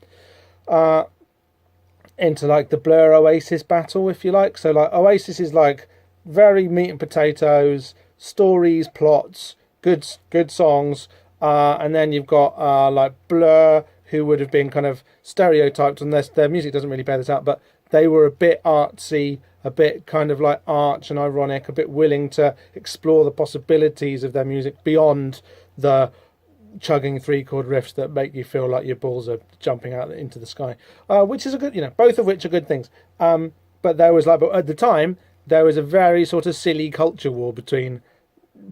A: into like the Blur Oasis battle, if you like. So like Oasis is like very meat and potatoes, stories, plots, good songs, and then you've got like Blur, who would have been kind of stereotyped, unless their music doesn't really bear this out, but they were a bit artsy, a bit kind of like arch and ironic, a bit willing to explore the possibilities of their music beyond the chugging 3-chord riffs that make you feel like your balls are jumping out into the sky, which is a good, both of which are good things. But there was like, at the time, there was a very sort of silly culture war between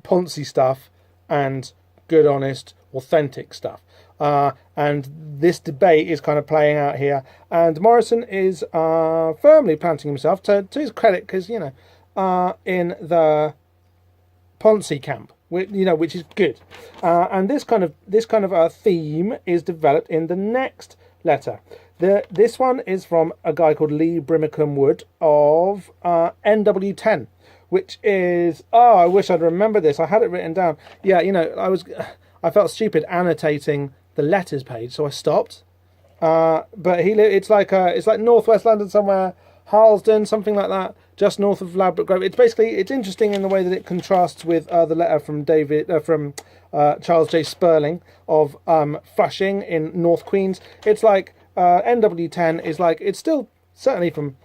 A: poncy stuff and good, honest, authentic stuff. And this debate is kind of playing out here. And Morrison is firmly planting himself, to his credit, because, in the poncy camp, which is good. And this kind of theme is developed in the next letter. This one is from a guy called Lee Brimacombe Wood of NW10, which is, I wish I'd remembered this. I had it written down. Yeah, I felt stupid annotating the letters page, so I stopped. But it's like northwest London somewhere, Harlesden, something like that, just north of Ladbroke Grove. It's interesting in the way that it contrasts with the letter from Charles J. Sperling of Flushing in North Queens. It's like NW10 is like, it's still, certainly from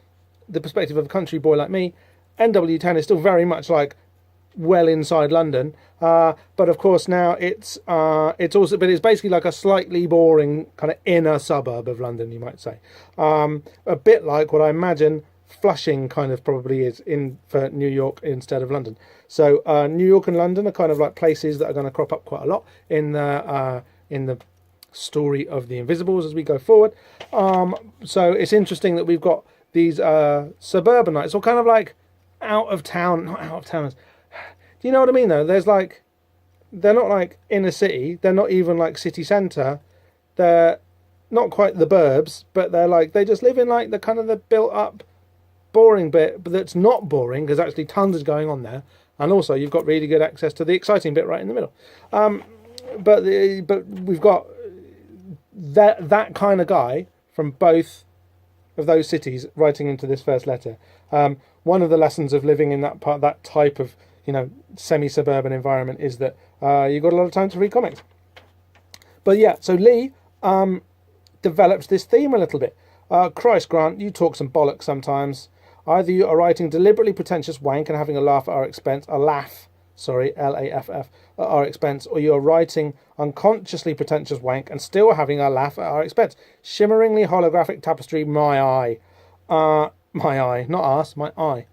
A: the perspective of a country boy like me, NW10 is still very much like well inside London, but of course now it's basically like a slightly boring kind of inner suburb of London, you might say, a bit like what I imagine Flushing kind of probably is for New York instead of London. So New York and London are kind of like places that are going to crop up quite a lot in the story of the Invisibles as we go forward. So it's interesting that we've got these suburbanites, or kind of like out of town, not out of towners. Do you know what I mean though? There's like, they're not like inner city, they're not even like city centre, they're not quite the burbs, but they're like, they just live in like the kind of the built up boring bit, but that's not boring because actually tons is going on there, and also you've got really good access to the exciting bit right in the middle. But we've got that kind of guy from both of those cities writing into this first letter. One of the lessons of living in that type of semi-suburban environment is that you've got a lot of time to read comics. But yeah, so Lee develops this theme a little bit. Christ, Grant, you talk some bollocks sometimes. Either you are writing deliberately pretentious wank and having a laugh at our expense, Laff, at our expense, or you are writing unconsciously pretentious wank and still having a laugh at our expense. Shimmeringly holographic tapestry, my eye. My eye, not us, my eye.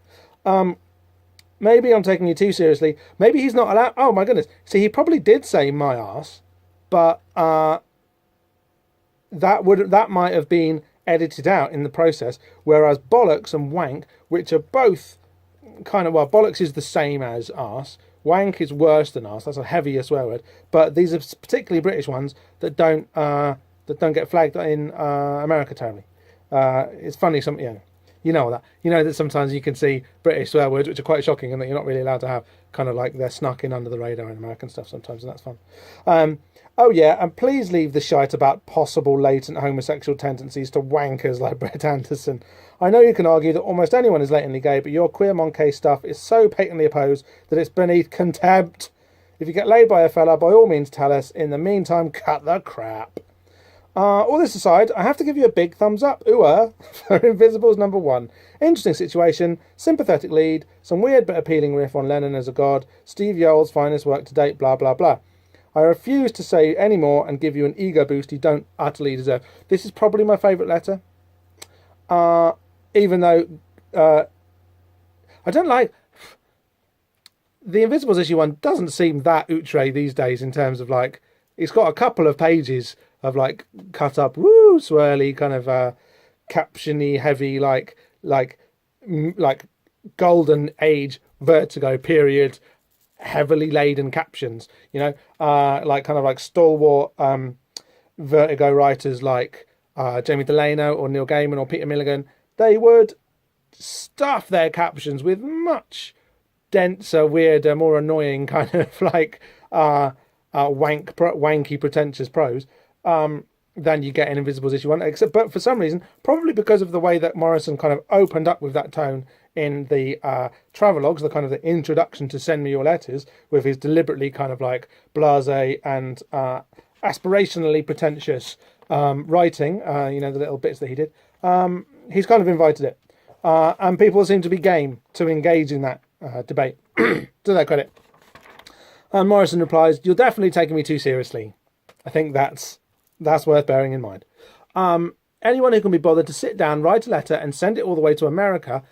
A: Maybe I'm taking you too seriously. Maybe he's not allowed. Oh my goodness. See, he probably did say my ass, but that might have been edited out in the process. Whereas bollocks and wank, which are both kind of, well, bollocks is the same as arse. Wank is worse than arse. That's a heavier swear word. But these are particularly British ones that don't get flagged in America terribly. It's funny, you know that. You know that sometimes you can see British swear words which are quite shocking and that you're not really allowed to have, kind of like they're snuck in under the radar in American stuff sometimes, and that's fun. Oh yeah, and please leave the shite about possible latent homosexual tendencies to wankers like Brett Anderson. I know you can argue that almost anyone is latently gay, but your queer monkey stuff is so patently opposed that it's beneath contempt. If you get laid by a fella, by all means tell us. In the meantime, cut the crap. All this aside, I have to give you a big thumbs up, for Invisibles #1. Interesting situation, sympathetic lead, some weird but appealing riff on Lennon as a god, Steve Yoel's finest work to date, blah blah blah. I refuse to say any more and give you an ego boost you don't utterly deserve. This is probably my favourite letter. Even though I don't like... The Invisibles issue 1 doesn't seem that outre these days in terms of like... It's got a couple of pages of like cut up, swirly, kind of captiony, heavy, like golden age Vertigo period, heavily laden captions, like kind of like stalwart Vertigo writers like Jamie Delano or Neil Gaiman or Peter Milligan. They would stuff their captions with much denser, weirder, more annoying kind of like wanky, pretentious prose. than you get in Invisible's issue 1, but for some reason, probably because of the way that Morrison kind of opened up with that tone in the travelogues, the kind of the introduction to Send Me Your Letters, with his deliberately kind of like blasé and aspirationally pretentious writing, the little bits that he did. He's kind of invited it. And people seem to be game to engage in that debate, to their credit. And Morrison replies, "You're definitely taking me too seriously." I think that's worth bearing in mind. Anyone who can be bothered to sit down, write a letter, and send it all the way to America,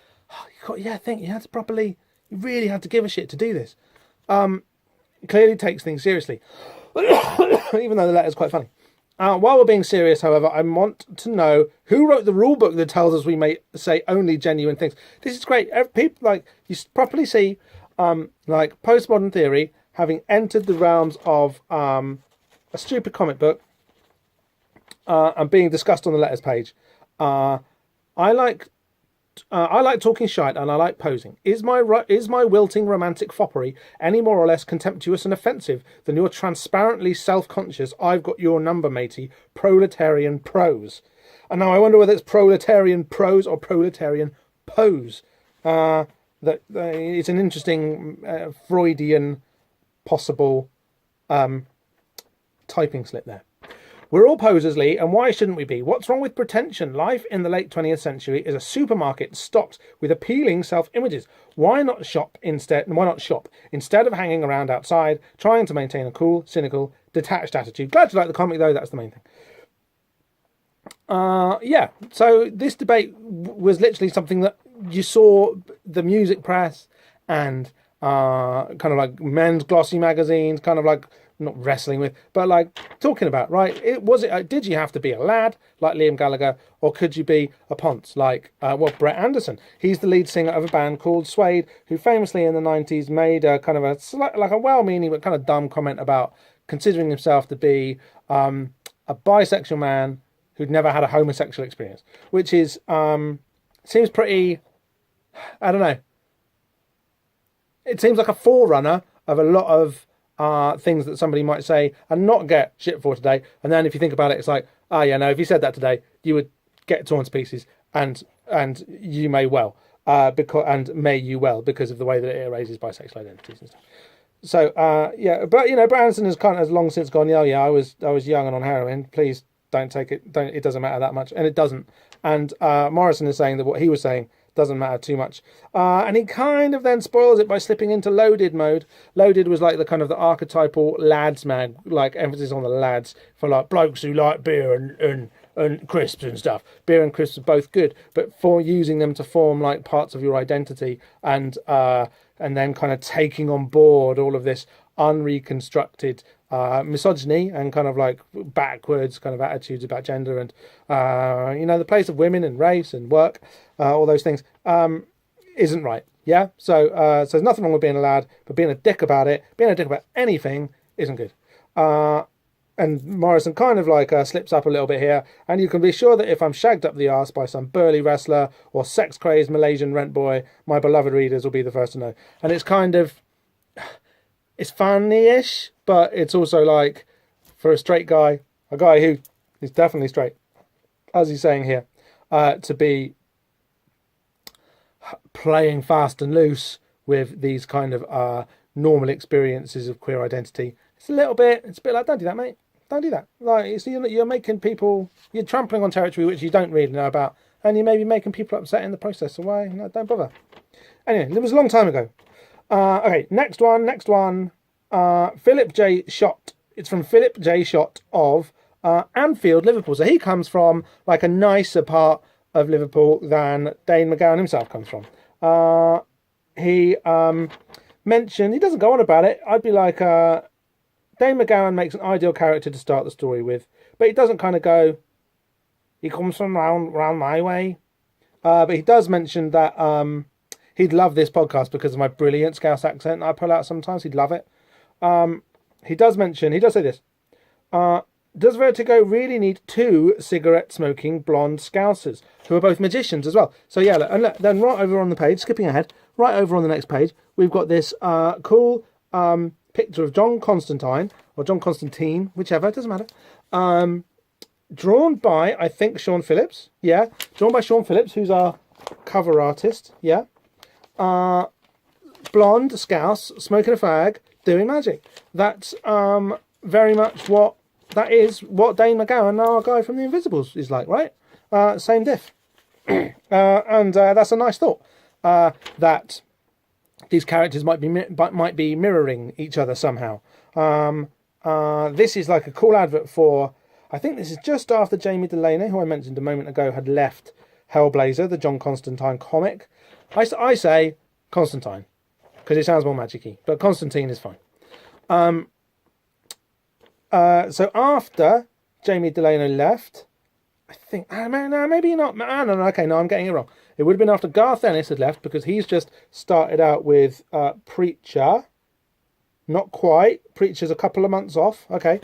A: you really had to give a shit to do this. Clearly takes things seriously, even though the letter's quite funny. While we're being serious, however, I want to know who wrote the rule book that tells us we may say only genuine things. This is great. People you properly see postmodern theory having entered the realms of a stupid comic book and being discussed on the letters page. I like talking shite and I like posing. Is my wilting romantic foppery any more or less contemptuous and offensive than your transparently self-conscious "I've got your number, matey" proletarian prose? And now I wonder whether it's proletarian prose or proletarian pose. It's an interesting Freudian possible typing slip there. We're all posers, Lee, and why shouldn't we be? What's wrong with pretension? Life in the late 20th century is a supermarket stocked with appealing self-images. Why not shop instead of hanging around outside, trying to maintain a cool, cynical, detached attitude? Glad you like the comic, though. That's the main thing. So this debate was literally something that you saw the music press and kind of like men's glossy magazines, kind of like not wrestling with, but like talking about, right? Did you have to be a lad like Liam Gallagher, or could you be a ponce like Brett Anderson? He's the lead singer of a band called Suede, who famously in the 90s made a kind of a well-meaning but kind of dumb comment about considering himself to be a bisexual man who'd never had a homosexual experience, which is seems pretty, I don't know. It seems like a forerunner of a lot of things that somebody might say and not get shit for today. And then if you think about it, it's like, if you said that today, you would get torn to pieces, and you may well, because of the way that it erases bisexual identities and stuff. So but Branson has long since gone, I was young and on heroin. Please don't take it. It doesn't matter that much, and it doesn't. And Morrison is saying that what he was saying doesn't matter too much, and he kind of then spoils it by slipping into Loaded mode. Loaded was like the kind of the archetypal lads mag, like emphasis on the lads for like blokes who like beer and crisps and stuff. Beer and crisps are both good, but for using them to form like parts of your identity, and then kind of taking on board all of this unreconstructed misogyny and kind of like backwards kind of attitudes about gender and the place of women and race and work, all those things isn't right. So there's nothing wrong with being a lad, but being a dick about anything isn't good. And Morrison kind of like slips up a little bit here, and you can be sure that if I'm shagged up the arse by some burly wrestler or sex-crazed Malaysian rent boy, my beloved readers will be the first to know. And it's kind of, it's funny-ish, but it's also like, for a straight guy, a guy who is definitely straight, as he's saying here, to be playing fast and loose with these kind of normal experiences of queer identity. It's a bit like, don't do that, mate. Don't do that. Like, you're making people, you're trampling on territory which you don't really know about, and you may be making people upset in the process. So why? No, don't bother. Anyway, it was a long time ago. Okay, next one. Philip J. Shott. It's from Philip J. Shott of Anfield, Liverpool. So he comes from like a nicer part of Liverpool than Dane McGowan himself comes from. He mentioned, he doesn't go on about it. I'd be like, Dane McGowan makes an ideal character to start the story with, but he doesn't kind of go, he comes from round my way. But he does mention that he'd love this podcast because of my brilliant Scouse accent I pull out sometimes. He'd love it. He does say this. Does Vertigo really need 2 cigarette-smoking blonde Scousers who are both magicians as well? So yeah, then right over on the page, skipping ahead, right over on the next page, we've got this cool picture of John Constantine, or John Constantine, whichever, it doesn't matter, Drawn by, I think, Sean Phillips. Yeah, drawn by Sean Phillips, who's our cover artist. Yeah. Blonde, scouse, smoking a fag, doing magic. That's very much what that is. What Dane McGowan, our guy from The Invisibles, is like, right? Same diff. And that's a nice thought. That these characters might be mirroring each other somehow. This is like a cool advert for. I think this is just after Jamie Delaney, who I mentioned a moment ago, had left Hellblazer, the John Constantine comic. I say Constantine because it sounds more magic-y, but Constantine is fine. So after Jamie Delaney left, I think no, maybe not. No, okay, no, I'm getting it wrong. It would have been after Garth Ennis had left because he's just started out with Preacher. Not quite. Preacher's a couple of months off. Okay.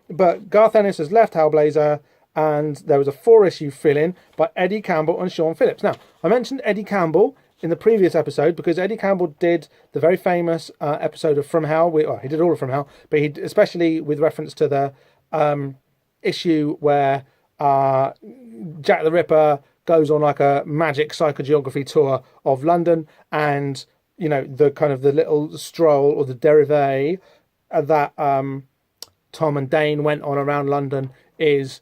A: But Garth Ennis has left Hellblazer, and there was a 4-issue fill-in by Eddie Campbell and Sean Phillips. Now, I mentioned Eddie Campbell in the previous episode because Eddie Campbell did the very famous episode of From Hell. He did all of From Hell, but he especially with reference to the issue where Jack the Ripper goes on like a magic psychogeography tour of London, and you know the kind of the little stroll or the derivé that Tom and Dane went on around London is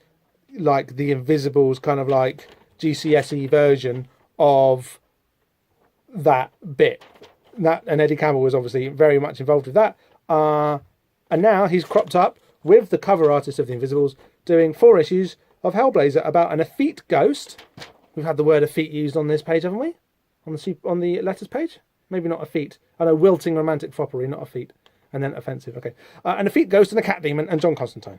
A: like the Invisibles kind of like GCSE version of that bit. And Eddie Campbell was obviously very much involved with that. And now he's cropped up with the cover artist of the Invisibles doing 4 issues of Hellblazer about an effete ghost. We've had the word effete used on this page, haven't we? On the letters page? Maybe not effete. I know, wilting romantic foppery, not effete. And then offensive, okay. An effete ghost and a cat demon and John Constantine.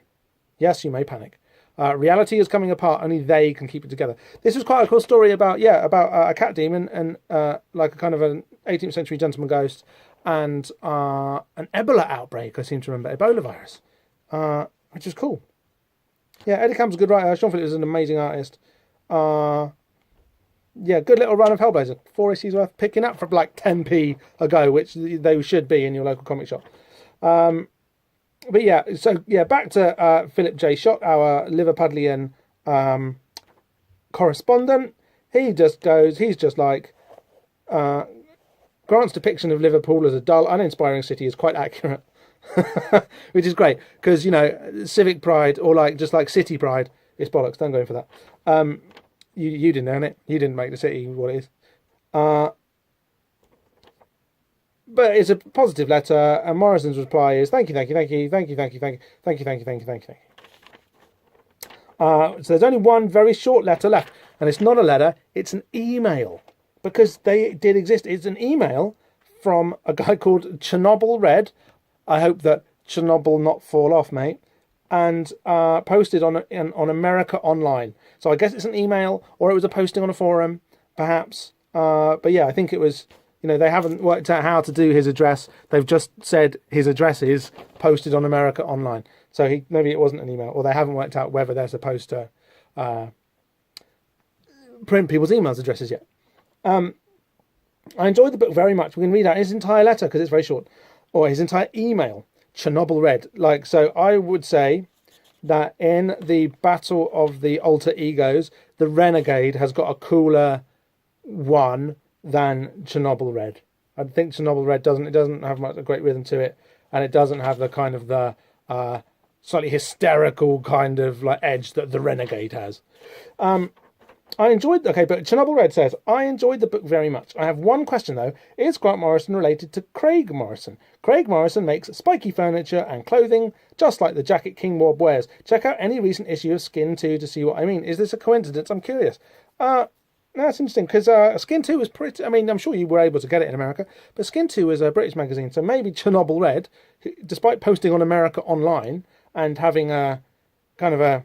A: Yes, you may panic. Reality is coming apart. Only they can keep it together. This was quite a cool story about a cat demon and like a kind of an 18th century gentleman ghost and an Ebola outbreak. I seem to remember Ebola virus, which is cool. Yeah, Eddie Campbell's a good writer. Sean Phillips is an amazing artist. Yeah, good little run of Hellblazer. 4 issues worth, picking up for like 10p a go, which they should be in your local comic shop. But yeah, so yeah, back to Philip J. Schott, our Liverpudlian correspondent. He's just like, Grant's depiction of Liverpool as a dull, uninspiring city is quite accurate. Which is great, because, you know, civic pride, or like just like city pride, is bollocks, don't go in for that. You didn't earn it. You didn't make the city what it is. But it's a positive letter, and Morrison's reply is thank you. So there's only one very short letter left, and it's not a letter, it's an email, because they did exist. It's an email from a guy called Chernobyl Red. I hope that Chernobyl not fall off, mate. And posted on America Online. So I guess it's an email, or it was a posting on a forum, perhaps. But yeah, I think it was, you know, they haven't worked out how to do his address. They've just said his address is posted on America Online. So maybe it wasn't an email, or they haven't worked out whether they're supposed to print people's emails addresses yet. I enjoyed the book very much. We can read out his entire letter because it's very short, or his entire email. Chernobyl Red. Like, so I would say that in the battle of the alter egos, the Renegade has got a cooler one than Chernobyl Red. I think Chernobyl Red doesn't have much a great rhythm to it, and it doesn't have the kind of the slightly hysterical kind of like edge that the Renegade has. But Chernobyl Red says, I enjoyed the book very much. I have one question though. Is Grant Morrison related to Craig Morrison? Craig Morrison makes spiky furniture and clothing, just like the jacket King Warb wears. Check out any recent issue of Skin 2 to see what I mean. Is this a coincidence? I'm curious. That's interesting, because Skin 2 was pretty... I mean, I'm sure you were able to get it in America, but Skin 2 is a British magazine, so maybe Chernobyl Red, despite posting on America Online and having a kind of a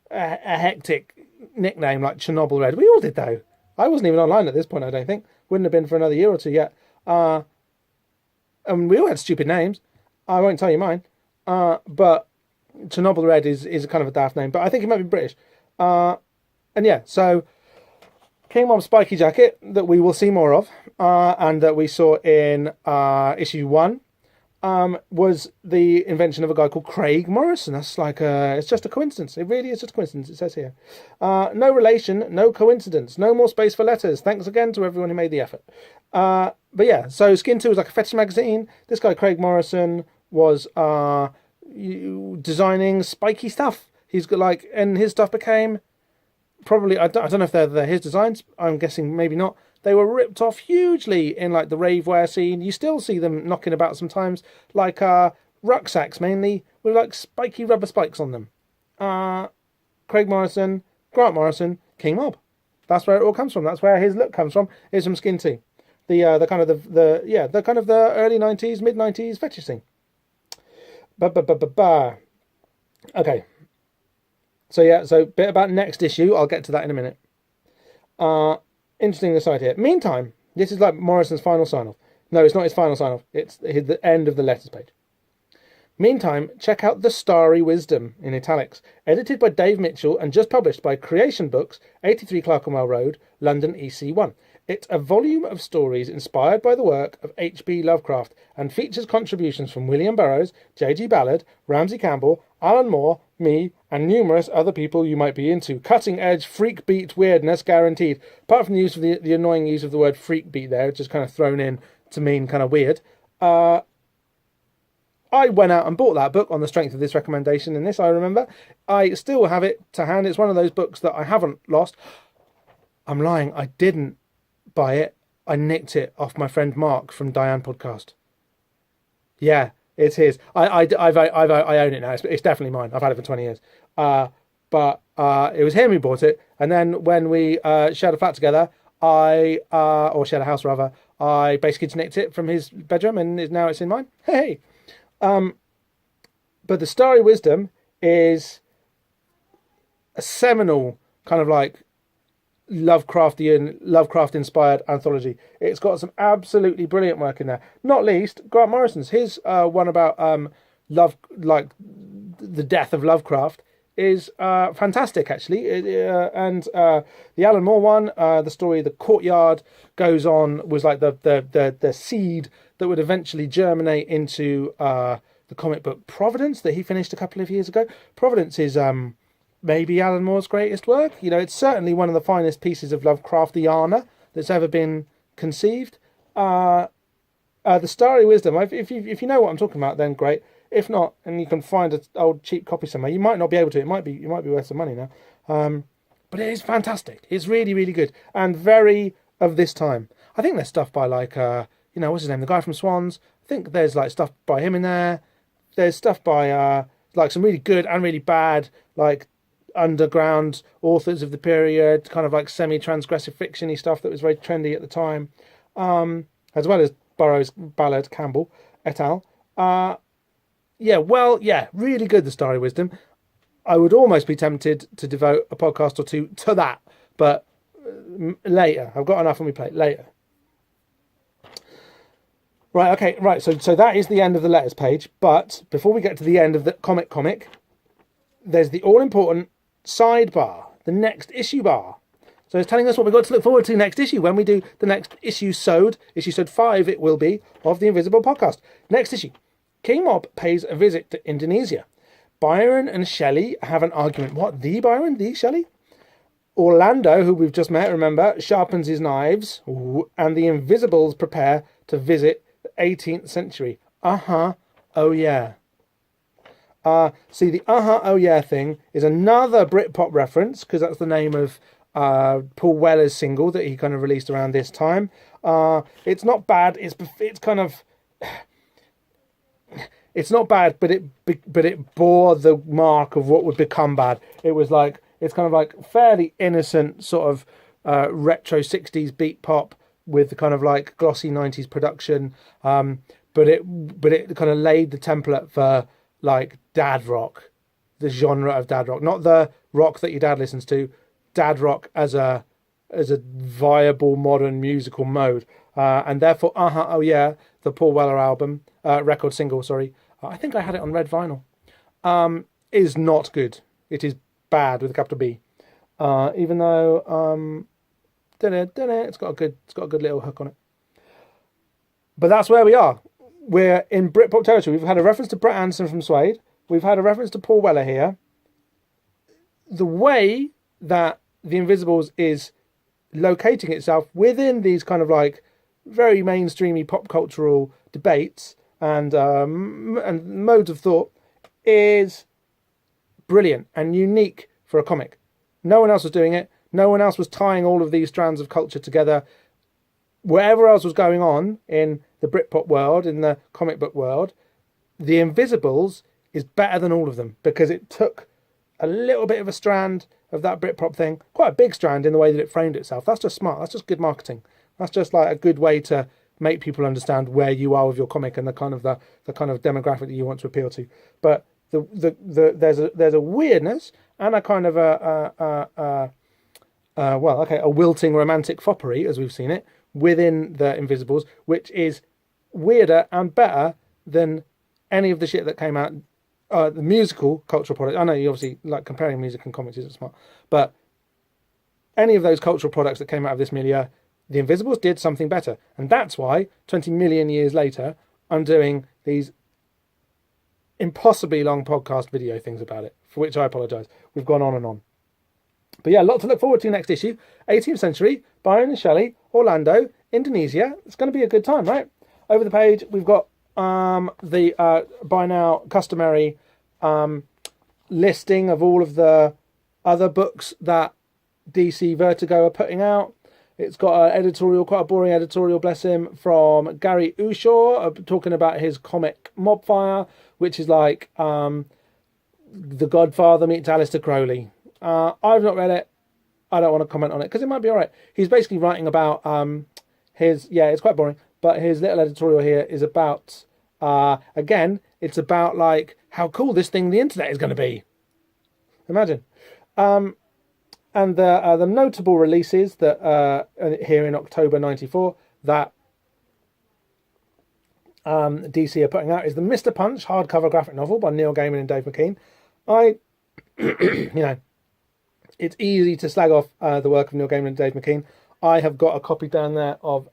A: hectic nickname like Chernobyl Red. We all did, though. I wasn't even online at this point, I don't think. Wouldn't have been for another year or two yet. And we all had stupid names. I won't tell you mine. But Chernobyl Red is a kind of a daft name, but I think it might be British. And yeah, so King Mob's spiky jacket that we will see more of, and that we saw in issue 1. was the invention of a guy called Craig Morrison. That's like it's just a coincidence. It really is just a coincidence. It says here, no relation, no coincidence, no more space for letters. Thanks again to everyone who made the effort. But yeah, so Skin 2 was like a fetish magazine. This guy Craig Morrison was designing spiky stuff. He's got like, and his stuff became probably, I don't know if they're his designs. I'm guessing maybe not. They were ripped off hugely in like the ravewear scene. You still see them knocking about sometimes, like rucksacks mainly with like spiky rubber spikes on them. Craig Morrison, Grant Morrison, King Mob. That's where it all comes from. That's where his look comes from. Is from Skin 2. The kind of the early 90s, mid 90s fetish thing. Okay. So bit about next issue. I'll get to that in a minute. Interesting aside here. Meantime, this is like Morrison's final sign-off. No, it's not his final sign-off. It's the end of the letters page. Meantime, check out The Starry Wisdom, in italics, edited by Dave Mitchell and just published by Creation Books, 83 Clerkenwell Road, London EC1. It's a volume of stories inspired by the work of H.P. Lovecraft and features contributions from William Burroughs, J.G. Ballard, Ramsey Campbell, Alan Moore, me, and numerous other people you might be into. Cutting-edge, freak-beat weirdness guaranteed. Apart from the use of the annoying use of the word freak-beat there, just kind of thrown in to mean kind of weird. I went out and bought that book on the strength of this recommendation, and this I remember. I still have it to hand. It's one of those books that I haven't lost. I'm lying. I didn't buy it. I nicked it off my friend Mark from Diane Podcast. Yeah, it's his. I own it now. It's definitely mine. I've had it for 20 years. But it was him who bought it. And then when we shared a flat together, or shared a house rather, I basically just nicked it from his bedroom, and now it's in mine. Hey. But The Starry Wisdom is a seminal kind of like Lovecraft-inspired anthology. It's got some absolutely brilliant work in there. Not least Grant Morrison's. His one about love, like the death of Lovecraft, is fantastic actually. And the Alan Moore one, the story The Courtyard, goes on, was like the seed that would eventually germinate into the comic book Providence that he finished a couple of years ago. Providence is maybe Alan Moore's greatest work. You know, it's certainly one of the finest pieces of Lovecraftiana that's ever been conceived. The Starry Wisdom, if you know what I'm talking about, then great. If not, and you can find an old cheap copy somewhere, you might not be able to. It might be worth some money now. But it is fantastic. It's really, really good and very of this time. I think there's stuff by like what's his name, the guy from Swans. I think there's like stuff by him in there. There's stuff by like some really good and really bad like underground authors of the period, kind of like semi-transgressive fiction-y stuff that was very trendy at the time, as well as Burroughs, Ballard, Campbell, et al. Really good, The Starry Wisdom. I would almost be tempted to devote a podcast or two to that, but later. I've got enough on my plate. Later. Right, okay, right. So that is the end of the letters page, but before we get to the end of the comic, there's the all-important sidebar, the next issue bar. So it's telling us what we've got to look forward to next issue when we do the next issuesode 5 it will be, of the Invisible Podcast. Next issue. King Mob pays a visit to Indonesia. Byron and Shelley have an argument. What, the Byron? The Shelley? Orlando, who we've just met, remember, sharpens his knives. Ooh, and the Invisibles prepare to visit the 18th century. Oh yeah. See, the oh yeah thing is another Britpop reference, because that's the name of Paul Weller's single that he kind of released around this time. It's not bad. It's kind of... It's not bad, but it bore the mark of what would become bad. It was like, it's kind of like fairly innocent sort of retro 60s beat pop with the kind of like glossy 90s production. But it kind of laid the template for like dad rock, the genre of dad rock, not the rock that your dad listens to, dad rock as a viable modern musical mode. And therefore, oh yeah, the Paul Weller album, record single, sorry, I think I had it on red vinyl, is not good. It is bad with a capital B. Even though, it's got a good little hook on it. But that's where we are. we're in Britpop territory. We've had a reference to Brett Anderson from Suede. We've had a reference to Paul Weller here. The way that The Invisibles is locating itself within these kind of like very mainstreamy pop cultural debates and modes of thought is brilliant and unique for a comic. No one else was doing it. No one else was tying all of these strands of culture together. Whatever else was going on in the Britpop world, in the comic book world, The Invisibles is better than all of them because it took a little bit of a strand of that Britpop thing, quite a big strand in the way that it framed itself. That's just smart. That's just good marketing. That's just like a good way to make people understand where you are with your comic and the kind of demographic that you want to appeal to. But there's a weirdness and a kind of a wilting romantic foppery, as we've seen it, within The Invisibles, which is weirder and better than any of the shit that came out. The musical cultural product. I know you obviously like comparing music and comics isn't smart, but any of those cultural products that came out of this milieu, The Invisibles did something better, and that's why 20 million years later I'm doing these impossibly long podcast video things about it, for which I apologise. We've gone on and on, but yeah, a lot to look forward to next issue. 18th century, Byron and Shelley, Orlando, Indonesia. It's going to be a good time, right? Over the page we've got the by now customary listing of all of the other books that DC Vertigo are putting out. It's got an editorial, quite a boring editorial, bless him, from Gary Ushaw, talking about his comic Mobfire, which is like The Godfather meets Aleister Crowley. I've not read it. I don't want to comment on it because it might be alright. He's basically writing about it's quite boring, but his little editorial here is about again, it's about like how cool this thing, the internet, is going to be. Imagine. And the notable releases that here in October '94 that DC are putting out is the Mr. Punch hardcover graphic novel by Neil Gaiman and Dave McKean. It's easy to slag off the work of Neil Gaiman and Dave McKean. I have got a copy down there of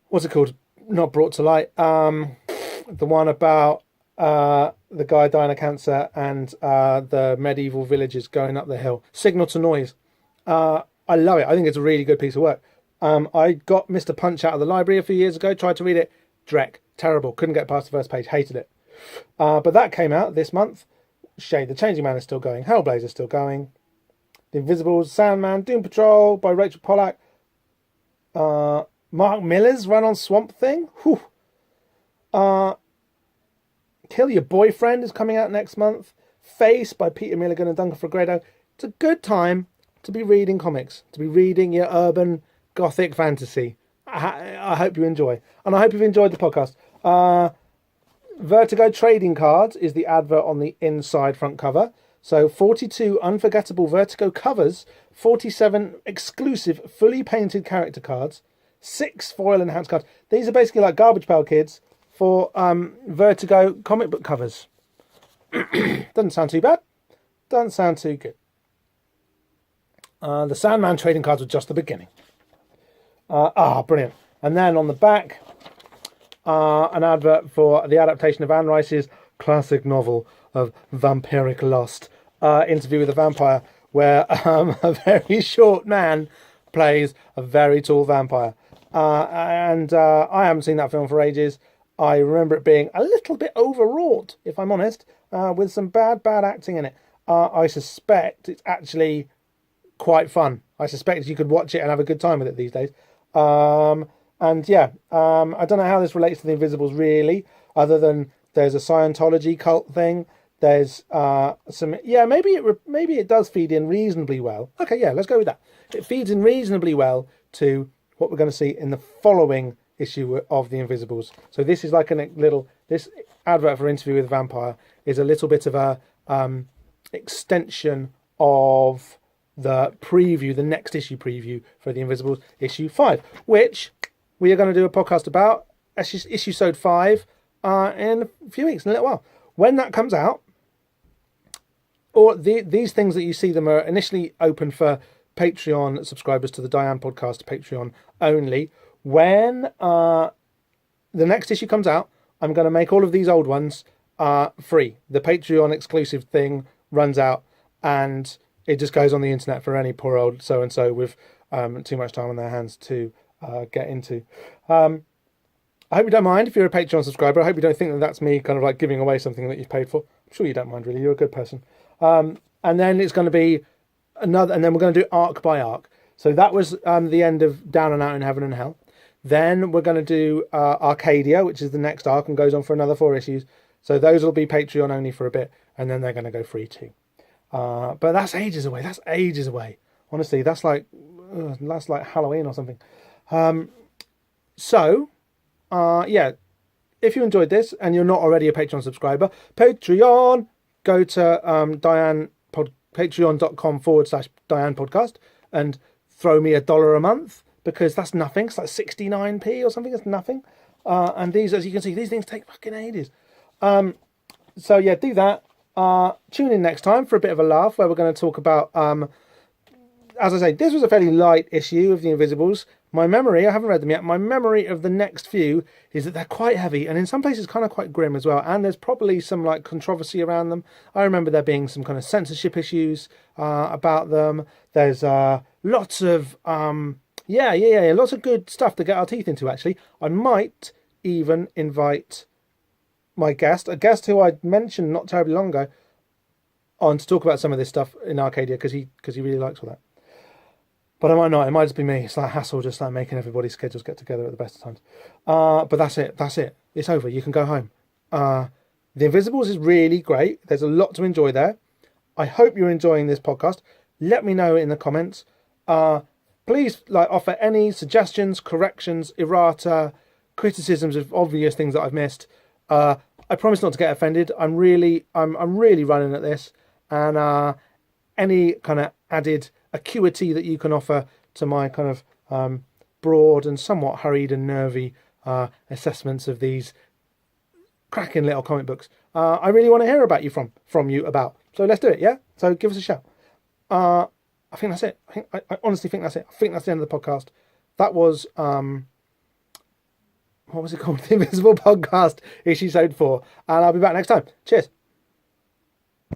A: what's it called? Not Brought to Light. The one about the guy dying of cancer and the medieval villagers going up the hill. Signal to Noise. I love it. I think it's a really good piece of work. I got Mr. Punch out of the library a few years ago, tried to read it. Dreck. Terrible. Couldn't get past the first page. Hated it. But that came out this month. Shade the Changing Man is still going. Hellblazer is still going. The Invisibles, Sandman, Doom Patrol by Rachel Pollack. Mark Miller's run on Swamp Thing. Whew. Kill Your Boyfriend is coming out next month. Face by Peter Milligan and Duncan Fegredo. It's a good time to be reading comics, to be reading your urban gothic fantasy. I hope you enjoy. And I hope you've enjoyed the podcast. Vertigo Trading Cards is the advert on the inside front cover. So 42 unforgettable Vertigo covers, 47 exclusive fully painted character cards, 6 foil enhanced cards. These are basically like Garbage Pail Kids for Vertigo comic book covers. Doesn't sound too bad. Doesn't sound too good. The Sandman trading cards were just the beginning. Brilliant. And then on the back, an advert for the adaptation of Anne Rice's classic novel of Vampiric Lust, Interview with a Vampire, where a very short man plays a very tall vampire. And I haven't seen that film for ages. I remember it being a little bit overwrought, if I'm honest, with some bad acting in it. I suspect it's actually quite fun. I suspect you could watch it and have a good time with it these days. I don't know how this relates to The Invisibles really, other than there's a Scientology cult thing. There's maybe it does feed in reasonably well. Okay, yeah, let's go with that. It feeds in reasonably well to what we're going to see in the following issue of The Invisibles. So this is like this advert for Interview with a Vampire is a little bit of a extension of the preview, the next issue preview for The Invisibles, issue 5, which we are going to do a podcast about, issuesode 5, in a few weeks, in a little while. When that comes out, or these things that you see them are initially open for Patreon subscribers to the Diane Podcast Patreon only. When the next issue comes out, I'm going to make all of these old ones free. The Patreon exclusive thing runs out, and it just goes on the internet for any poor old so-and-so with too much time on their hands to get into. I hope you don't mind if you're a Patreon subscriber. I hope you don't think that that's me kind of like giving away something that you've paid for. I'm sure you don't mind, really. You're a good person. And then it's going to be another, and then we're going to do arc by arc. So that was the end of Down and Out in Heaven and Hell. Then we're going to do Arcadia, which is the next arc and goes on for another 4 issues. So those will be Patreon only for a bit, and then they're going to go free too. But that's ages away. That's ages away. Honestly, that's like Halloween or something. Yeah, if you enjoyed this and you're not already a Patreon subscriber, Patreon, go to patreon.com/Diane podcast and throw me $1 a month, because that's nothing. It's like 69p or something. It's nothing. And these, as you can see, these things take fucking ages. So yeah, do that. Tune in next time for a bit of a laugh, where we're going to talk about, as I say, this was a fairly light issue of The Invisibles. My memory, I haven't read them yet, my memory of the next few is that they're quite heavy, and in some places kind of quite grim as well, and there's probably some like controversy around them. I remember there being some kind of censorship issues about them. There's lots of lots of good stuff to get our teeth into, actually. I might even invite a guest who I mentioned not terribly long ago, on to talk about some of this stuff in Arcadia, because he really likes all that. But I might not. It might just be me. It's like hassle, just like making everybody's schedules get together at the best of times. But that's it. It's over. You can go home. The Invisibles is really great. There's a lot to enjoy there. I hope you're enjoying this podcast. Let me know in the comments. Please offer any suggestions, corrections, errata, criticisms of obvious things that I've missed. I promise not to get offended. I'm really running at this, and any kind of added acuity that you can offer to my kind of broad and somewhat hurried and nervy assessments of these cracking little comic books, I really want to hear about you from you about. So let's do it, yeah? So give us a shout. I think that's it. I honestly think that's it. I think that's the end of the podcast. That was what was it called? The Invisible Podcast, issuesode 4. And I'll be back next time. Cheers.